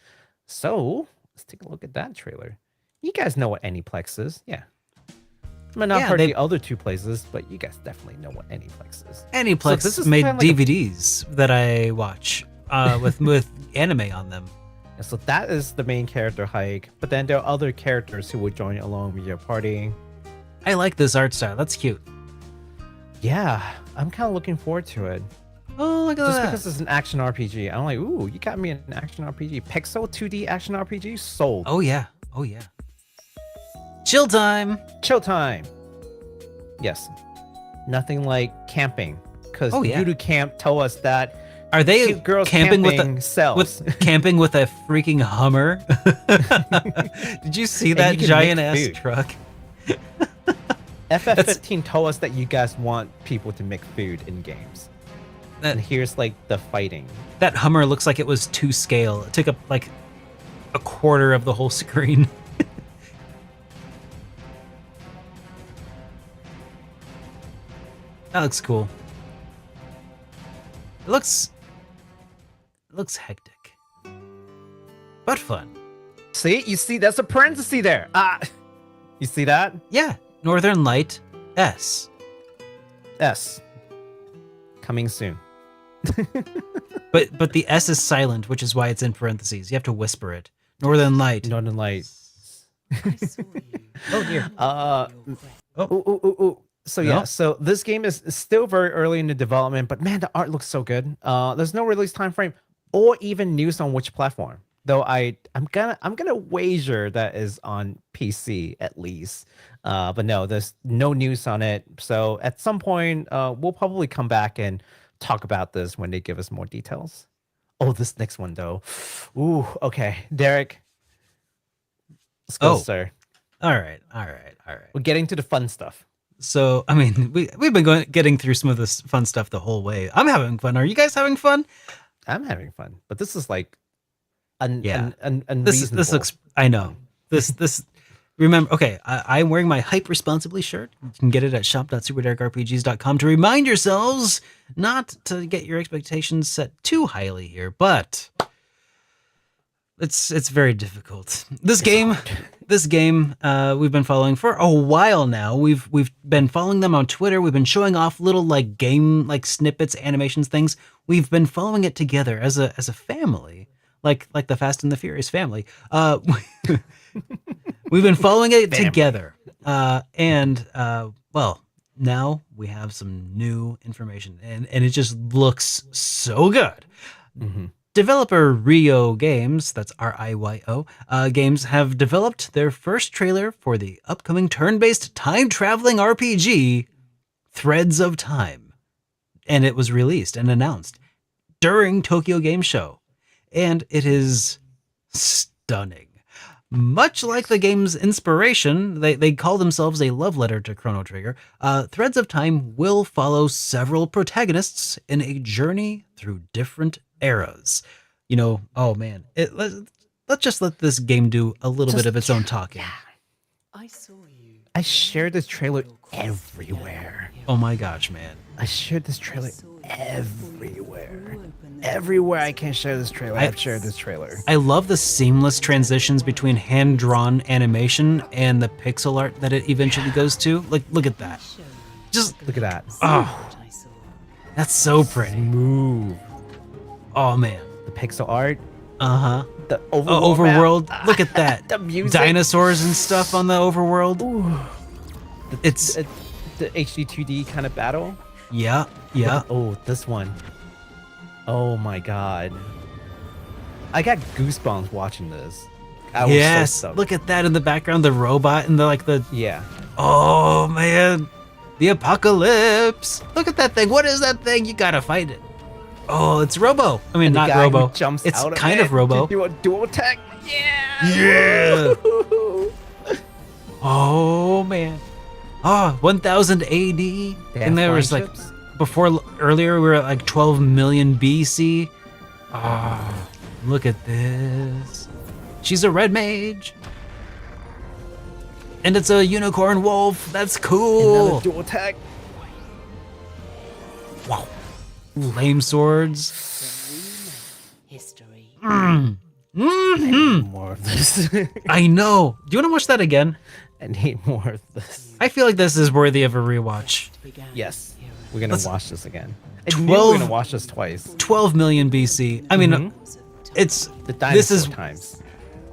So let's take a look at that trailer. You guys know what Aniplex is, yeah. I might not heard the other two places, but you guys definitely know what Aniplex is. Aniplex so made DVDs that I watch with anime on them. Yeah, so that is the main character, HYKE, but then there are other characters who will join along with your party. I like this art style. That's cute. Yeah, I'm kind of looking forward to it. Oh, look at that. Just because it's an action RPG. I'm like, ooh, you got me an action RPG. Pixel 2D action RPG? Sold. Oh, yeah. Oh, yeah. Chill time. Chill time. Yes. Nothing like camping. Because Yudu Camp told us that are they girls camping with camping with a freaking Hummer? Did you see that giant ass truck? FF15 told us that you guys want people to make food in games. And here's like the fighting. That Hummer looks like it was to scale. It took up like a quarter of the whole screen. That looks cool. It looks hectic, but fun. See, you see, that's a parenthesis there. You see that? Yeah. Northern Light S. S. Coming soon. but the S is silent, which is why it's in parentheses. You have to whisper it. Northern Light. Northern Light. Oh dear. So yeah, so this game is still very early in the development, but man, the art looks so good. There's no release time frame or even news on which platform. Though I'm gonna wager that is on PC at least. But no, there's no news on it. So at some point, we'll probably come back and talk about this when they give us more details. Oh, this next one though. Ooh, okay, Derek. Let's go, sir. All right. We're getting to the fun stuff. So, I mean, we've been getting through some of this fun stuff the whole way. I'm having fun. Are you guys having fun? I'm having fun, but this is like This looks. I know. This. Remember, okay, I'm wearing my Hype Responsibly shirt. You can get it at shop.superdarkrpgs.com to remind yourselves not to get your expectations set too highly here, but it's very difficult. This game we've been following for a while now. We've been following them on Twitter. We've been showing off little like game like snippets, animations, things. We've been following it together as a family, like the Fast and the Furious family. We've been following it together. Well, now we have some new information and it just looks so good. Mm-hmm. Developer Rio Games, that's RIYO, Games have developed their first trailer for the upcoming turn-based time-traveling RPG, Threads of Time. And it was released and announced during Tokyo Game Show. And it is stunning. Much like the game's inspiration, they call themselves a love letter to Chrono Trigger. Threads of Time will follow several protagonists in a journey through different eras. Oh man, let's just let this game do a little bit of its own talking. I shared this trailer everywhere. Oh my gosh, man. I shared this trailer everywhere. Everywhere I can share this trailer, I've shared this trailer. I love the seamless transitions between hand-drawn animation and the pixel art that it eventually goes to. Like, look at that. Just look at that. Oh, that's so pretty. Smooth. Oh man. The pixel art. Uh-huh. The overworld. Look at that. The music. Dinosaurs and stuff on the overworld. It's the HD 2D kind of battle. Yeah. Oh, this one. Oh my god. I got goosebumps watching this. Yes. So look at that in the background, the robot and the yeah. Oh man. The apocalypse. Look at that thing. What is that thing? You gotta fight it. Oh, it's Robo. I mean, not Robo. It's kind of Robo. You want dual attack? Yeah. Yeah. Oh man. Oh, 1000 AD. And there was like earlier we were at like 12 million BC. Oh, look at this. She's a red mage. And it's a unicorn wolf. That's cool. Another dual attack. Wow. Flame swords. History. More of this. I know. Do you want to watch that again? I need more of this. I feel like this is worthy of a rewatch. Yes. We're going to watch this again. We're going to watch this twice. 12 million BC. I mean, it's the dinosaur times.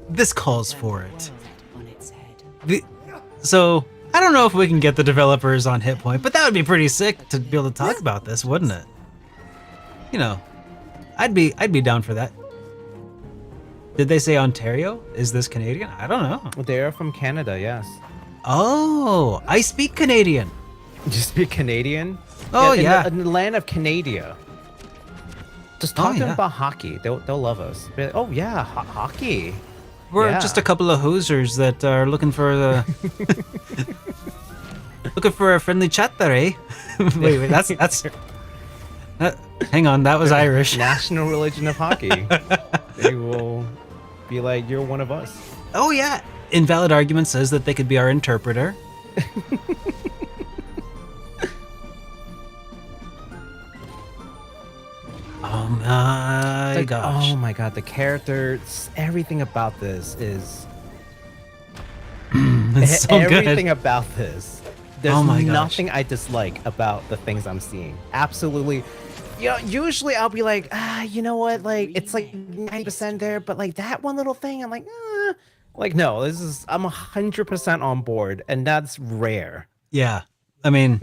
This calls for it. So I don't know if we can get the developers on HitPoint, but that would be pretty sick to be able to talk about this, wouldn't it? I'd be down for that. Did they say Ontario? Is this Canadian? I don't know. They're from Canada, yes. Oh, I speak Canadian. You speak Canadian? Oh yeah. In the land of Canada. Just talk to them about hockey. They'll love us. Like, oh yeah, hockey. We're just a couple of Hoosers that are looking for a friendly chat there, eh? wait, that's. Hang on, that was Irish. National religion of hockey. They will be like, you're one of us. Oh yeah. Invalid Argument says that they could be our interpreter. Oh my gosh. Oh my god, the characters, everything about this is it's so everything good. about this. There's nothing I dislike about the things I'm seeing. Absolutely. Usually I'll be like, you know what? Like, it's like 90% there, but like that one little thing, I'm like, like, no, I'm 100% on board, and that's rare. Yeah. I mean,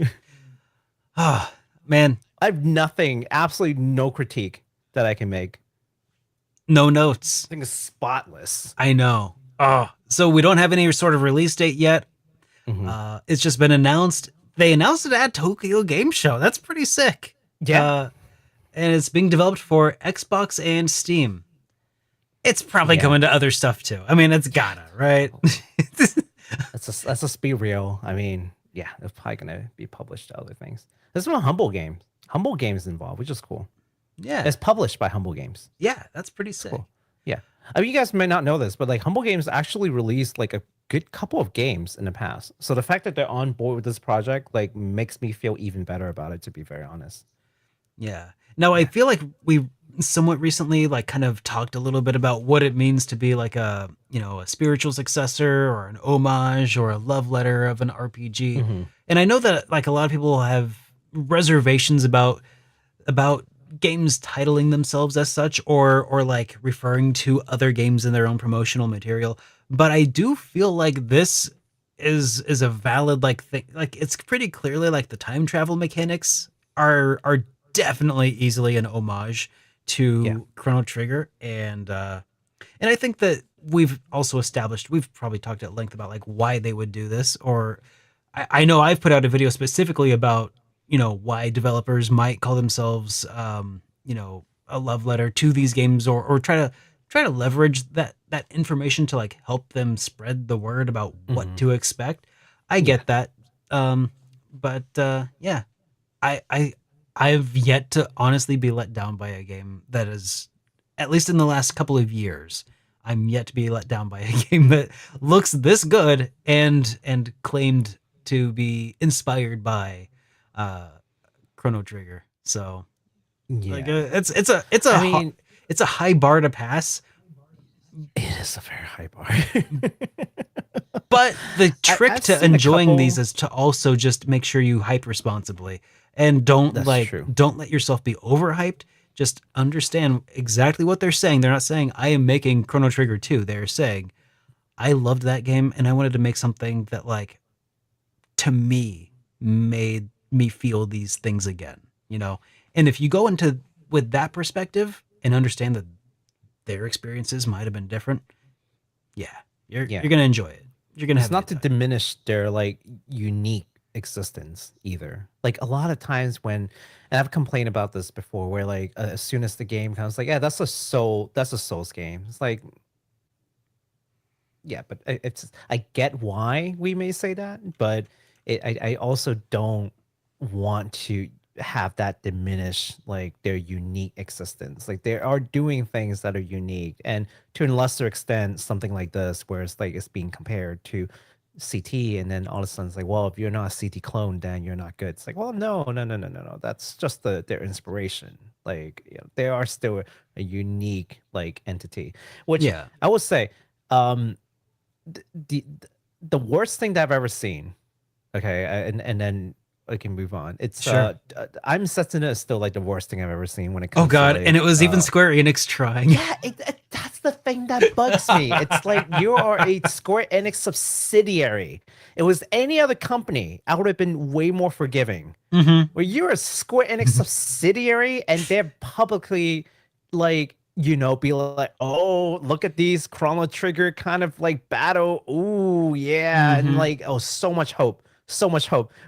man. I have absolutely no critique that I can make. No notes. I think it's spotless. I know. So we don't have any sort of release date yet. Mm-hmm. It's just been announced. They announced it at Tokyo Game Show. That's pretty sick. Yeah. And it's being developed for Xbox and Steam. It's probably coming to other stuff too. I mean, it's gotta, right? Let's just be real. I mean, yeah, it's probably gonna be published to other things. This is one Humble Games. Humble Games involved, which is cool. Yeah. It's published by Humble Games. Yeah, that's pretty sick. Cool. Yeah. I mean, you guys might not know this, but like Humble Games actually released like a good couple of games in the past. So the fact that they're on board with this project like makes me feel even better about it, to be very honest. Yeah. Now I feel like we somewhat recently like kind of talked a little bit about what it means to be like a spiritual successor or an homage or a love letter of an RPG. Mm-hmm. And I know that like a lot of people have reservations about games titling themselves as such or like referring to other games in their own promotional material, but I do feel like this is a valid like thing. Like it's pretty clearly like the time travel mechanics are definitely easily an homage to Chrono Trigger, and I think that we've also established, we've probably talked at length about like why they would do this, or I know I've put out a video specifically about why developers might call themselves a love letter to these games, or try to leverage that information to like help them spread the word about what to expect. I get that, but yeah, I I've yet to honestly be let down by a game that is, at least in the last couple of years, I'm yet to be let down by a game that looks this good and claimed to be inspired by Chrono Trigger. So like, it's a high bar to pass. It is a very high bar. But the trick to enjoying these is to also just make sure you hype responsibly and don't let yourself be overhyped. Just understand exactly what they're saying. They're not saying I am making Chrono Trigger 2. They're saying I loved that game and I wanted to make something that, like, to me made me feel these things again, you know? And if you go into with that perspective and understand that their experiences might have been different, you're going to enjoy it. You're going to have not to diminish their like unique existence either. Like a lot of times when, and I've complained about this before, where like as soon as the game comes, like, yeah, that's a Souls game. It's like, yeah, but I get why we may say that, but I also don't want to have that diminish like their unique existence. Like they are doing things that are unique, and to a lesser extent something like this where it's like it's being compared to CT, and then all of a sudden it's like, well, if you're not a CT clone then you're not good. It's like, well, no, that's just their inspiration. Like, you know, they are still a unique like entity, which I would say the worst thing that I've ever seen, okay, and then I can move on. It's I'm Setsuna is still like the worst thing I've ever seen when it comes. Oh God, to, like, and it was even Square Enix trying. Yeah, that's the thing that bugs me. It's like you are a Square Enix subsidiary. It was any other company, I would have been way more forgiving. Where you're a Square Enix subsidiary and they're publicly like, you know, be like, oh, look at these Chrono Trigger kind of like battle. Ooh, yeah, and like, oh, so much hope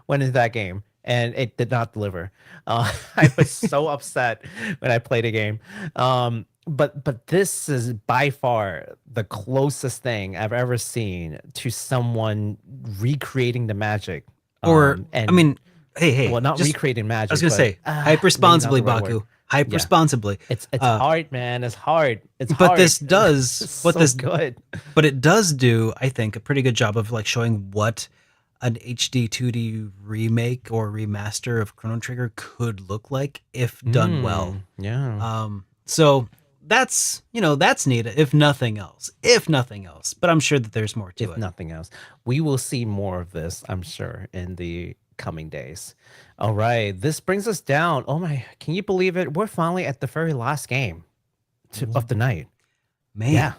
went into that game, and it did not deliver. I was so upset when I played a game. But this is by far the closest thing I've ever seen to someone recreating the magic. Well, not recreating magic. I was gonna say, hype responsibly, Baku. Hype responsibly. It's hard, man. It's hard. But hard. This does good. But it does do, I think, a pretty good job of like showing what an HD 2D remake or remaster of Chrono Trigger could look like if done well. Yeah. So that's neat, if nothing else. But I'm sure that there's more to it. If nothing else. We will see more of this, I'm sure, in the coming days. All right. This brings us down. Oh my, can you believe it? We're finally at the very last game of the night. Man. Yeah.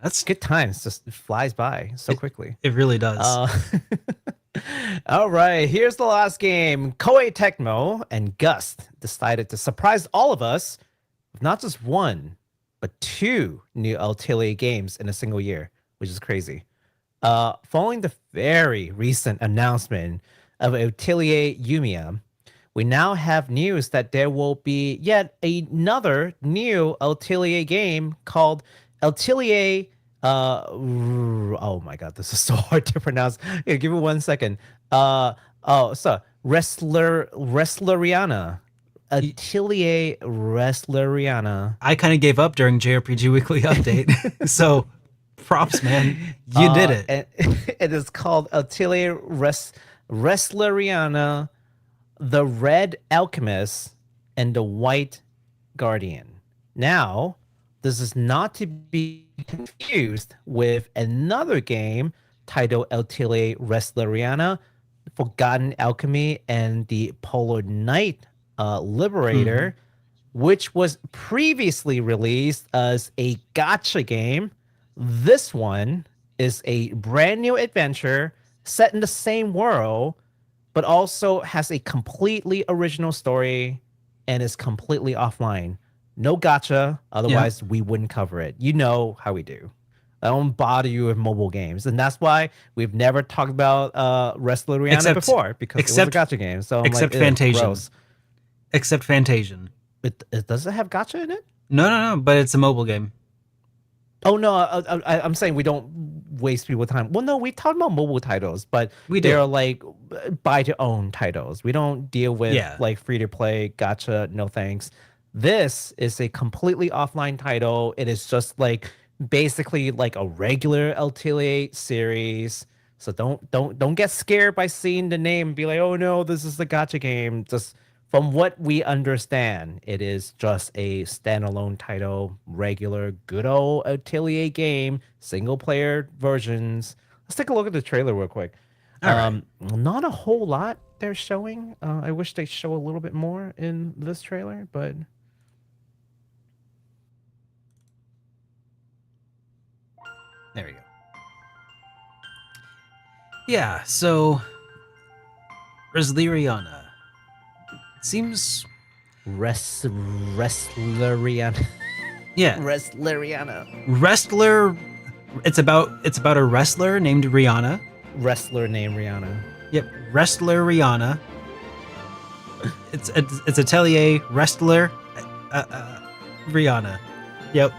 That's good times. Just flies by so quickly. It really does. All right, here's the last game. Koei Tecmo and Gust decided to surprise all of us with not just one, but two new Atelier games in a single year, which is crazy. Following the very recent announcement of Atelier Yumiya, we now have news that there will be yet another new Atelier game called Atelier. Oh my God, this is so hard to pronounce. Here, give me 1 second. So Resleriana. Atelier Resleriana. I kind of gave up during JRPG Weekly Update. So props, man. You did it. And it is called Atelier Resleriana, the Red Alchemist, and the White Guardian. Now, this is not to be confused with another game titled Atelier Resleriana, Forgotten Alchemy, and the Polar Knight Liberator, which was previously released as a gacha game. This one is a brand new adventure set in the same world, but also has a completely original story and is completely offline. No gacha, otherwise we wouldn't cover it. You know how we do. I don't bother you with mobile games, and that's why we've never talked about Resleriana before, because it was a gacha game. So except Fantasian. Except Fantasian. It does it have gacha in it? No, but it's a mobile game. Oh no, I'm saying we don't waste people time. Well, no, we talk about mobile titles, but they're like buy to own titles. We don't deal with like free to play, gotcha, no thanks. This is a completely offline title. It is just like basically like a regular Atelier series. So don't get scared by seeing the name and be like, oh no, this is the gotcha game. Just from what we understand, it is just a standalone title, regular, good old Atelier game, single player versions. Let's take a look at the trailer real quick. Not a whole lot they're showing. I wish they show a little bit more in this trailer, but there we go. Yeah, so Resleriana seems Resleriana. Yeah. Resleriana. Wrestler. It's about a wrestler named Rihanna. Wrestler named Rihanna. Yep, Resleriana. It's Atelier wrestler Rihanna. Yep.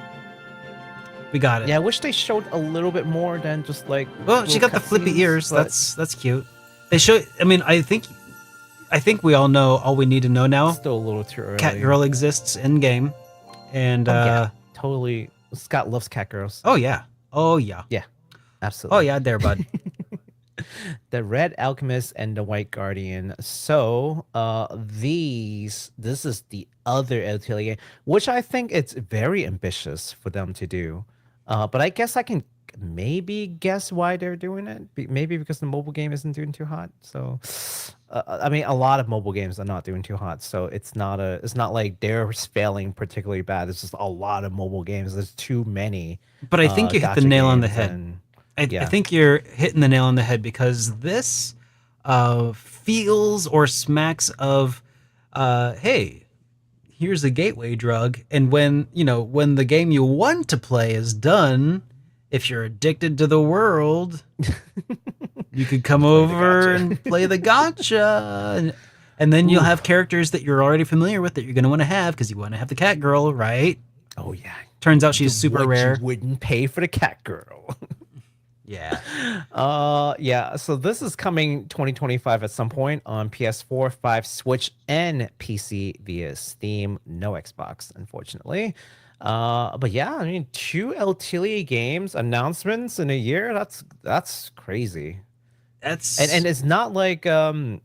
We got it. Yeah, I wish they showed a little bit more than just like. Well, she got the flippy ears. That's cute. They show. I mean, I think we all know all we need to know now. Still a little too early. Catgirl exists in game, and totally. Scott loves catgirls. Oh yeah. Oh yeah. Yeah, absolutely. Oh yeah, there, bud. The Red Alchemist and the White Guardian. So, this is the other Atelier game, which I think it's very ambitious for them to do. But I guess I can maybe guess why they're doing it. Maybe because the mobile game isn't doing too hot. So, I mean, a lot of mobile games are not doing too hot. So it's not like they're failing particularly bad. It's just a lot of mobile games. There's too many. But I think you hit the nail on the head. I think you're hitting the nail on the head because this feels or smacks of, hey, here's a gateway drug, and when the game you want to play is done, if you're addicted to the world, you could come over and play the gotcha, and then you'll have characters that you're already familiar with that you're going to want to have because you want to have the cat girl, right? Oh yeah. Turns out she's super rare. You wouldn't pay for the cat girl. Yeah. Yeah. So this is coming 2025 at some point on PS4, 5, Switch, and PC via Steam. No Xbox, unfortunately. But yeah, I mean, 2 Atelier games announcements in a year. That's crazy. And it's not like and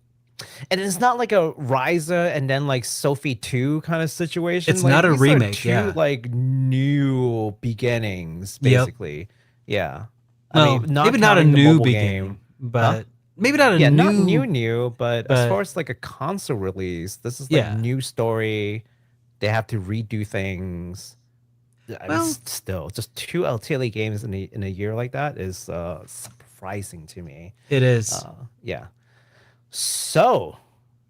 it's not like a Ryza and then like Sophie 2 kind of situation. It's like, not a remake. Two like new beginnings, basically. Yeah. Well, maybe not a new beginning, but maybe not a not new, but as far as like a console release, this is like new story. They have to redo things. Well, still, just 2 Atelier games in a year like that is surprising to me. It is. Yeah. So,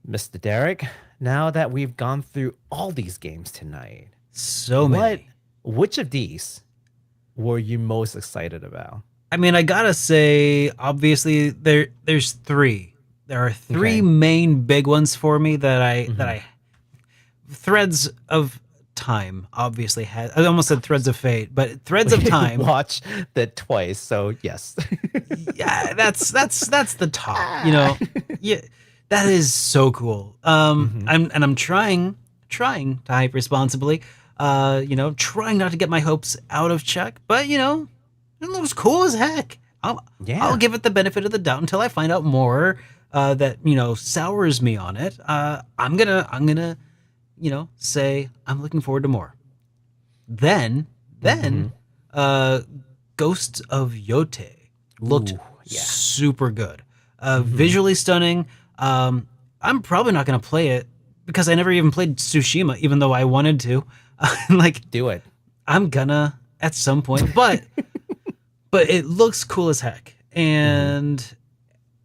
Mr. Derek, now that we've gone through all these games tonight, so many, which of these were you most excited about? I mean, I gotta say, obviously, there's 3. There are 3 main big ones for me that I Threads of Time obviously had. I almost said Threads of Fate, but Threads of Time. Watch that twice, so yes. Yeah, that's the top. Yeah, that is so cool. I'm trying to hype responsibly. Trying not to get my hopes out of check, but it looks cool as heck. I'll give it the benefit of the doubt until I find out more that sours me on it. I'm gonna say I'm looking forward to more. Then Ghosts of Yotei looked super good. Visually stunning. I'm probably not gonna play it because I never even played Tsushima, even though I wanted to. Do it. I'm gonna at some point, but it looks cool as heck. And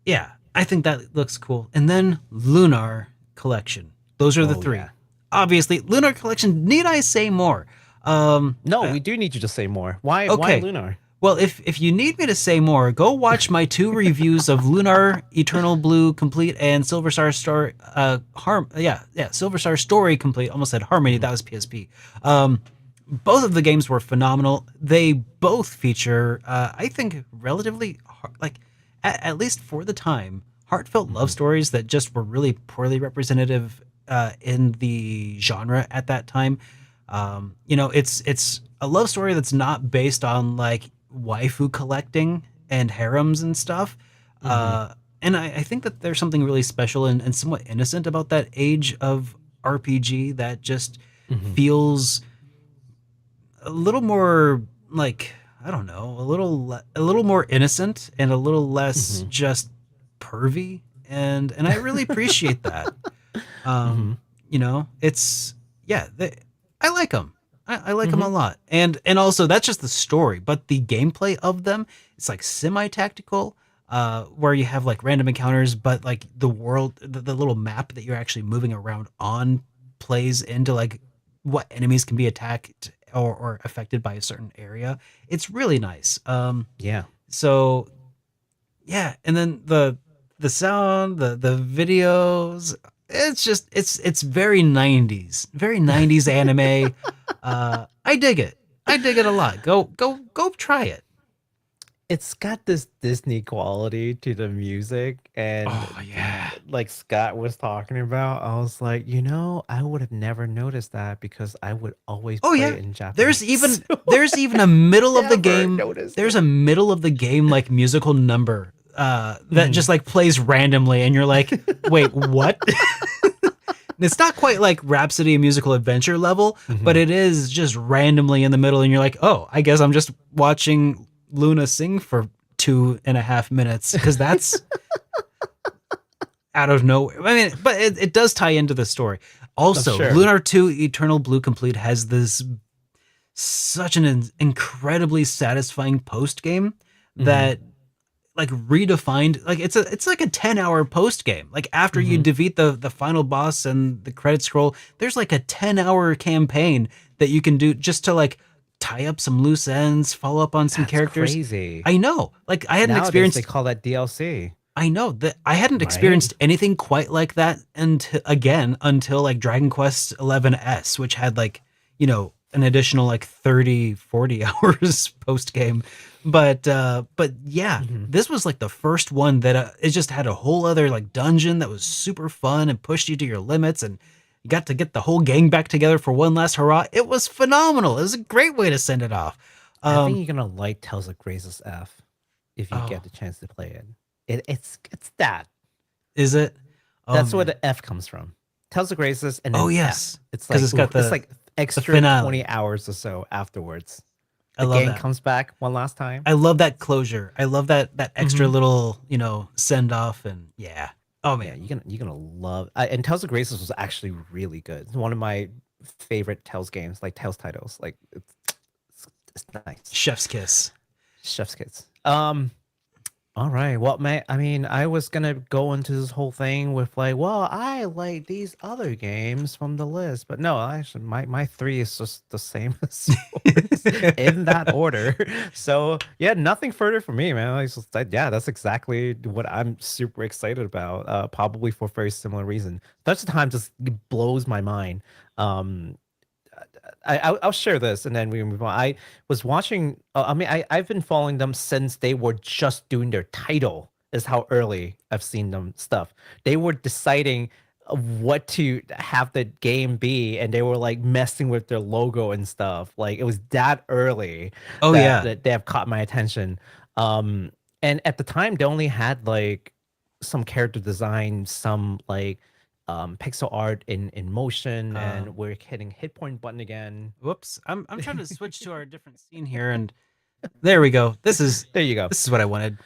yeah, I think that looks cool. And then LUNAR Collection. Those are the 3. Yeah. Obviously, LUNAR Collection, need I say more? No, we do need you to say more. Why LUNAR? Well, if you need me to say more, go watch my 2 reviews of LUNAR Eternal Blue Complete and Silver Star Story Silver Star Story Complete. Almost said Harmony, that was PSP. both of the games were phenomenal. They both feature, I think, relatively at least for the time, heartfelt love stories that just were really poorly representative in the genre at that time. It's a love story that's not based on like waifu collecting and harems and stuff. And I think that there's something really special and somewhat innocent about that age of RPG that just feels a little more like, I don't know, a little more innocent and a little less just pervy, and I really appreciate that. It's I like them. I like them a lot, and also that's just the story, but the gameplay of them, it's like semi-tactical, where you have like random encounters, but like the world, the little map that you're actually moving around on plays into like what enemies can be attacked or affected by a certain area. It's really nice. So yeah, and then the sound, the videos, it's just it's very 90s anime. I dig it. I dig it a lot. Go try it. It's got this Disney quality to the music, and like Scott was talking about, I was like, I would have never noticed that because I would always play it in Japanese. There's even a middle of the game. There's a middle of the game like musical number that just like plays randomly, and you're like, wait, what? It's not quite like Rhapsody, a musical adventure level, but it is just randomly in the middle, and you're like, oh, I guess I'm just watching Luna sing for 2.5 minutes because that's out of nowhere. I mean, but it does tie into the story. Also, Lunar 2 Eternal Blue Complete has such an incredibly satisfying post game that like redefined, like it's like a 10-hour post game. Like after you defeat the final boss and the credit scroll, there's like a 10-hour campaign that you can do just to like tie up some loose ends, follow up on some characters. Crazy. I know. Like I hadn't Nowadays, experienced. They call that DLC. I know that I hadn't experienced anything quite like that until like Dragon Quest 11S, which had like, an additional like 30-40 hours post game. But yeah, this was like the first one that it just had a whole other like dungeon that was super fun and pushed you to your limits, and you got to get the whole gang back together for one last hurrah. It was phenomenal. It was a great way to send it off. I think you're gonna like Tales of Graces F if you get the chance to play it. It's that. Is it? That's where the F comes from. Tales of Graces and then yes, F. It's like it's like extra 20 hours or so afterwards. The gang comes back one last time. I love that closure. I love that extra little send off, and oh man, you're gonna love. And Tales of Graces was actually really good. It's one of my favorite Tales games, like Tales titles. Like it's nice. Chef's kiss. All right. Well, I was gonna go into this whole thing with like, well, I like these other games from the list, but no, actually, my 3 is just the same as yours in that order. So yeah, nothing further for me, man. That's exactly what I'm super excited about. Probably for a very similar reason. Touch of Time just blows my mind. I'll share this and then we move on. I was watching. I've been following them since they were just doing their title. Is how early I've seen them stuff. They were deciding what to have the game be, and they were like messing with their logo and stuff. Like it was that early. That they have caught my attention. And at the time, they only had like some character design, some like pixel art in motion, and we're hitting HitPoint button again. Whoops, I'm trying to switch to our different scene here, and there we go. There you go. This is what I wanted.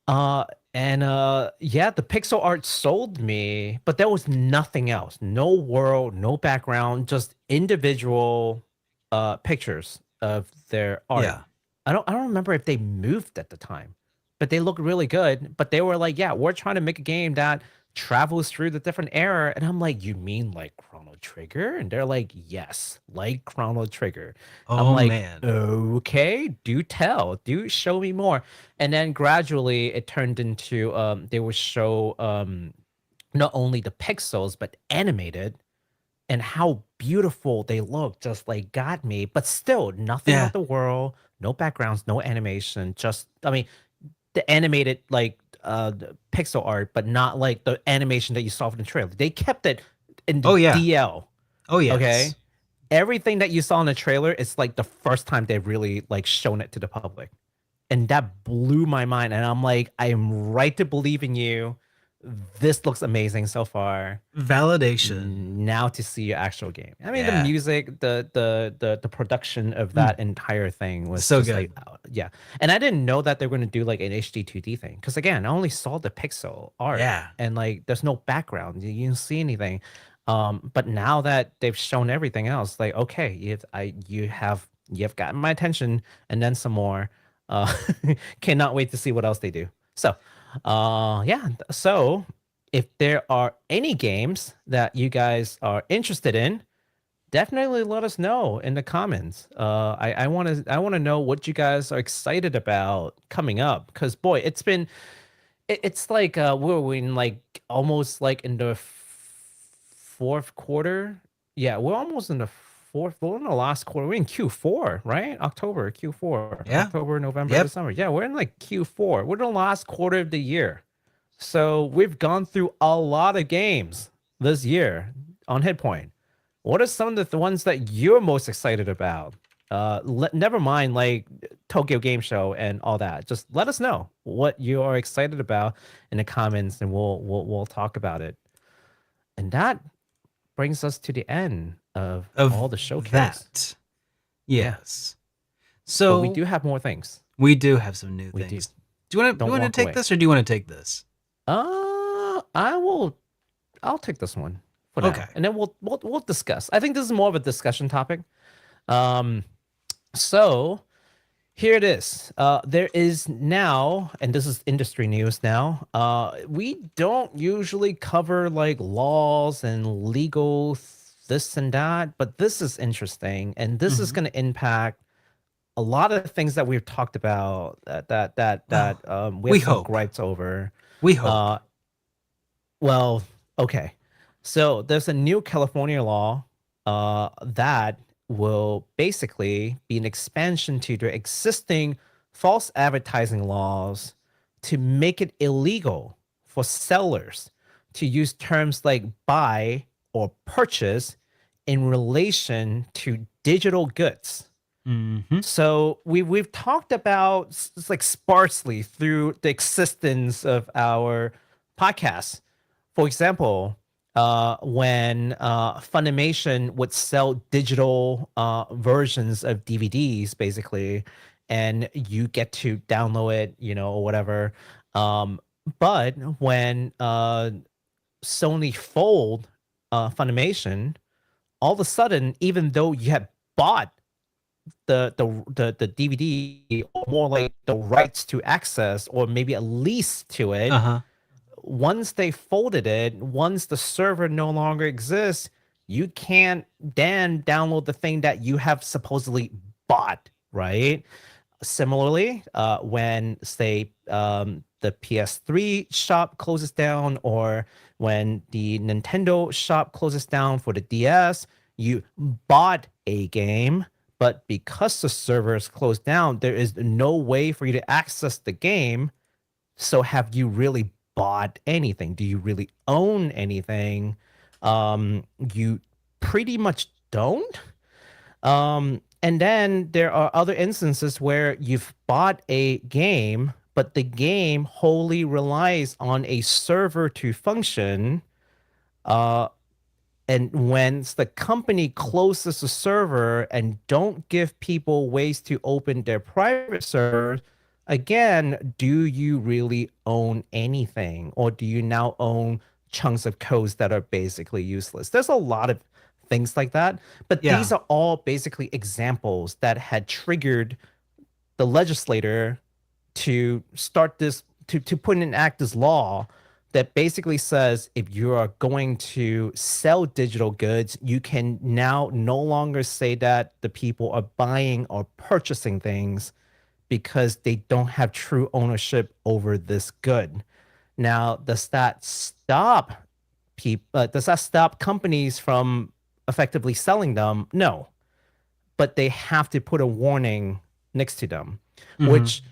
The pixel art sold me, but there was nothing else. No world, no background, just individual pictures of their art. Yeah. I don't remember if they moved at the time, but they look really good. But they were like, yeah, we're trying to make a game that travels through the different era. And I'm like, you mean like Chrono Trigger? And they're like, yes, like Chrono Trigger. I'm like, man. Okay, do tell, do show me more. And then gradually it turned into they would show not only the pixels but animated and how beautiful they look just like got me. But still, nothing Yeah. out the world, no backgrounds, no animation. Just, I mean, the animated like the pixel art, but not like the animation that you saw from the trailer. They kept it in the DL. Oh yes. Okay. Everything that you saw in the trailer is like the first time they've really like shown it to the public. And that blew my mind. And I'm like, I am right to believe in you. This looks amazing so far. Validation. Now to see your actual game. I mean, the music, the production of that entire thing was so just good. Like, yeah. And I didn't know that they were going to do like an HD 2D thing. Because again, I only saw the pixel art. Yeah. And like, there's no background. You didn't see anything. But now that they've shown everything else, like, okay, you've gotten my attention and then some more. Cannot wait to see what else they do. So, yeah. So, if there are any games that you guys are interested in, definitely let us know in the comments. I want to know what you guys are excited about coming up. Because boy, it's like we're in like almost like in the fourth quarter. Yeah, we're almost in the fourth. We're in the last quarter. We're in Q4, right? October, Q4. Yeah. October, November, December. Yeah, we're in like Q4. We're in the last quarter of the year. So we've gone through a lot of games this year on HitPoint. What are some of the ones that you're most excited about? Never mind like Tokyo Game Show and all that. Just let us know what you are excited about in the comments, and we'll talk about it. And that brings us to the end of all the showcase. That. Yes. So but we do have more things. We do have some new things. Do you want to take this, or do you want to take this? I'll take this one for now. Okay. And then we'll discuss. I think this is more of a discussion topic. So here it is. There is now, and this is industry news now. We don't usually cover like laws and legal this and that, but this is interesting, and this is going to impact a lot of things that we've talked about that we have gripes over. We hope. Well, okay. So there's a new California law that will basically be an expansion to the existing false advertising laws to make it illegal for sellers to use terms like buy or purchase in relation to digital goods. So we've talked about like sparsely through the existence of our podcast. For example, when Funimation would sell digital versions of DVDs, basically, and you get to download it, or whatever. But when Sony fold Funimation, all of a sudden, even though you had bought the DVD, or more like the rights to access, or maybe a lease to it, once they folded it, once the server no longer exists, you can't then download the thing that you have supposedly bought, right? Similarly, when say the PS3 shop closes down, or when the Nintendo shop closes down for the DS, you bought a game, but because the server is closed down, there is no way for you to access the game. So have you really bought anything? Do you really own anything? You pretty much don't. And then there are other instances where you've bought a game, but the game wholly relies on a server to function. And when the company closes the server and don't give people ways to open their private servers, again, do you really own anything? Or do you now own chunks of codes that are basically useless? There's a lot of things like that. But these are all basically examples that had triggered the legislator to start this, to put in act this law that basically says if you are going to sell digital goods, you can now no longer say that the people are buying or purchasing things because they don't have true ownership over this good. Now, does that stop companies from effectively selling them? No, but they have to put a warning next to them, which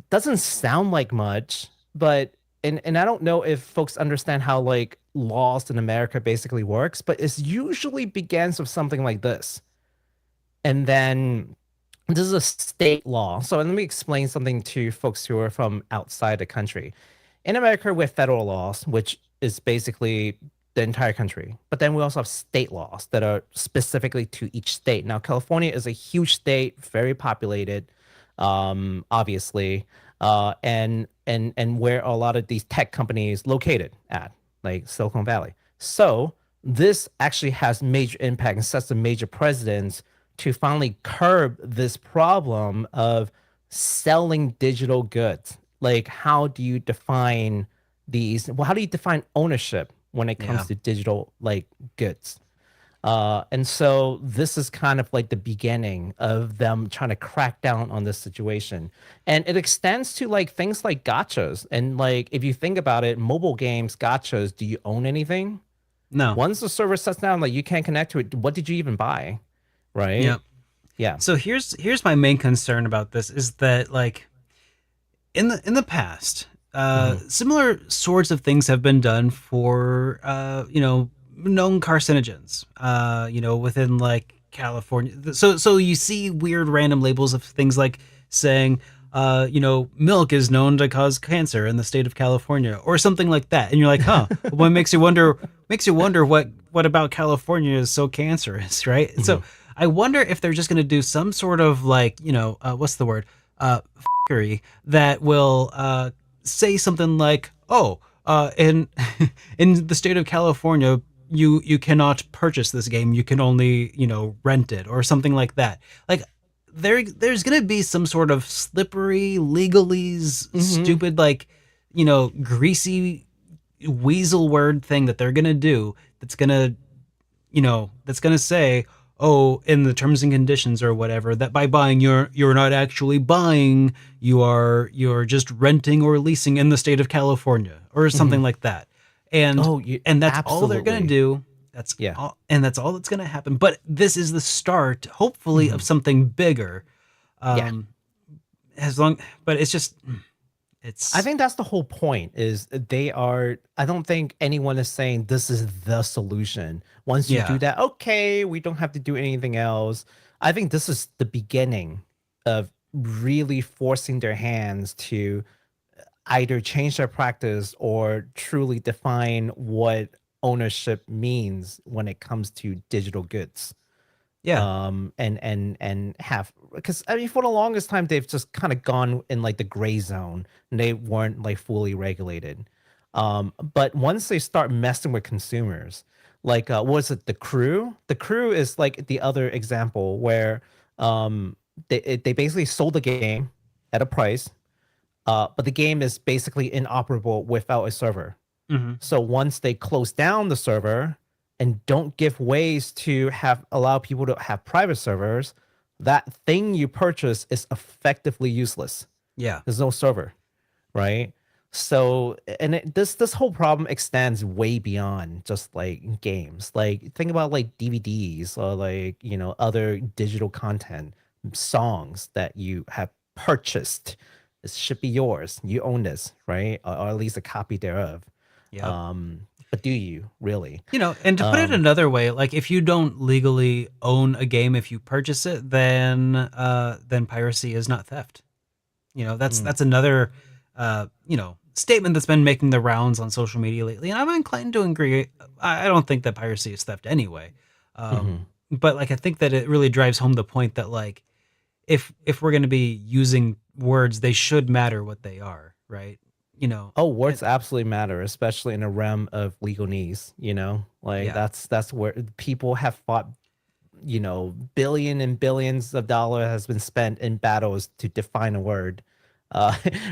doesn't sound like much, but and I don't know if folks understand how like laws in America basically works, but it usually begins with something like this. And then this is a state law. So let me explain something to folks who are from outside the country. In America, we have federal laws, which is basically the entire country. But then we also have state laws that are specifically to each state. Now, California is a huge state, very populated, obviously, and where a lot of these tech companies located at, like Silicon Valley. So this actually has major impact and sets a major precedence to finally curb this problem of selling digital goods. Like, how do you define these? Well, how do you define ownership when it comes to digital like goods? And so this is kind of like the beginning of them trying to crack down on this situation. And it extends to like things like gachas. And like, if you think about it, mobile games, gachas, do you own anything? No. Once the server shuts down, like you can't connect to it. What did you even buy? Right? Yeah. Yeah. So here's my main concern about this is that like in the past, similar sorts of things have been done for known carcinogens, within like California. So you see weird random labels of things like saying, milk is known to cause cancer in the state of California or something like that. And you're like, huh, what makes you wonder what about California is so cancerous, right? Mm-hmm. So I wonder if they're just going to do some sort of like, what's the word? F***ery that will say something like, in the state of California, you cannot purchase this game. You can only, rent it or something like that. Like there's going to be some sort of slippery, legalese, stupid, like, greasy weasel word thing that they're going to do. That's going to say, in the terms and conditions or whatever, that by buying you're not actually buying, you're just renting or leasing in the state of California or something like that. And and that's all they're gonna do. That's all, and that's all that's gonna happen. But this is the start, hopefully, of something bigger. But it's just I think that's the whole point is I don't think anyone is saying this is the solution. Once you do that, okay, we don't have to do anything else. I think this is the beginning of really forcing their hands to either change their practice or truly define what ownership means when it comes to digital goods. And have, because I mean, for the longest time they've just kind of gone in like the gray zone and they weren't like fully regulated. But once they start messing with consumers, like what was it, the crew is like the other example where they basically sold the game at a price, but the game is basically inoperable without a server. So once they close down the server and don't give ways to allow people to have private servers, that thing you purchase is effectively useless. Yeah. There's no server, right? So, and this whole problem extends way beyond just like games. Like think about like DVDs or like, other digital content, songs that you have purchased. This should be yours. You own this, right? Or at least a copy thereof. Yeah. But do you really? And to put it another way, like if you don't legally own a game, if you purchase it, then piracy is not theft. That's another statement that's been making the rounds on social media lately, and I'm inclined to agree. I don't think that piracy is theft anyway. But like I think that it really drives home the point that like if we're going to be using words, they should matter what they are, right? Words absolutely matter, especially in a realm of legalese. That's where people have fought. Billion and billions of dollars has been spent in battles to define a word.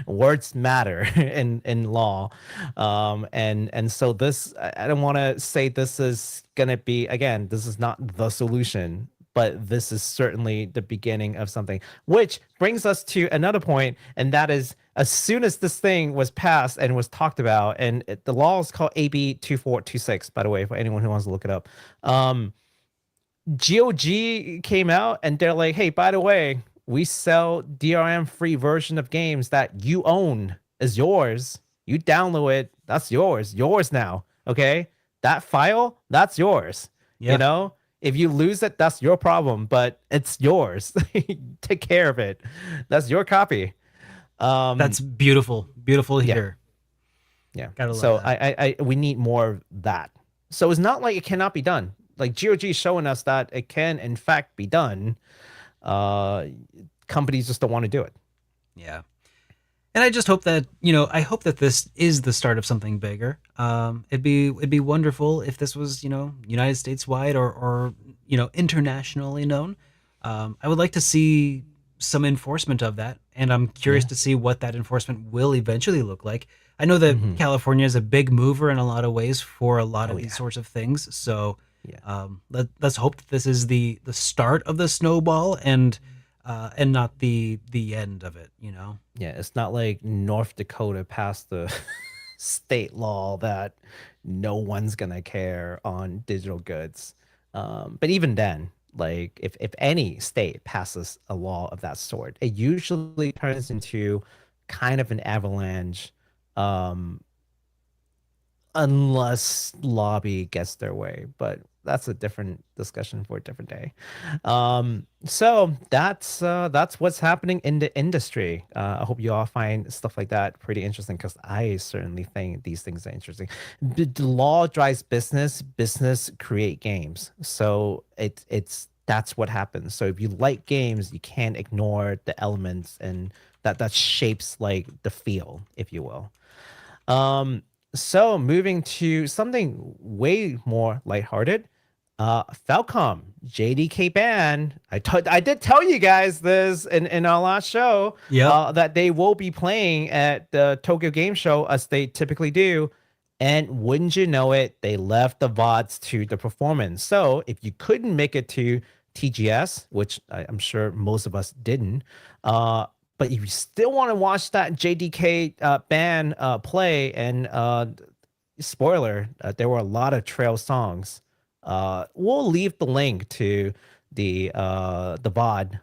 Words matter in law, and so this. I don't want to say this is gonna be, again, this is not the solution, but this is certainly the beginning of something, which brings us to another point, and that is, as soon as this thing was passed and was talked about, and the law is called AB 2426, by the way, for anyone who wants to look it up. GOG came out and they're like, hey, by the way, we sell DRM free version of games that you own is yours. You download it, that's yours now. Okay, that file, that's yours. Yeah. You know, if you lose it, that's your problem, but it's yours. Take care of it. That's your copy. That's beautiful to hear. Yeah. Gotta love so that. I we need more of that. So it's not like it cannot be done. Like GOG is showing us that it can in fact be done. Companies just don't want to do it. Yeah. And I just hope that, I hope that this is the start of something bigger. It'd be wonderful if this was, United States wide or internationally known. I would like to see some enforcement of that, and I'm curious to see what that enforcement will eventually look like. I know that California is a big mover in a lot of ways for a lot of these sorts of things. So let's hope that this is the start of the snowball and not the end of it, Yeah, it's not like North Dakota passed the state law that no one's gonna care on digital goods. But even then, like if any state passes a law of that sort, it usually turns into kind of an avalanche, unless lobby gets their way. But that's a different discussion for a different day. So that's what's happening in the industry. I hope you all find stuff like that pretty interesting, because I certainly think these things are interesting. The law drives business, business create games. So that's what happens. So if you like games, you can't ignore the elements and that shapes like the feel, if you will. So moving to something way more lighthearted. Falcom JDK ban. I did tell you guys this in our last show. That they will be playing at the Tokyo Game Show as they typically do, and wouldn't you know it, they left the VODs to the performance. So if you couldn't make it to TGS, which I'm sure most of us didn't, but if you still want to watch that JDK ban play, and spoiler, there were a lot of trail songs. We'll leave the link to the VOD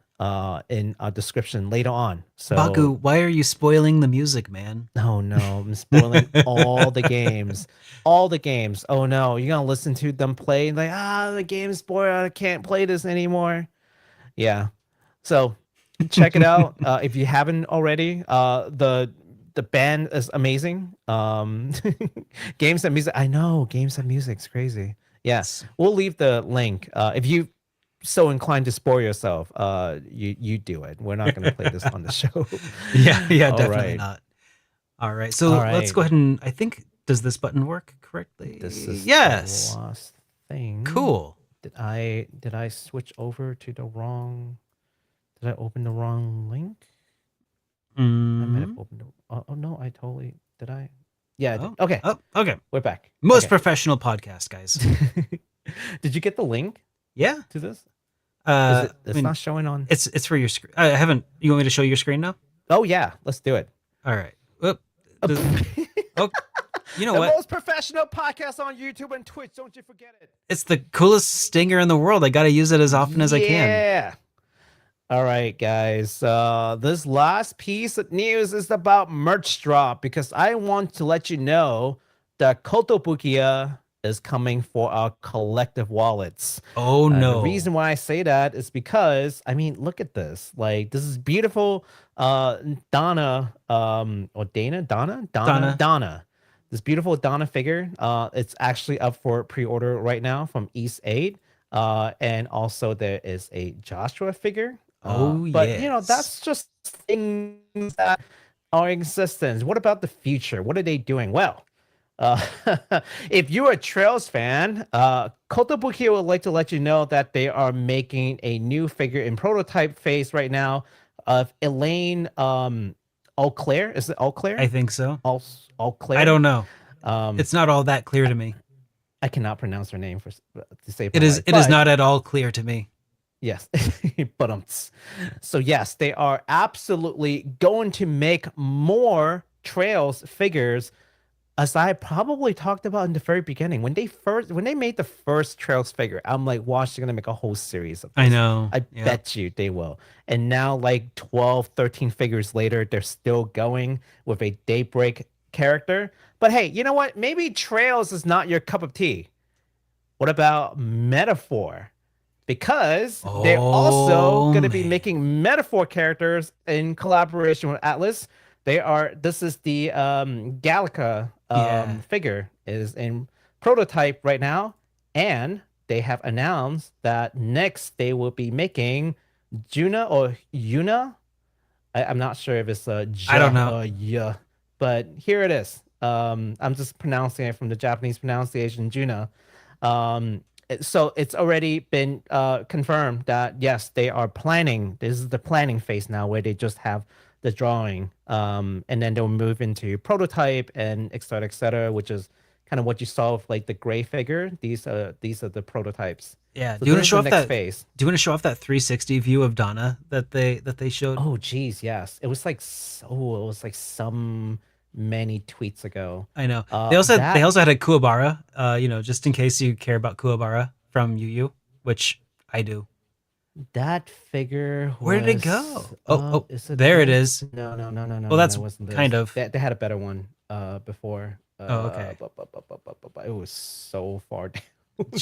in our description later on. So Baku, why are you spoiling the music, man? No, I'm spoiling all the games. All the games. Oh no, you're gonna listen to them play and like, the game's spoiled, I can't play this anymore. Yeah. So check it out if you haven't already. The band is amazing. Games and music. I know, games and music's crazy. Yes, we'll leave the link. If you so inclined to spoil yourself, you do it. We're not going to play this on the show. Yeah, definitely not. All right, so let's go ahead and I think, does this button work correctly? This is yes. the last thing. Cool. Did I switch over to the wrong? Did I open the wrong link? I might have opened. Oh no, I totally did. I. Yeah. Okay. Okay. We're back. Most professional podcast, guys. Did you get the link? Yeah. To this? It's not showing on. It's for your screen. I haven't. You want me to show your screen now? Oh yeah. Let's do it. All right. You know the what? Most professional podcast on YouTube and Twitch. Don't you forget it. It's the coolest stinger in the world. I got to use it as often as I can. Yeah. All right, guys. This last piece of news is about merch drop, because I want to let you know that Kotobukiya is coming for our collective wallets. Oh no. The reason why I say that is because, I mean, look at this. Like, this is beautiful Donna. This beautiful Donna figure. It's actually up for pre-order right now from East 8. And also there is a Joshua figure. But that's just things that are in existence. What about the future? What are they doing? Well, if you're a Trails fan, Kotobukiya would like to let you know that they are making a new figure in prototype phase right now of Elaine Auclair. Is it Auclair? I think so. Auclair? I don't know. It's not all that clear to me. I cannot pronounce her name to say it is not at all clear to me. Yes. But so yes, they are absolutely going to make more Trails figures as I probably talked about in the very beginning, when they made the first Trails figure, I'm like, watch, they're gonna make a whole series of this. I know. I bet you they will. And now, like 12, 13 figures later, they're still going with a Daybreak character. But hey, you know what? Maybe Trails is not your cup of tea. What about Metaphor? Because they're also going to be making Metaphor characters in collaboration with Atlas. This is the Gallica figure is in prototype right now, and they have announced that next they will be making Juna or Yuna. I'm not sure if it's I don't know. Yeah, but here it is. I'm just pronouncing it from the Japanese pronunciation, Juna. So it's already been confirmed that yes, they are planning. This is the planning phase now, where they just have the drawing, and then they'll move into prototype and et cetera, which is kind of what you saw with like the gray figure. These are the prototypes. Yeah. So do you want to show off that phase? Do you want to show off that 360 view of Donna that they showed? Oh, geez, yes. It was like some many tweets ago. I know. They also had a Kuwabara. Just in case you care about Kuwabara from Yu Yu, which I do. That figure. Where did it go? There it is. No. Well, that's wasn't this. kind of. They had a better one before. Okay. It was so far down. Oh my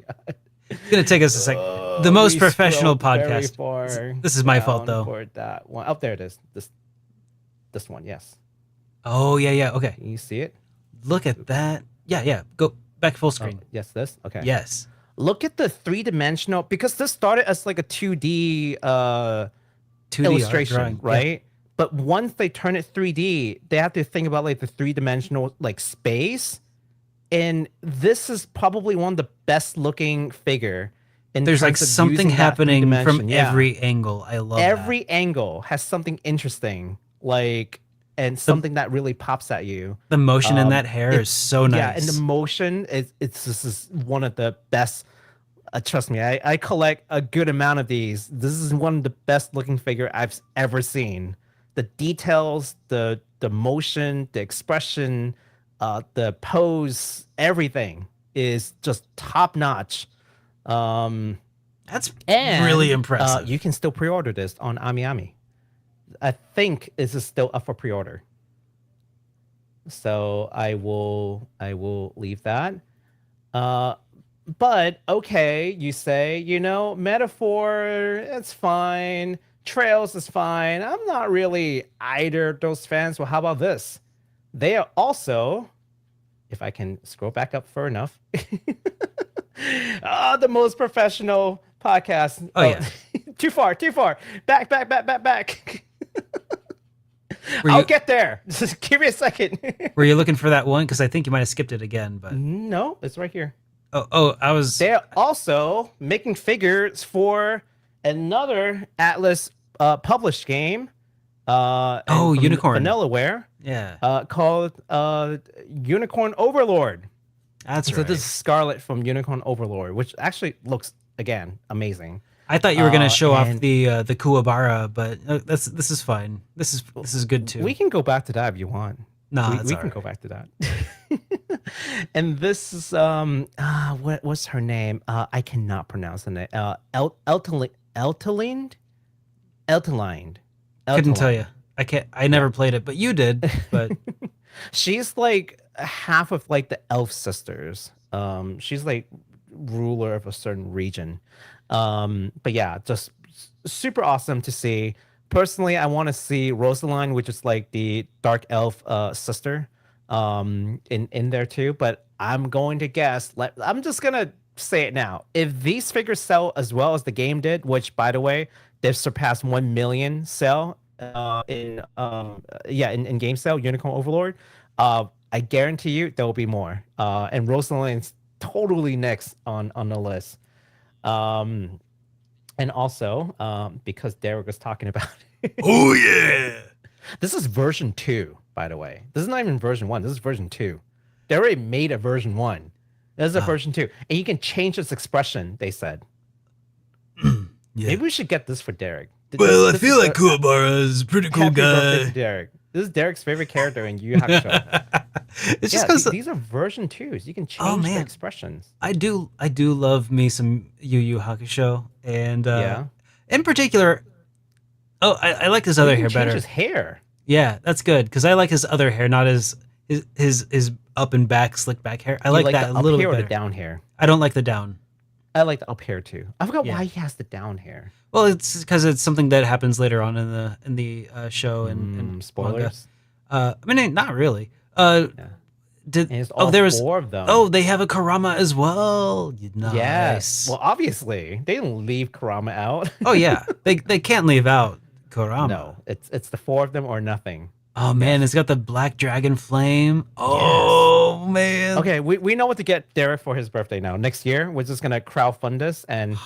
god. It's gonna take us a sec. The most professional podcast. This is my fault, though. For that one. Oh, there it is. This one, yes. Oh yeah. Okay. Can you see it? Look at that. Yeah. Go back full screen. Yes, this. Okay. Yes. Look at the 3-dimensional, because this started as like a 2D illustration, drawing, right? Yeah. But once they turn it 3D, they have to think about like the 3-dimensional like space. And this is probably one of the best looking figure. There's like something happening from every angle. I love every angle has something interesting, like, and something that really pops at you. The motion in that hair is so nice. Yeah, and the motion this is one of the best. Trust me, I collect a good amount of these. This is one of the best looking figure I've ever seen. The details, the motion, the expression, the pose, everything is just top notch. That's really impressive. You can still pre-order this on AmiAmi. I think this is still up for pre-order. So I will leave that. But okay, you say, Metaphor, it's fine. Trails is fine. I'm not really either of those fans. Well, how about this? They are also, if I can scroll back up far enough, the most professional podcast. Oh yeah. Too far. Back. I'll get there. Just give me a second. Were you looking for that one? Because I think you might have skipped it again. But no, it's right here. I was. They're also making figures for another Atlas published game. Unicorn Vanillaware. Yeah. Called Unicorn Overlord. That's right. So this is Scarlet from Unicorn Overlord, which actually looks again amazing. I thought you were gonna show off the Kuwabara, but this is fine. This is good too. We can go back to that if you want. No, we can go back to that. And this is what's her name? I cannot pronounce the name. Elteline. Couldn't tell you. I can't. I never played it, but you did. But she's like half of like the elf sisters. She's like ruler of a certain region. But yeah, just super awesome to see. Personally, I want to see Rosaline, which is like the dark elf sister, in there too. But I'm going to guess. I'm just gonna say it now. If these figures sell as well as the game did, which by the way, they've surpassed 1 million sell in game sale, Unicorn Overlord. I guarantee you there will be more. And Rosaline's totally next on the list. And also, because Derek was talking about it. Oh yeah. This is version 2, by the way. This is not even version 1. This is version 2. They already made a version 1. This is a version 2. And you can change its expression, they said. Yeah. Maybe we should get this for Derek. Well, I feel like Kuwabara is a pretty cool Happy guy. birthday to Derek. This is Derek's favorite character in Yu Yu Hakusho. It's just because these are version 2s. You can change the expressions. I do love me some Yu Yu Hakusho, and in particular, I like his other hair better. His hair. Yeah, that's good because I like his other hair, not his up and back slick back hair. I like that a little bit better. The down hair. I don't like the down. I like the up hair too. I forgot why he has the down hair. Well, it's because it's something that happens later on in the show and spoilers. Manga. I mean, not really. There was 4 of them. Oh, they have a Kurama as well. Nice. Yes. Well, obviously they didn't leave Kurama out. Oh yeah, they can't leave out Kurama. No, it's the 4 of them or nothing. Oh man, it's got the black dragon flame. Oh man. Okay, we know what to get Derek for his birthday now. Next year, we're just gonna crowdfund this and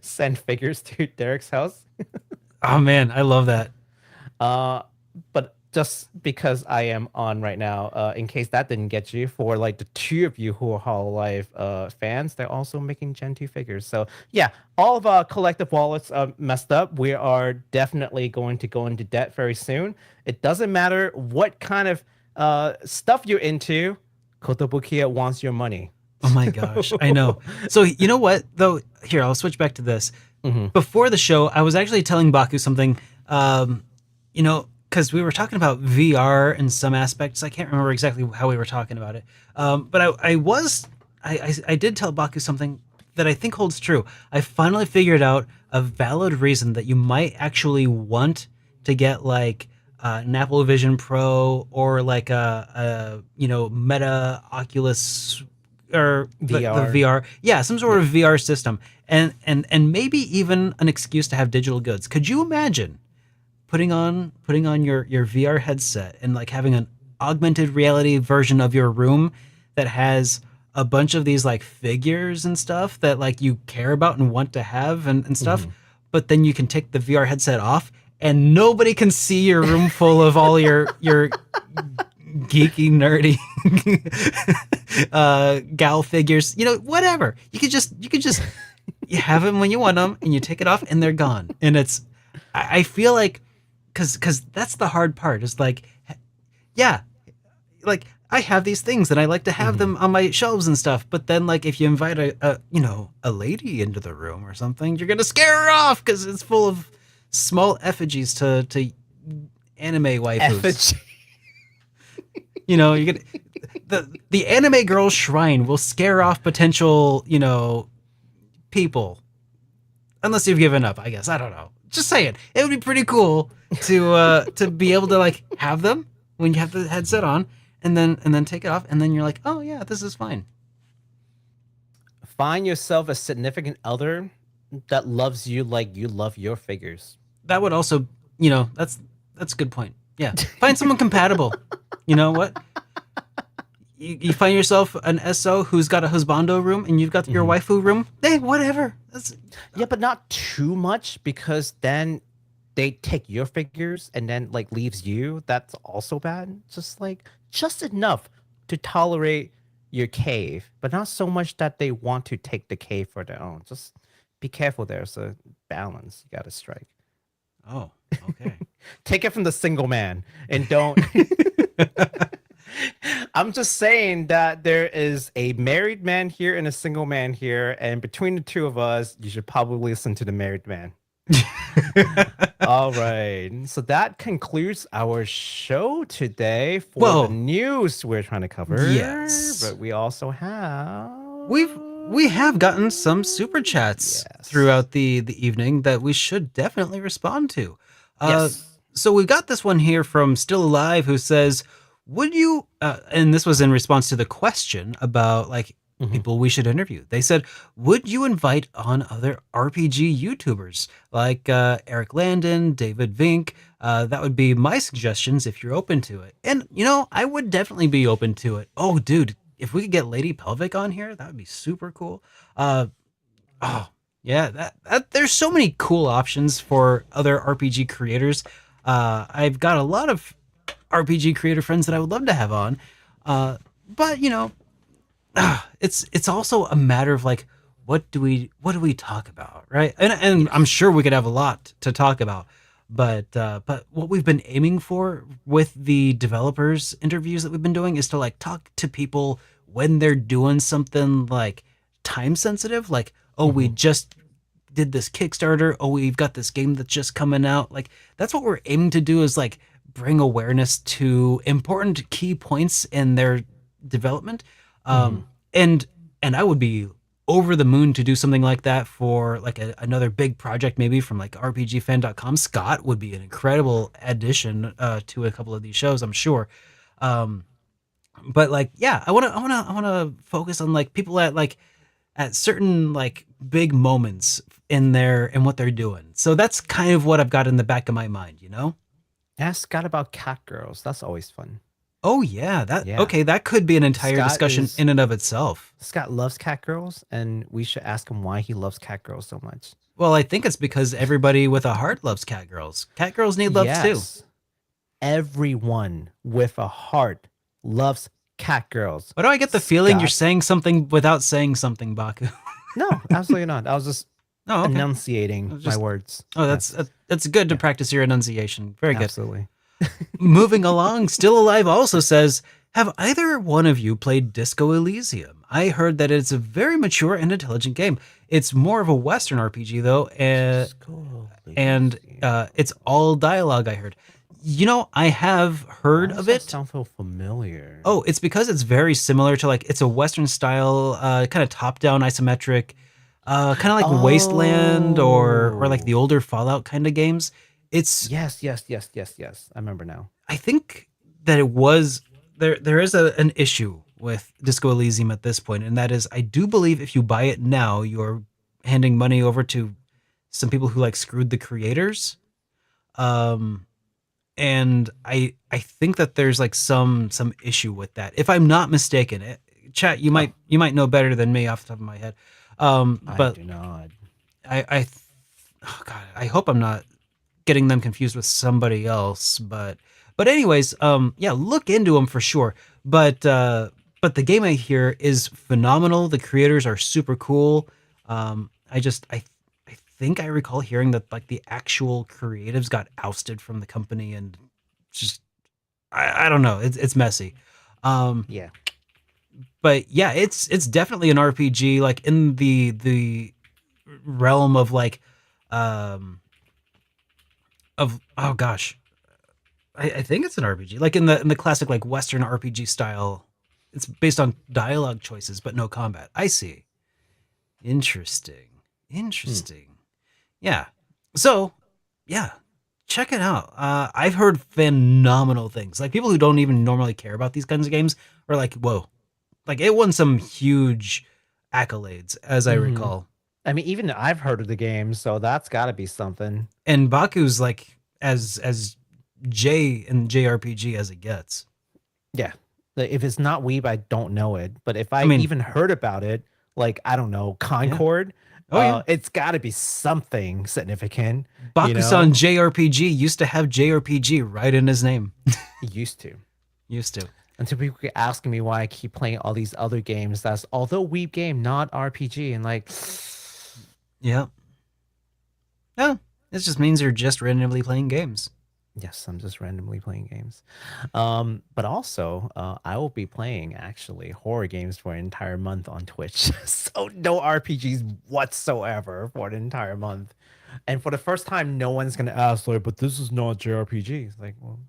send figures to Derek's house. Oh man, I love that. But just because I am on right now, in case that didn't get you, for like the 2 of you who are Hololive fans, they're also making Gen 2 figures. So yeah, all of our collective wallets are messed up. We are definitely going to go into debt very soon. It doesn't matter what kind of stuff you're into, Kotobukiya wants your money. Oh my gosh, I know. So you know what though? Here, I'll switch back to this. Before the show, I was actually telling Baku something, because we were talking about VR in some aspects. I can't remember exactly how we were talking about it. But I did tell Baku something that I think holds true. I finally figured out a valid reason that you might actually want to get like an Apple Vision Pro or like a Meta Oculus or the VR. Yeah, some sort of VR system. And maybe even an excuse to have digital goods. Could you imagine putting on your VR headset and like having an augmented reality version of your room that has a bunch of these like figures and stuff that like you care about and want to have and stuff, but then you can take the VR headset off and nobody can see your room full of all your geeky, nerdy gal figures, whatever. You could just you have them when you want them and you take it off and they're gone. And I feel like because that's the hard part. It's like, yeah, like I have these things and I like to have them on my shelves and stuff. But then like if you invite a lady into the room or something, you're gonna scare her off because it's full of small effigies to anime waifus. You're gonna the anime girl shrine will scare off potential people, unless you've given up. I guess I don't know. Just saying, it would be pretty cool to be able to like have them when you have the headset on, and then take it off, and then you're like, oh yeah, this is fine. Find yourself a significant other that loves you like you love your figures. That would also, that's a good point. Yeah, find someone compatible. You know what? You find yourself an SO who's got a husbando room and you've got your waifu room. Hey, whatever. Yeah, but not too much because then they take your figures and then like leaves you. That's also bad. Just enough to tolerate your cave, but not so much that they want to take the cave for their own. Just be careful. There's a balance you got to strike. Oh, okay. Take it from the single man and don't. I'm just saying that there is a married man here and a single man here, and between the 2 of us, you should probably listen to the married man. All right. So that concludes our show today for the news we're trying to cover. Yes. But we also have... We have gotten some super chats throughout the evening that we should definitely respond to. Yes. So we've got this one here from Still Alive who says, would you, and this was in response to the question about like people we should interview. They said, would you invite on other RPG YouTubers like Eric Landon, David Vink? That would be my suggestions if you're open to it. And, I would definitely be open to it. Oh, dude, if we could get Lady Pelvic on here, that would be super cool. Yeah, there's so many cool options for other RPG creators. I've got a lot of RPG creator friends that I would love to have on. But it's also a matter of like, what do we talk about, right? And I'm sure we could have a lot to talk about, But what we've been aiming for with the developers interviews that we've been doing is to like talk to people when they're doing something like time sensitive, like, oh, we just did this Kickstarter, oh, we've got this game that's just coming out. Like, that's what we're aiming to do, is like bring awareness to important key points in their development. And I would be over the moon to do something like that for like another big project, maybe from like RPGFan.com. Scott would be an incredible addition to a couple of these shows, I'm sure. But like, yeah, I want to focus on like people at certain like big moments in what they're doing. So that's kind of what I've got in the back of my mind, you know? Ask Scott about cat girls. That's always fun. Oh yeah, okay, that could be an entire Scott discussion in and of itself. Scott loves cat girls, and we should ask him why he loves cat girls so much. Well, I think it's because everybody with a heart loves cat girls. Cat girls need love too. Everyone with a heart loves cat girls. Why do I get the feeling you're saying something without saying something, Baku? No, absolutely not. I was just okay. enunciating my words. Oh, that's good to practice your enunciation. Very good. Absolutely. Moving along, Still Alive also says, have either one of you played Disco Elysium? I heard that it's a very mature and intelligent game. It's more of a Western RPG though, and it's all dialogue, I heard. You know, I have heard of it. Sound so familiar. Oh, it's because it's very similar to like, it's a Western style, kind of top-down isometric, kind of like Wasteland or like the older Fallout kind of games. It's yes. I remember now. I think that it was there is an issue with Disco Elysium at this point, and that is I do believe if you buy it now, you're handing money over to some people who like screwed the creators. And I think that there's like some issue with that. If I'm not mistaken, chat, you might know better than me off the top of my head. But I do not. Oh God, I hope I'm not getting them confused with somebody else, but anyways, yeah, look into them for sure. But the game I hear is phenomenal. The creators are super cool. I think I recall hearing that like the actual creatives got ousted from the company, and just I don't know. It's messy. Yeah. But yeah, it's definitely an RPG, like in the realm of like of oh gosh, I think it's an RPG, like in the classic like Western RPG style. It's based on dialogue choices but no combat. I see. Interesting. Yeah. So yeah, check it out. I've heard phenomenal things. Like people who don't even normally care about these kinds of games are like, whoa, like it won some huge accolades, as I recall. I mean, even I've heard of the game, so that's got to be something. And Baku's like as J in JRPG as it gets. Yeah. Like, if it's not Weeb, I don't know it. But if I mean, even heard about it, like, I don't know, Concord, it's got to be something significant. Baku-san JRPG used to have JRPG right in his name. Used to. Until people keep asking me why I keep playing all these other games that's although Weeb game, not RPG, and like... Yeah. No, it just means you're just randomly playing games. Yes, I'm just randomly playing games. But also, I will be playing actually horror games for an entire month on Twitch. So no RPGs whatsoever for an entire month. And for the first time, no one's gonna ask, like, but this is not JRPG. It's like, well,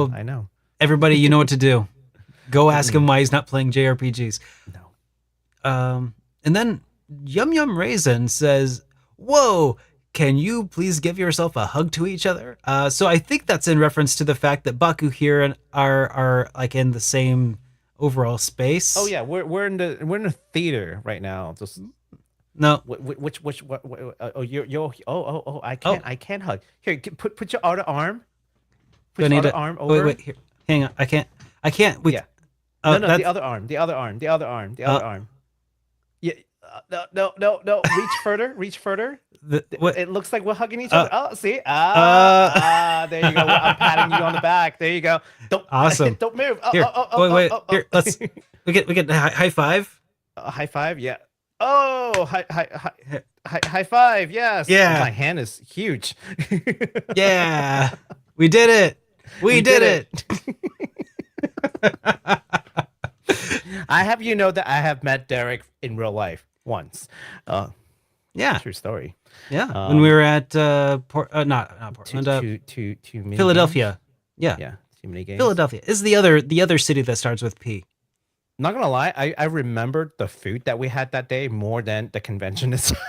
yeah, I know. Everybody, you know what to do. Go ask him why he's not playing JRPGs. No. And then Yum Yum Raisin says, whoa, can you please give yourself a hug to each other? So I think that's in reference to the fact that Baku here and are like in the same overall space. Oh yeah, we're in the theater right now. Just no. I can't hug. Here, put your other arm. Put your other arm over. Wait, here. Hang on. I can't. Yeah. No, the other arm. The other arm. Yeah. No. Reach further. It looks like we're hugging each other. Oh, see? There you go. I'm patting you on the back. There you go. Awesome. Don't move. Wait. Here, let's. We get a high five. High five. Yeah. Oh, hi. high five. Yes. Yeah. My hand is huge. Yeah. We did it. We did it. I have you know that I have met Derek in real life once. Yeah. True story. Yeah. When we were at not Portland, two Philadelphia. Games. Yeah. Yeah. Too many games. Philadelphia is the other city that starts with P. Not gonna lie, I remembered the food that we had that day more than the convention itself.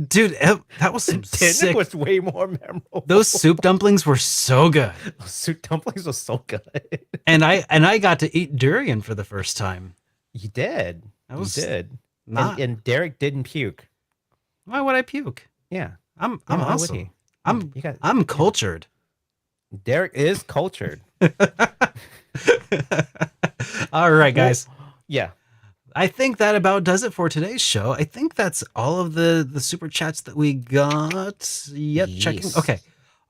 Dude, that was some sick. It was way more memorable. Those soup dumplings were so good. Those soup dumplings were so good. And I got to eat durian for the first time. You did. You did. Not. And Derek didn't puke. Why would I puke? Yeah. I'm why would awesome. he? I'm cultured. Derek is cultured. All right, guys. Yeah. I think that about does it for today's show. I think that's all of the super chats that we got. Yep, Yes. checking. Okay.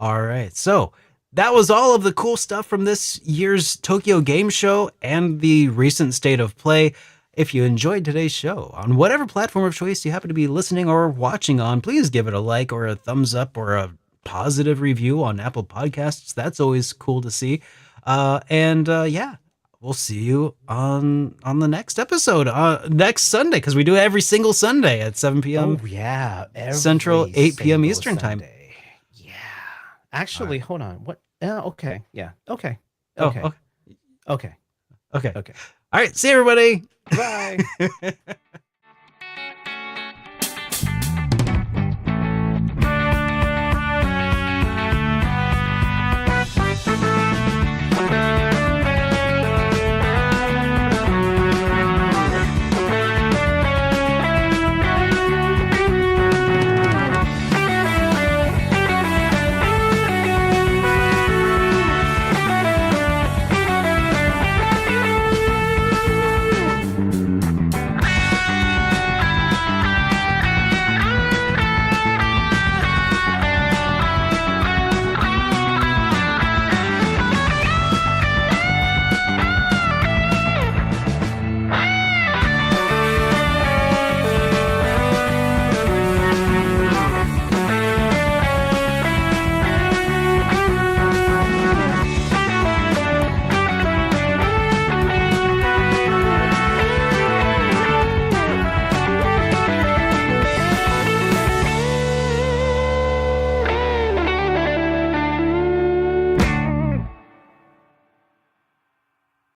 All right. So that was all of the cool stuff from this year's Tokyo Game Show and the recent state of play. If you enjoyed today's show on whatever platform of choice you happen to be listening or watching on, please give it a like or a thumbs up or a positive review on Apple Podcasts. That's always cool to see. Yeah, we'll see you on the next episode next Sunday, because we do it every single Sunday at 7 p.m. Oh yeah, Central, 8 p.m. single Eastern time. Sunday. Yeah. Actually, hold on. What? Okay. Yeah. Okay. Oh, Okay. Okay. okay. Okay. All right. See you, everybody. Bye.